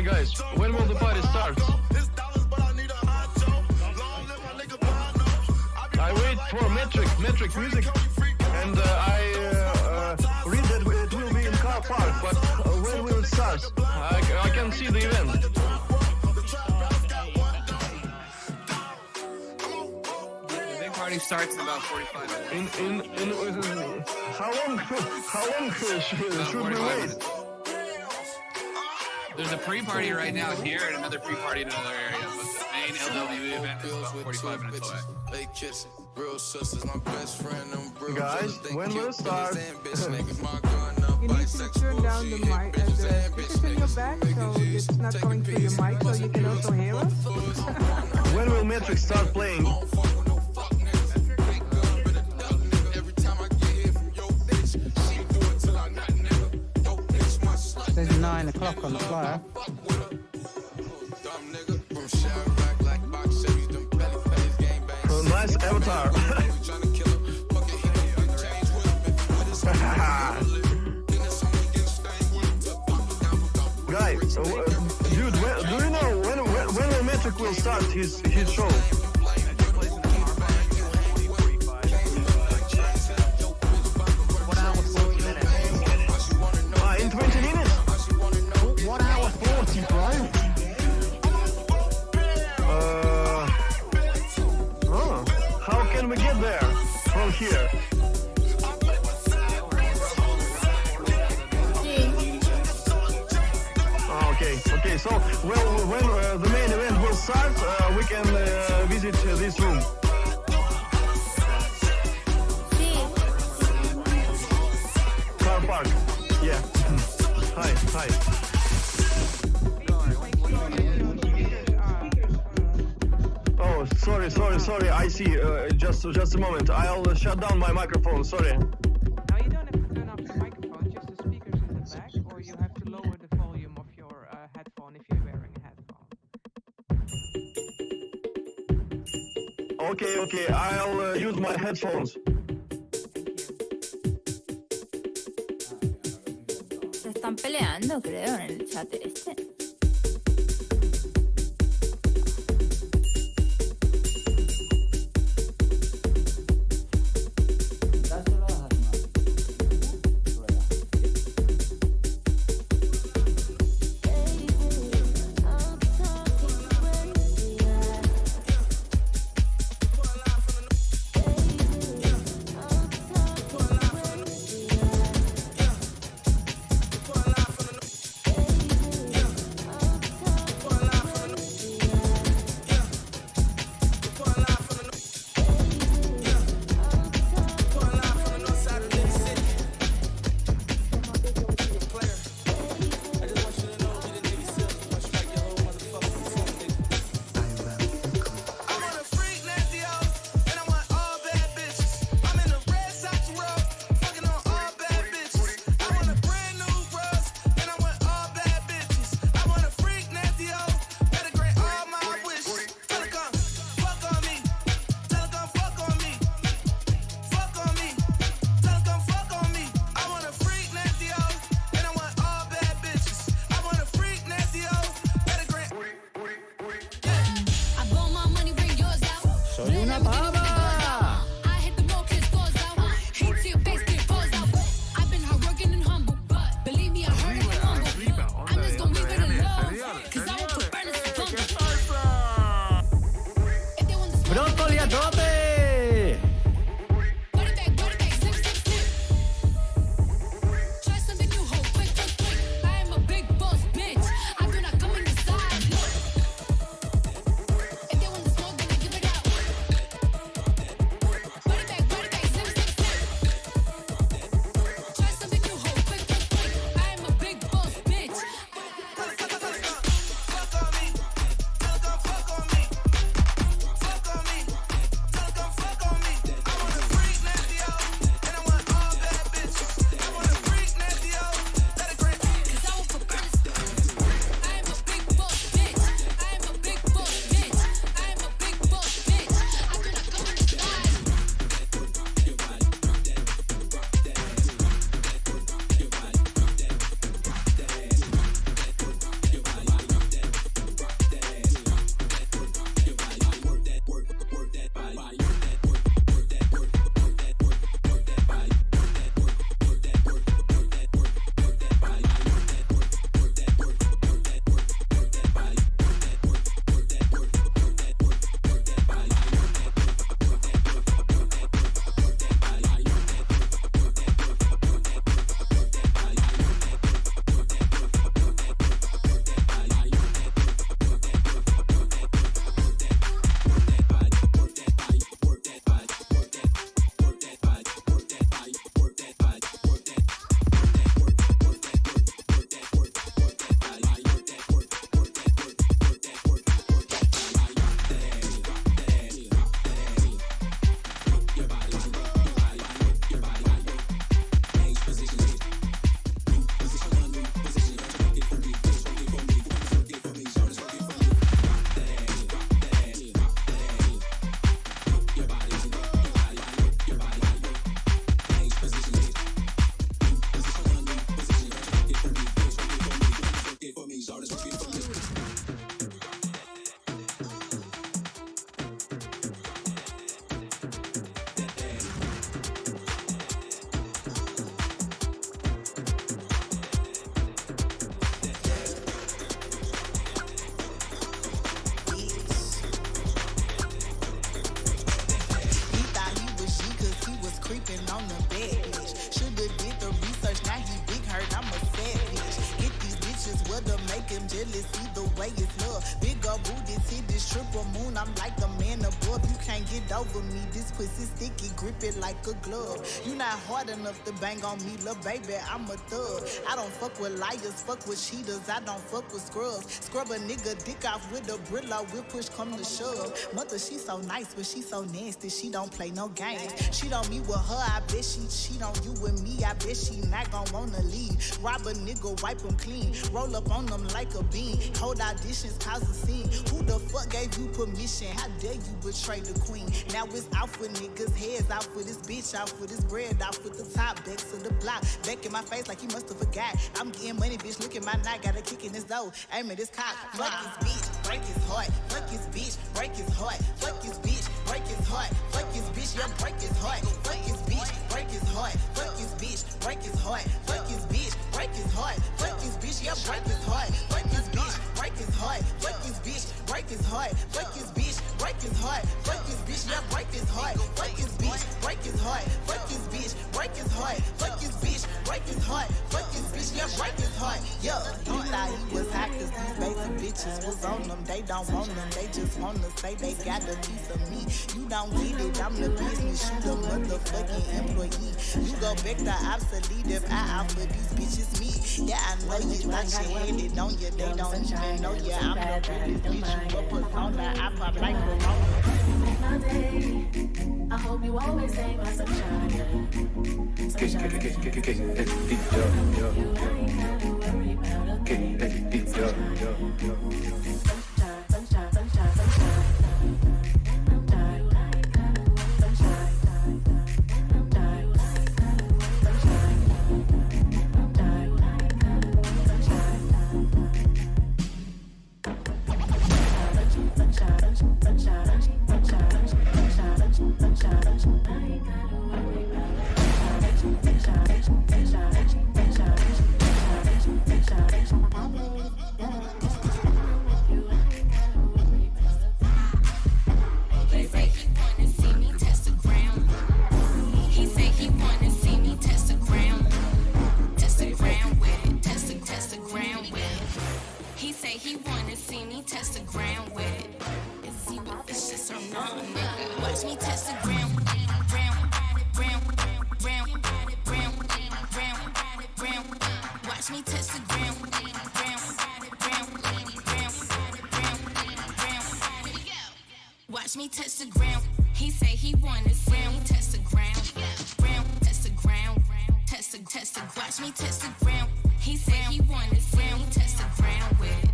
guys, when will the party start? I wait for metric music, and I read that it will be in car park, but when will it start? I can see the event. The big party starts in about 45 minutes. How long should we wait? There's a pre-party right now here and another pre-party in another area, but the main LWE event is about 45 minutes away. Guys, when will it start? You need to turn down the mic, the speakers in your back, so it's not going through your mic, so you can also hear us. When will Metric start playing? There's 9 o'clock on the flyer. Nice avatar. Guy, dude, do you know when Metric will start his show? 1 hour 40 minutes. In 20 minutes? 1 hour 40, bro. How can we get there from here? Okay, so when the main event will start, we can visit this room. Car park, yeah. Hi. Oh, sorry, I see, just a moment, I'll shut down my microphone, sorry. No, you don't have to turn off the microphone, just the speakers in the back, or you have to lower the volume of your headphone if you're wearing a headphone. Okay, I'll use my headphones. Se están peleando, creo, en el chat este. jealous, either way it's love. Big old booty, hit this triple moon, I'm like a man above. You can't get over me, this pussy sticky, grip it like a glove. You not hard enough to bang on me, lil' baby, I'm a thug. I don't fuck with liars, fuck with cheaters, I don't fuck with scrubs. Scrub a nigga dick off with a Brillo, we'll push come to shove. Mother, she so nice, but she so nasty, she don't play no games. She don't meet with her, I bet she cheat on you with me, I bet she not gon' wanna leave. Rob a nigga, wipe him clean, roll up on them like a bean. Hold auditions, cause a scene. Who the fuck gave you permission? How dare you betray the queen? Now it's out for niggas, heads out for this bitch, out for this bread, out for the top, back to the block. Back in my face like he must have forgot. I'm getting money, bitch, look at my knot, got a kick in his dough, aim at his cock. Fuck his bitch, break his heart. Fuck his bitch, break his heart. Fuck his bitch, break his heart. Fuck his bitch, yeah, break his heart. Fuck his bitch, break his heart. Fuck his bitch, break his heart. Fuck his bitch, break his heart. Fuck his bitch, yeah, break his heart. Fuck his bitch, break his heart. Fuck his bitch, break his heart. Fuck his bitch, break his heart. Fuck his bitch, yeah, break his heart. Fuck his bitch, break his heart. Fuck his bitch, break his heart. Fuck his bitch, break his heart. Fuck his bitch, yeah, break his heart. Yeah, he thought he was hot cause these basic bitches was on them. They don't want them, they just wanna say they got a piece of me. You don't get it, I'm the business, you the motherfucking employee. You go back to obsolete if I offer these bitches me. Yeah, I know you thought you had it on you, they don't even know you. I'm the realest bitch, you a persona, I pop like Corona. I hope you always stay my sunshine. Watch me touch the ground. He say he wanna see me touch the ground. Touch the ground. Touch the. Watch me touch the ground. He say he wanna see me touch the ground with it.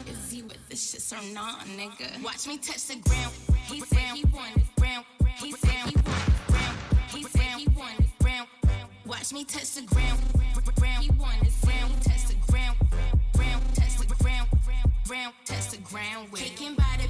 Is he with the shits or not, nigga? Watch me touch the ground. He say he wanna ground. He say he wanna ground. He say he wanna ground. Watch me touch the ground. He wanna see me touch the ground. Touch the ground. Touch the ground with it. Kicking by the.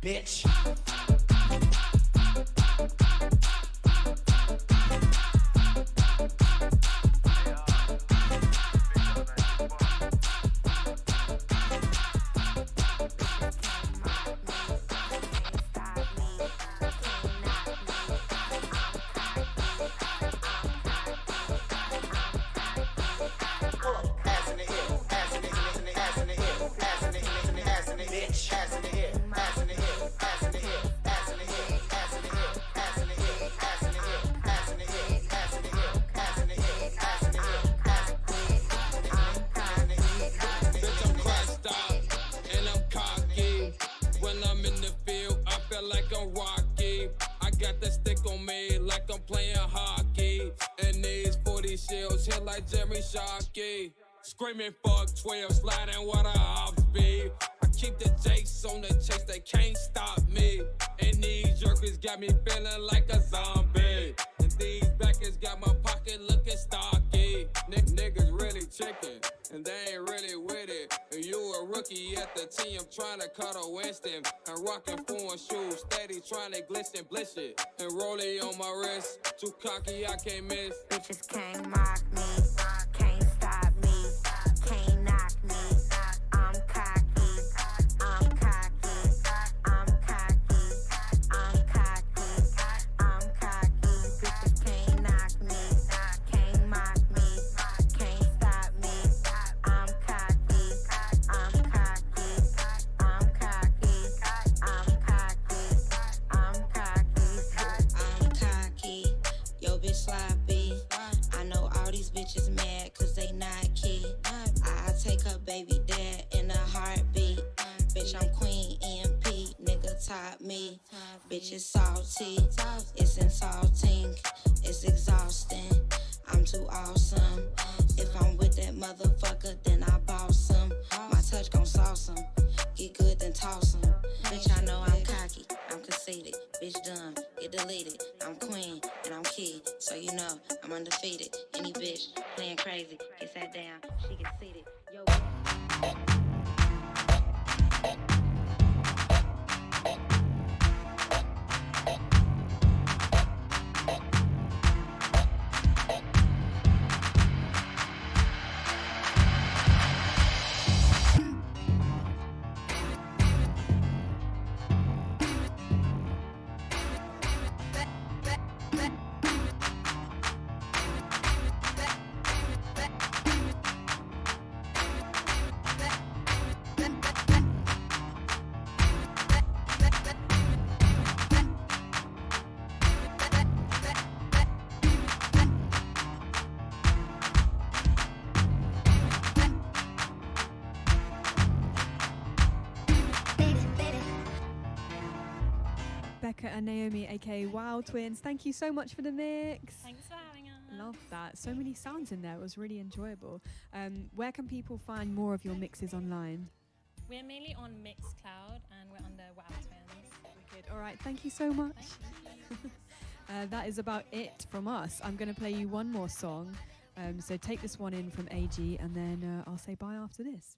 Bitch. like Jeremy Shockey. Screaming fuck 12, sliding water off speed. I keep the jakes on the chase, they can't stop me. And these jerkers got me feeling like a zombie. And these backers got my pocket looking stocky. Niggas really chicken, and they ain't really with it. And you a rookie at the team, trying to cut a Winston. And rocking foreign shoes, steady trying to glisten, bliss it. And rollie on my wrist, too cocky, I can't miss. Bitches can't mock me, can't stop me, can't knock me. I'm cocky, I'm cocky, I'm cocky, I'm cocky, I'm cocky. Bitches can't knock me, can't mock me, can't stop me. I'm cocky, I'm cocky, I'm cocky, I'm cocky, I'm cocky, I'm cocky. Yo, bitch sloppy. I know all these bitches mad cause they not key. I take her baby dad in a heartbeat. Bitch, I'm Queen EMP, nigga top me. Bitch, it's salty, it's insulting, it's exhausting. I'm too awesome. If I'm with that motherfucker, then I boss him. My touch gon' sauce him. Get good, then toss him. Bitch, I know I'm cocky, I'm conceited. Bitch, dumb, get deleted. I'm queen and I'm key, so you know I'm undefeated. Any bitch playing crazy, get sat down, she get seated. Yo. Becca and Naomi, aka Wow Twins, thank you so much for the mix. Thanks for having us. Love that. So many sounds in there. It was really enjoyable. Where can people find more of your mixes online? We're mainly on Mixcloud and we're under Wow Twins. Wicked. All right, thank you so much. That is about it from us. I'm going to play you one more song. So take this one in from AG and then I'll say bye after this.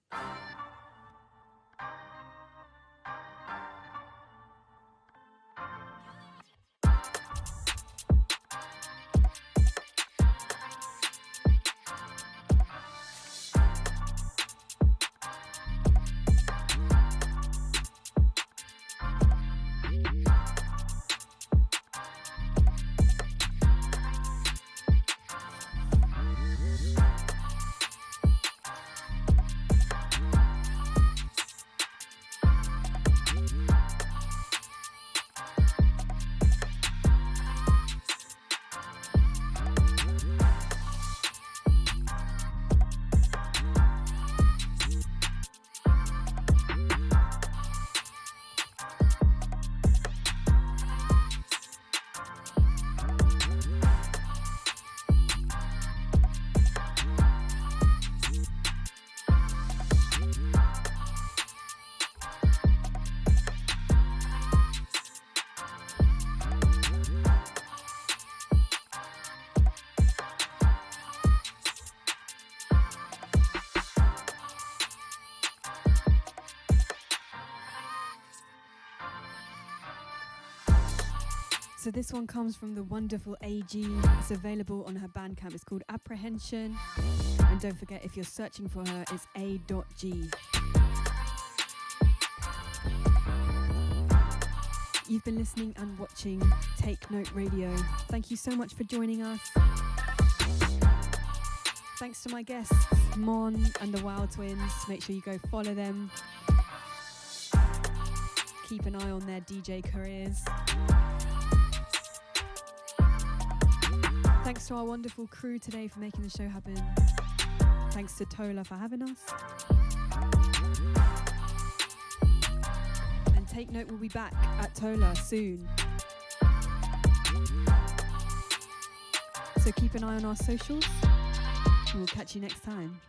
So this one comes from the wonderful AG. It's available on her Bandcamp. It's called Apprehension. And don't forget, if you're searching for her, it's A.G. You've been listening and watching Take Note Radio. Thank you so much for joining us. Thanks to my guests, Mon and the Wow Twins. Make sure you go follow them. Keep an eye on their DJ careers. Thanks to our wonderful crew today for making the show happen. Thanks to Tola for having us. And Take Note will be back at Tola soon. So keep an eye on our socials. And we'll catch you next time.